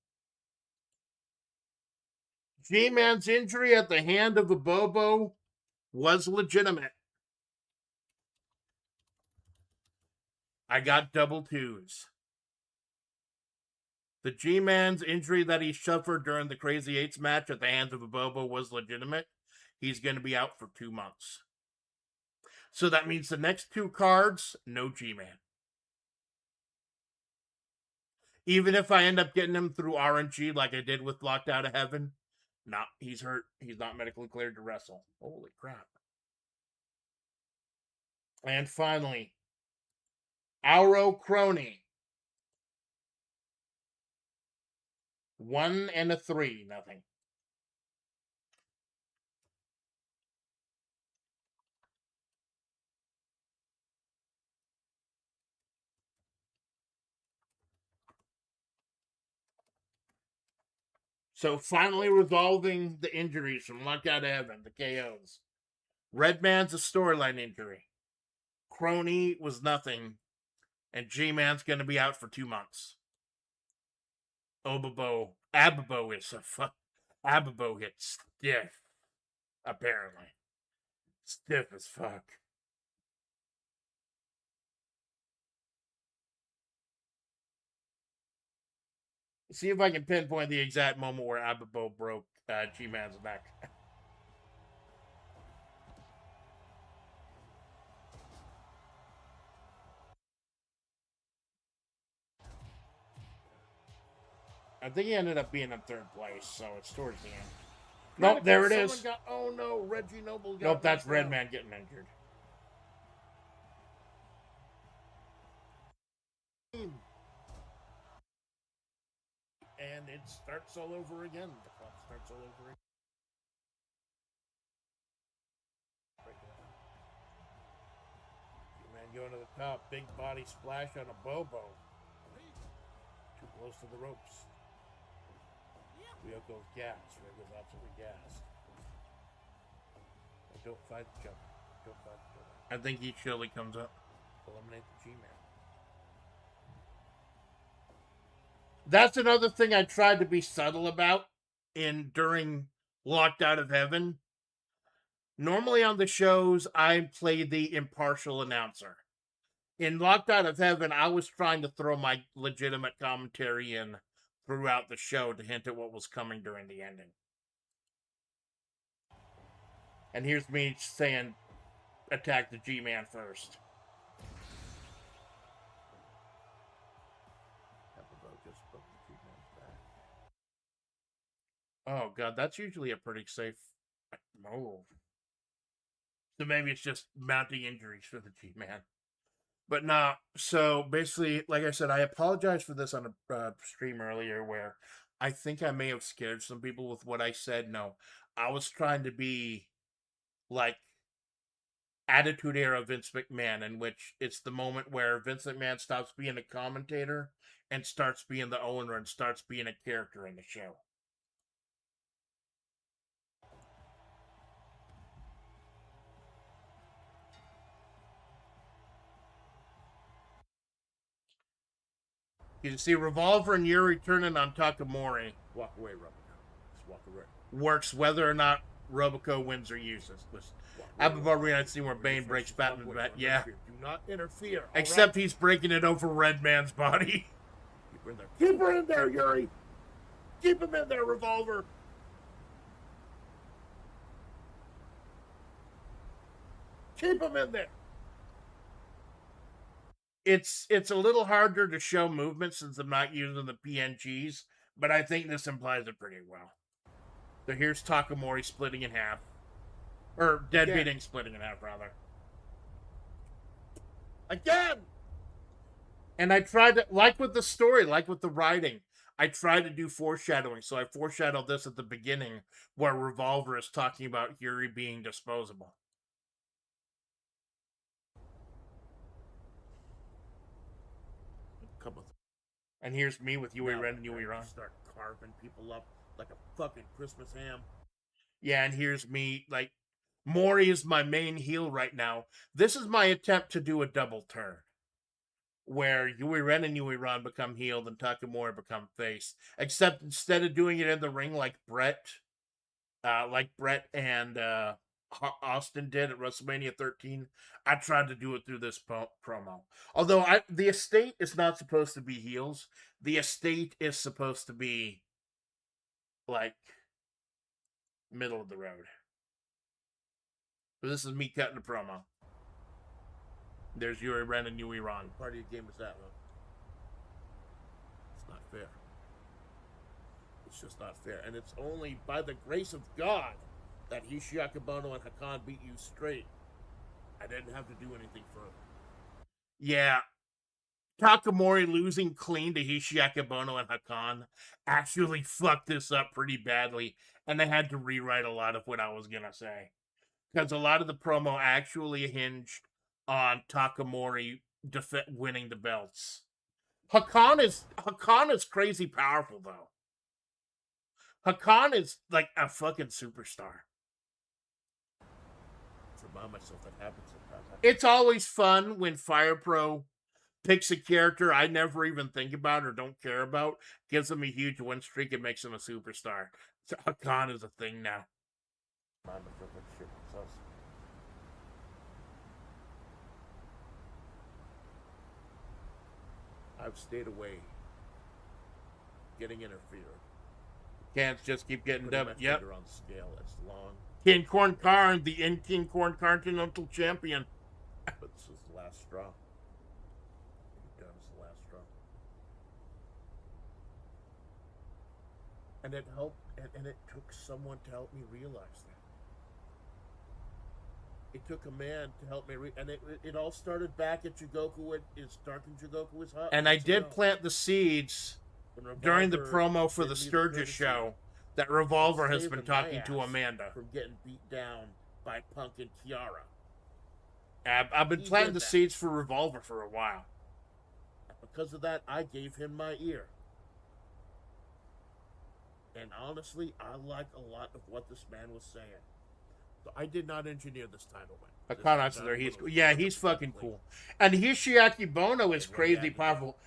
G-Man's injury at the hand of Abobo was legitimate. I got double 2s. The G-Man's injury that he suffered during the Crazy 8's match at the hands of Abobo was legitimate. he's going to be out for 2 months. So that means the next 2 cards, no G-Man. Even if I end up getting him through RNG like I did with Locked Out of Heaven, he's hurt. He's not medically cleared to wrestle. Holy crap. And finally, Auro Crony. 1 and a 3, nothing. So finally resolving the injuries from Locked Out of Heaven, the KOs. Redman's a storyline injury. Crony was nothing. And G-Man's going to be out for 2 months. Abibo is a fuck. Abibo gets stiff. Apparently. Stiff as fuck. See if I can pinpoint the exact moment where Abibo broke G-Man's neck. I think he ended up being in 3rd place, so it's towards the end. Nope, there it is. Oh no, Reggie Noble got Nope, that's Redman getting injured. And it starts all over again. The clock starts all over again. Man going to the top. Big body splash on a Bobo. Too close to the ropes. Rio goes gas. Rio goes absolutely gassed. Don't fight each other. Don't fight each other. I think each Shilly comes up. Eliminate the G-Man. That's another thing I tried to be subtle about during Locked Out of Heaven. Normally on the shows, I play the impartial announcer. In Locked Out of Heaven, I was trying to throw my legitimate commentary in throughout the show to hint at what was coming during the ending. And here's me saying, attack the G-Man first. Oh, God, that's usually a pretty safe move. So maybe it's just mounting injuries for the G-Man. But nah, so basically, like I said, I apologize for this on a stream earlier where I think I may have scared some people with what I said. No, I was trying to be like Attitude Era Vince McMahon, in which it's the moment where Vince McMahon stops being a commentator and starts being the owner and starts being a character in the show. You can see Revolver and Yuri turning on Takamori. Walk away, Robico. Just walk away. Works whether or not Robico wins or uses. Abibar I've seen where Bane breaks Batman's back. Yeah. Do not interfere. Except he's breaking it over Redman's body. Keep her in there, Yuri. Keep him in there, Revolver. Keep him in there. It's a little harder to show movement since I'm not using the PNGs, but I think this implies it pretty well. So here's Takamori splitting in half. Or deadbeating splitting in half, rather. Again! And I tried to, like with the story, like with the writing, I tried to do foreshadowing. So I foreshadowed this at the beginning where Revolver is talking about Yuri being disposable. And here's me with Yui Ren and Yui Ron. Start carving people up like a fucking Christmas ham. Yeah, and here's me, like, Mori is my main heel right now. This is my attempt to do a double turn. Where Yui Ren and Yui Ron become healed and Takamori become face. Except instead of doing it in the ring like Brett and Austin did at WrestleMania 13, I tried to do it through this promo. Although the Estate is not supposed to be heels. The Estate is supposed to be like middle of the road. But this is me cutting the promo. There's Yuri Ren and Yui Ron. What part of your game is that, man? It's not fair. It's just not fair. And it's only by the grace of God that Hishiaki Bono and Hakan beat you straight. I didn't have to do anything further. Yeah. Takamori losing clean to Hishiaki Bono and Hakan actually fucked this up pretty badly. And they had to rewrite a lot of what I was going to say. Because a lot of the promo actually hinged on Takamori winning the belts. Hakan is crazy powerful, though. Hakan is like a fucking superstar. Remind myself that happens sometimes. It's always fun when Fire Pro picks a character I never even think about or don't care about, gives him a huge win streak, and makes him a superstar. So Hakan is a thing now. Remind myself what shit sucks. I've stayed away. Getting interfered. Can't just keep getting dubbed. Yep. On the scale, that's long. King Corn Karn, the King Corn Continental Champion. But this is the last straw. That was the last straw. And it helped, and it took someone to help me realize that. It took a man to help me, and it all started back at Jigoku. Is Dark and Jigoku is hot. And I did plant the seeds during the promo for the Sturgis show that Revolver has been talking to Amanda. From getting beat down by Punk and Kiara. I've been planting the seeds for Revolver for a while. Because of that, I gave him my ear. And honestly, I like a lot of what this man was saying. So I did not engineer this title win. He's fucking cool. And Hishiaki Bono is crazy powerful.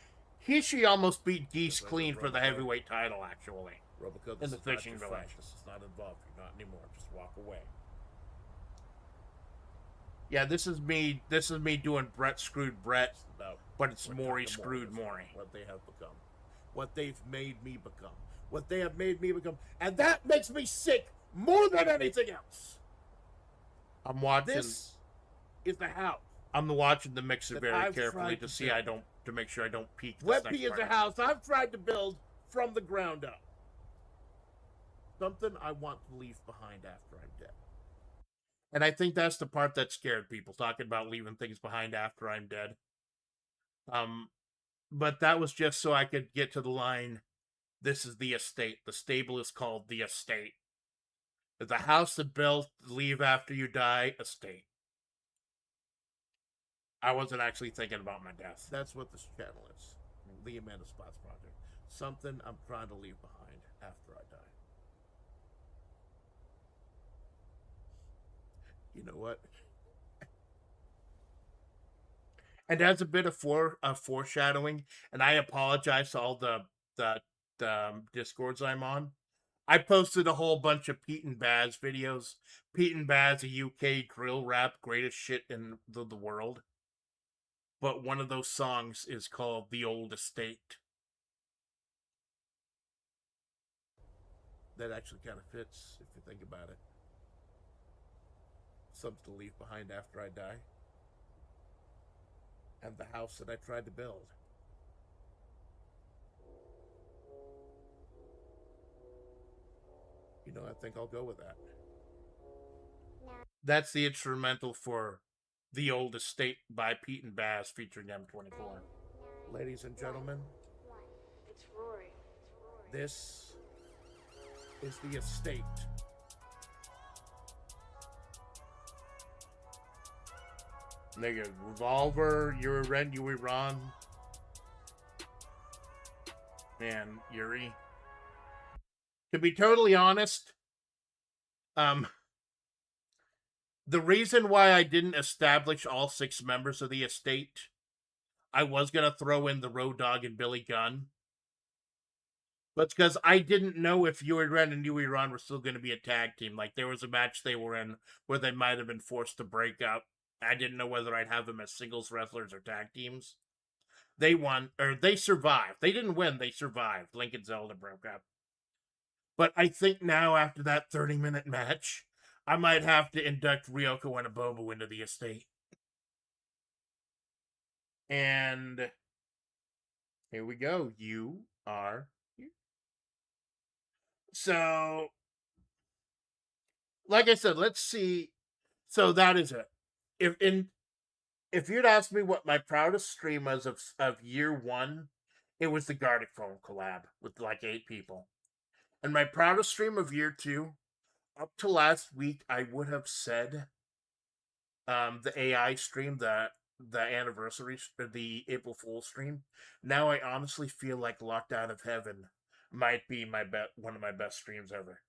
Hishi almost beat Geese clean for the heavyweight title, actually. Robico, in the fishing village. This is not involved. You're not anymore. Just walk away. Yeah, this is me doing Brett screwed Brett, but it's Maury screwed Maury. What they have become. What they've made me become. What they have made me become. And that makes me sick more than anything else. I'm watching. This is the house. I'm watching the mixer very carefully to make sure I don't peek. Webby is a house I've tried to build from the ground up. Something I want to leave behind after I'm dead. And I think that's the part that scared people, talking about leaving things behind after I'm dead. But that was just so I could get to the line, this is the estate. The stable is called the estate. The house that built, leave after you die, estate. I wasn't actually thinking about my death. That's what this channel is. The Amanda Spots Project. Something I'm trying to leave behind after I die. You know what? And as a bit of foreshadowing, and I apologize to all the Discords I'm on. I posted a whole bunch of Pete and Baz videos. Pete and Baz, a UK drill rap, greatest shit in the world. But one of those songs is called The Old Estate. That actually kind of fits, if you think about it. Something to leave behind after I die. And the house that I tried to build. You know, I think I'll go with that. That's the instrumental for The Old Estate by Pete and Baz featuring M24. Ladies and gentlemen, it's Rory. This is the estate. Nigga, Revolver, Yuri Ren, Yuri Ron. Man, Yuri. To be totally honest, the reason why I didn't establish all 6 members of the estate, I was going to throw in the Road Dogg and Billy Gunn. But it's because I didn't know if Yuri Ren and Yuri Ron were still going to be a tag team. Like, there was a match they were in where they might have been forced to break up. I didn't know whether I'd have them as singles wrestlers or tag teams. They won, or they survived. They didn't win, they survived. Link and Zelda broke up. But I think now, after that 30-minute match, I might have to induct Ryoko and Abobo into the estate. And here we go. You are here. So, like I said, let's see. So that is it. If you'd asked me what my proudest stream was of year one, it was the Gartic Phone collab with like 8 people. And my proudest stream of year two, up to last week, I would have said the AI stream, the anniversary, the April Fool's stream. Now I honestly feel like Locked Out of Heaven might be one of my best streams ever.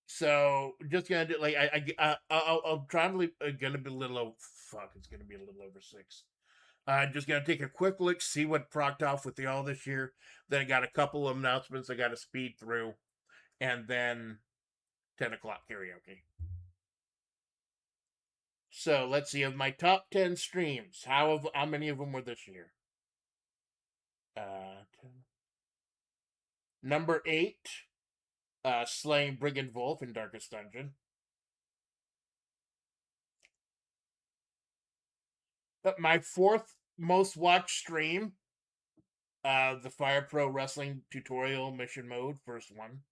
So just gonna do like I'll try to gonna be a little over, it's gonna be a little over 6. Just gonna take a quick look, see what procked off with y'all this year. Then I got a couple of announcements I got to speed through, and then 10 o'clock karaoke. So let's see, of my top 10 streams, how many of them were this year? 10. Number 8, slaying Brigand Wolf in Darkest Dungeon. But my 4th most watched stream, the Fire Pro Wrestling Tutorial Mission Mode, first one.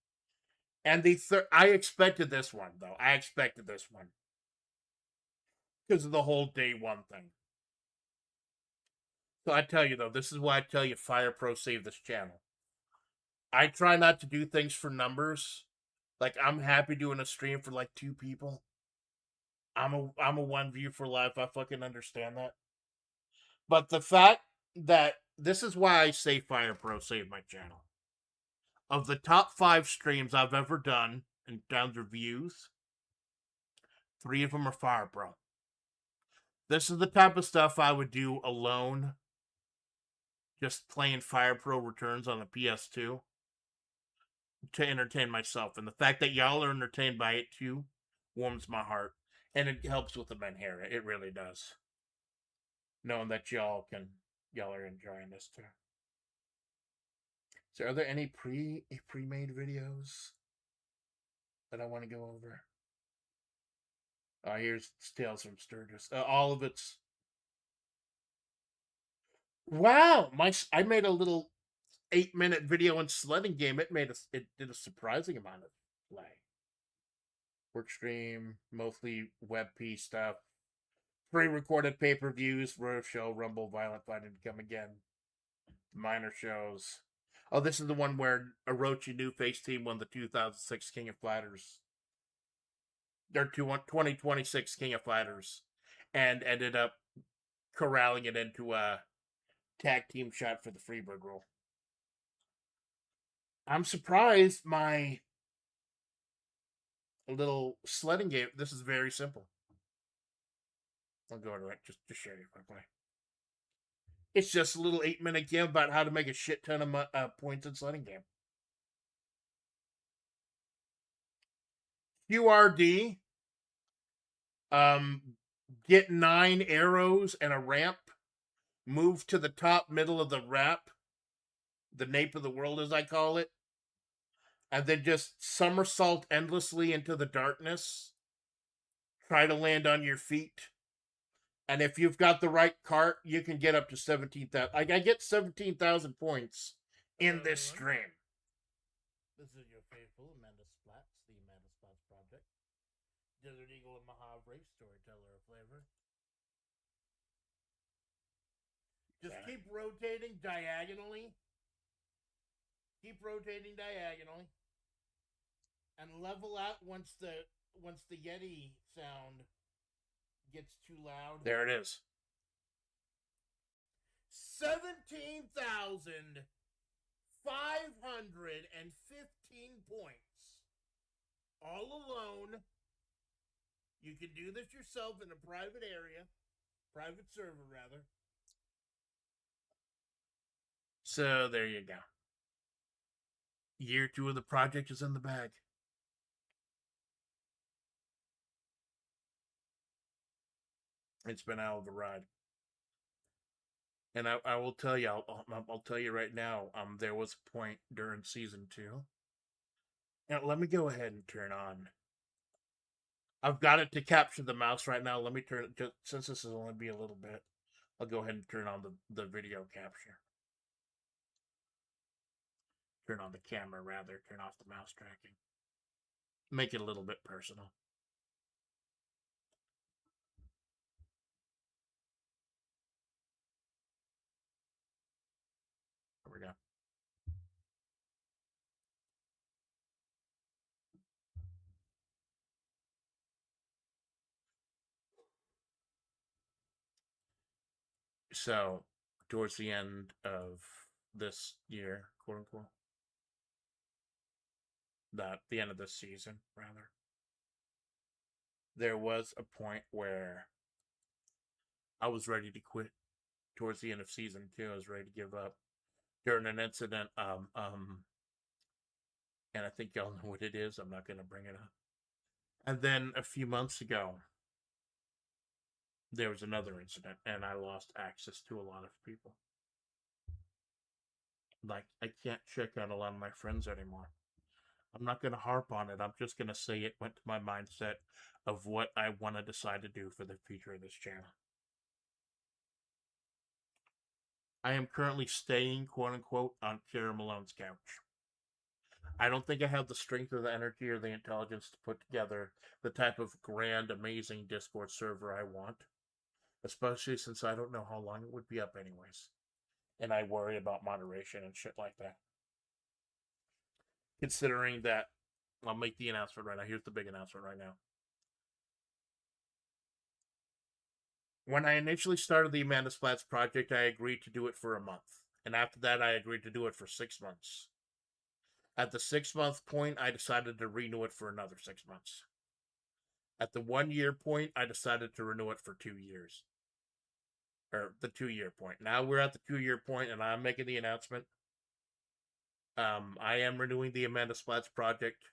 And the third, I expected this one, though. I expected this one. Because of the whole day one thing. So I tell you, though, this is why I tell you Fire Pro saved this channel. I try not to do things for numbers. Like, I'm happy doing a stream for like 2 people. I'm a 1 view for life. I fucking understand that. But the fact that this is why I say Fire Pro saved my channel. Of the top 5 streams I've ever done in terms of views, 3 of them are Fire Pro. This is the type of stuff I would do alone, just playing Fire Pro Returns on the PS2 to entertain myself. And the fact that y'all are entertained by it too warms my heart. And it helps with the Menhera. It really does. Knowing that y'all are enjoying this too. So are there any pre-made videos that I want to go over? Here's Tales from Sturgis. All of it's... Wow! I made a little 8-minute video in sledding game. It did a surprising amount of play. Work stream, mostly WebP stuff. Pre-recorded pay-per-views, Royal Show, Rumble, Violent Fight, and Come Again. Minor shows. Oh, this is the one where Orochi New Face Team won the 2006 King of Fighters. Their 2026 King of Fighters. And ended up corralling it into a tag team shot for the Freebird role. I'm surprised my little sledding game, this is very simple. I'll go to it, just show you if I play. It's just a little 8-minute game about how to make a shit ton of points in sledding game. QRD. Get 9 arrows and a ramp. Move to the top middle of the ramp. The nape of the world, as I call it. And then just somersault endlessly into the darkness. Try to land on your feet. And if you've got the right cart, you can get up to 17,000. I get 17,000 points in this stream. This is your faithful Amanda Splats, the Amanda Splats Project. Desert Eagle and Mahavri, storyteller of flavor. Just keep rotating diagonally. Keep rotating diagonally. And level out once the Yeti sound gets too loud. There it is. 17,515 points. All alone. You can do this yourself in a private area. Private server, rather. So, there you go. Year 2 of the project is in the bag. It's been out of the ride. And I will tell you, I'll tell you right now, there was a point during season 2, Now, let me go ahead and turn on. I've got it to capture the mouse right now. Let me turn it, just since this is only be a little bit. I'll go ahead and turn on the video capture. Turn on the camera, rather. Turn off the mouse tracking. Make it a little bit personal. There we go. So, towards the end of this year, quote unquote, the end of this season, rather, there was a point where I was ready to quit. Towards the end of season 2, I was ready to give up during an incident. And I think y'all know what it is. I'm not going to bring it up. And then a few months ago, there was another incident, and I lost access to a lot of people. Like, I can't check out a lot of my friends anymore. I'm not going to harp on it. I'm just going to say it went to my mindset of what I want to decide to do for the future of this channel. I am currently staying, quote unquote, on Kara Malone's couch. I don't think I have the strength or the energy or the intelligence to put together the type of grand, amazing Discord server I want. Especially since I don't know how long it would be up anyways. And I worry about moderation and shit like that. Considering that, I'll make the announcement right now. Here's the big announcement right now. When I initially started the Amanda Splats project, I agreed to do it for a month. And after that, I agreed to do it for 6 months. At the 6-month point, I decided to renew it for another 6 months. At the 1-year point, I decided to renew it for 2 years. Or the 2-year point. Now we're at the 2-year point, and I'm making the announcement. I am renewing the Amanda Splats project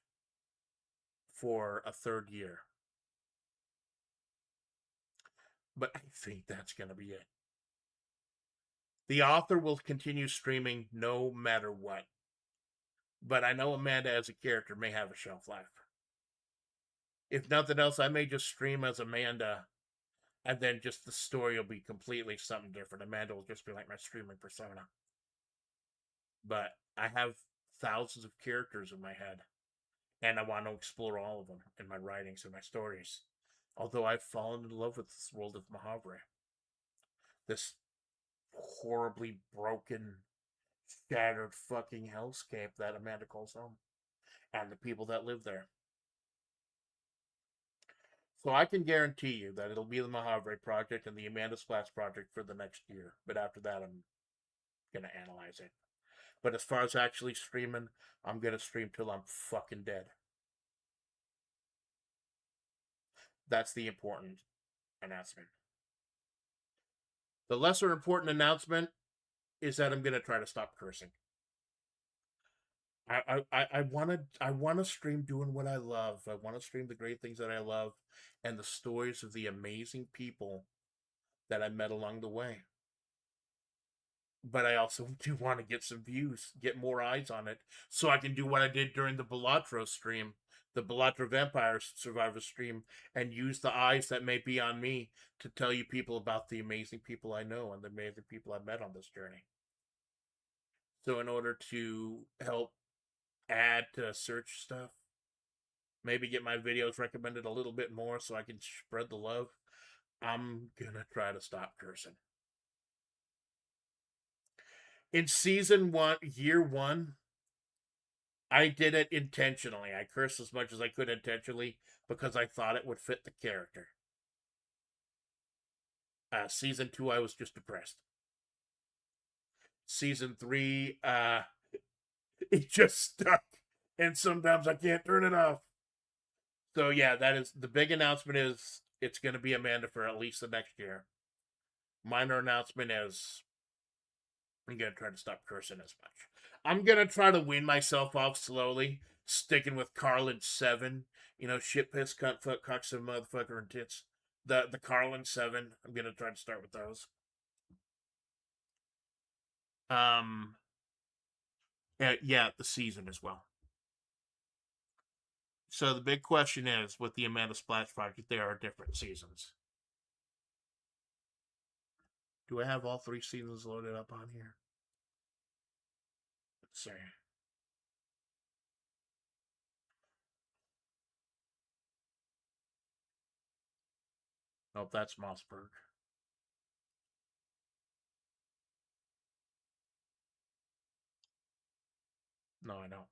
for a 3rd year. But I think that's going to be it. The author will continue streaming no matter what. But I know Amanda as a character may have a shelf life. If nothing else, I may just stream as Amanda, and then just the story will be completely something different. Amanda will just be like my streaming persona. But I have thousands of characters in my head, and I want to explore all of them in my writings and my stories. Although I've fallen in love with this world of Mahavre. This horribly broken, shattered fucking hellscape that Amanda calls home. And the people that live there. So I can guarantee you that it'll be the Mahavre project and the Amanda Splats project for the next year. But after that, I'm going to analyze it. But as far as actually streaming, I'm going to stream till I'm fucking dead. That's the important announcement. The lesser important announcement is that I'm going to try to stop cursing. I want to stream doing what I love. I want to stream the great things that I love and the stories of the amazing people that I met along the way. But I also do want to get some views, get more eyes on it, so I can do what I did during the Balatro stream, the Balatro Vampire Survivor stream, and use the eyes that may be on me to tell you people about the amazing people I know and the amazing people I met on this journey. So in order to help add to search stuff, maybe get my videos recommended a little bit more so I can spread the love, I'm gonna try to stop cursing. In season 1, year 1, I did it intentionally. I cursed as much as I could intentionally because I thought it would fit the character. Season 2, I was just depressed. Season 3, it just stuck. And sometimes I can't turn it off. So yeah, that is the big announcement. Is it's going to be Amanda for at least the next year. Minor announcement is I'm going to try to stop cursing as much. I'm going to try to wean myself off slowly, sticking with Carlin 7. You know, shit, piss, cunt, fuck, cocksucker, motherfucker, and tits. The Carlin 7. I'm going to try to start with those. Yeah, the season as well. So the big question is, with the Amanda Splash Project, there are different seasons. Do I have all 3 seasons loaded up on here? Let's see. Nope, that's Mossberg. No, I don't.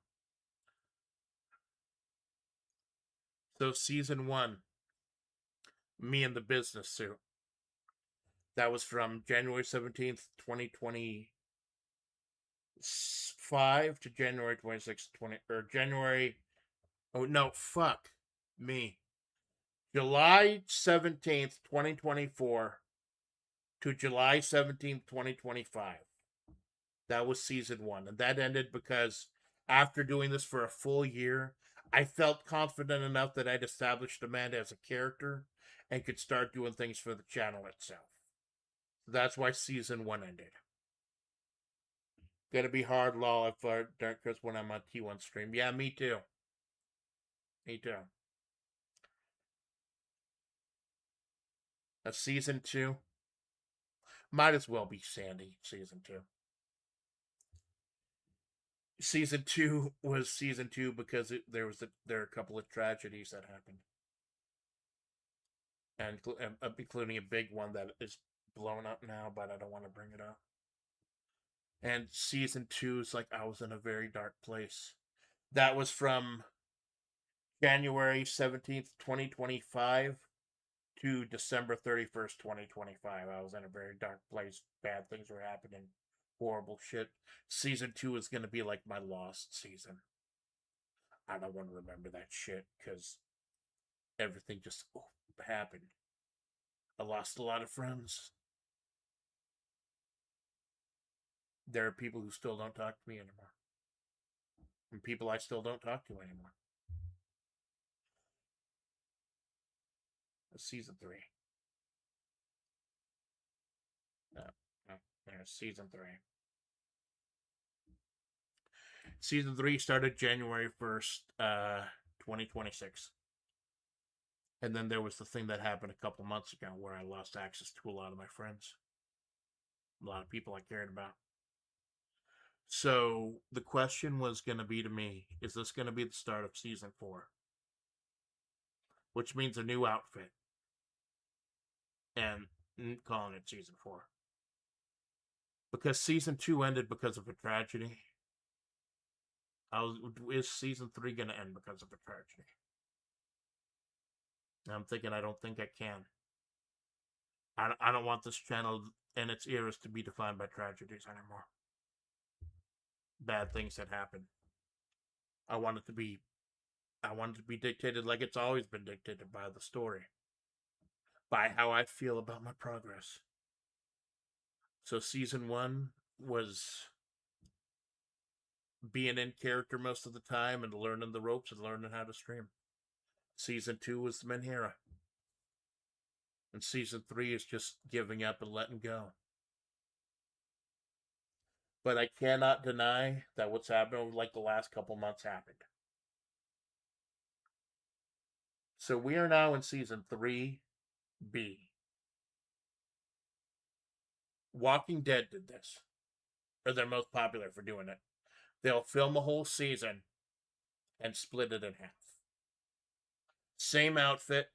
So season 1, Me in the Business Suit. That was from January 17th, 2025 to January 26th, or January. Oh, no, fuck me. July 17th, 2024 to July 17th, 2025. That was season 1. And that ended because after doing this for a full year, I felt confident enough that I'd established Amanda as a character and could start doing things for the channel itself. That's why season 1 ended. Gonna be hard, lol, if I don't, because when I'm on T1 stream. Yeah, me too. Me too. A season 2. Might as well be Sandy, season 2. Season 2 was season 2 because there are a couple of tragedies that happened. And including a big one that is blown up now, but I don't want to bring it up. And season 2 is like I was in a very dark place. That was from January 17th, 2025 to December 31st, 2025. I was in a very dark place. Bad things were happening. Horrible shit. Season 2 is going to be like my lost season. I don't want to remember that shit because everything just happened. I lost a lot of friends. There are people who still don't talk to me anymore. And people I still don't talk to anymore. That's season 3. No, there's season 3. Season 3 started January 1st, 2026. And then there was the thing that happened a couple months ago where I lost access to a lot of my friends. A lot of people I cared about. So the question was going to be to me, is this going to be the start of season 4? Which means a new outfit. And calling it season 4. Because season 2 ended because of a tragedy. Is season 3 going to end because of a tragedy? I'm thinking I don't think I can. I don't want this channel and its eras to be defined by tragedies anymore. Bad things that happen. I want it to be dictated like it's always been dictated by the story. By how I feel about my progress. So season 1 was being in character most of the time and learning the ropes and learning how to stream. Season 2 was the Menhera. And season 3 is just giving up and letting go. But I cannot deny that what's happened over like the last couple months happened. So we are now in season 3B. Walking Dead did this. Or they're most popular for doing it. They'll film a whole season and split it in half. Same outfit.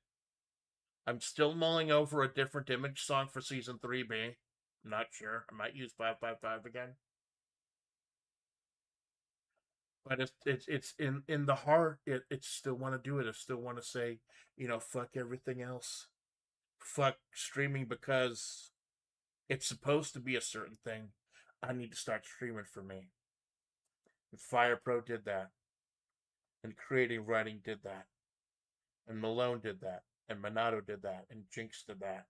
I'm still mulling over a different image song for season 3B. I'm not sure. I might use 555 again. But it's in the heart. It still want to do it. I still want to say, fuck everything else. Fuck streaming because it's supposed to be a certain thing. I need to start streaming for me. And Fire Pro did that. And Creating Writing did that. And Malone did that. And Minato did that. And Jinx did that.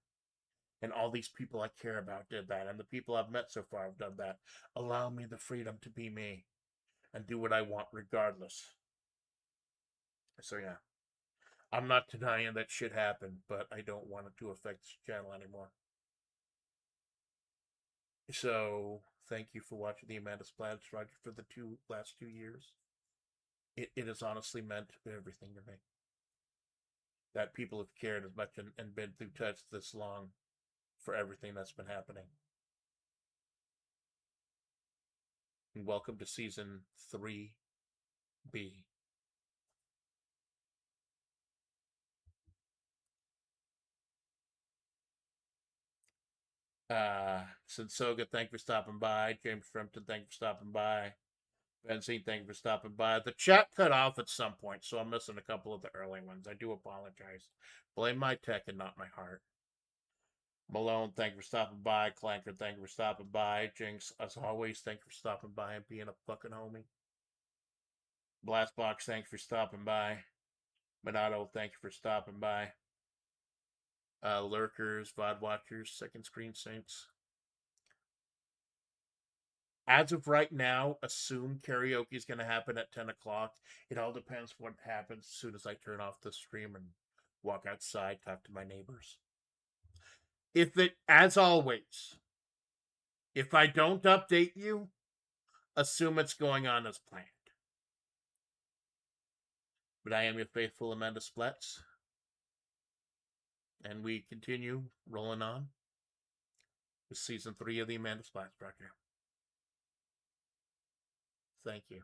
And all these people I care about did that. And the people I've met so far have done that. Allow me the freedom to be me. And do what I want regardless. So yeah. I'm not denying that shit happened, but I don't want it to affect this channel anymore. So, thank you for watching the Amanda Splash Project for the last 2 years. it has honestly meant everything to me. That people have cared as much and been through touch this long for everything that's been happening. And welcome to season 3B. Sinsoga, thank you for stopping by. James Frampton, thank you for stopping by. Benzine, thank you for stopping by. The chat cut off at some point, so I'm missing a couple of the early ones. I do apologize. Blame my tech and not my heart. Malone, thank you for stopping by. Clanker, thank you for stopping by. Jinx, as always, thank you for stopping by and being a fucking homie. Blastbox, thank you for stopping by. Minato, thank you for stopping by. Lurkers, VOD watchers, second screen saints. As of right now, assume karaoke is going to happen at 10 o'clock. It all depends what happens as soon as I turn off the stream and walk outside, talk to my neighbors. If it, as always, if I don't update you, assume it's going on as planned. But I am your faithful Amanda Splets. And we continue rolling on with season 3 of the Amanda Splats Project. Thank you.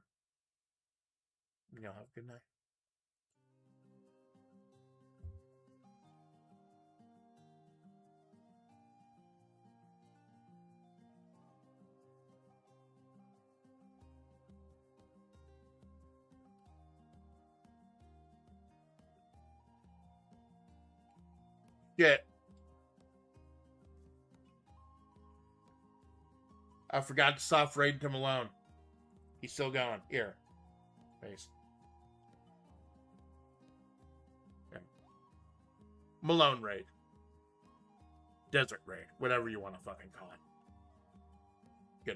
Y'all have a good night. Shit. I forgot to soft raid to Malone. He's still going. Here. Face. Okay. Malone raid. Desert raid. Whatever you want to fucking call it.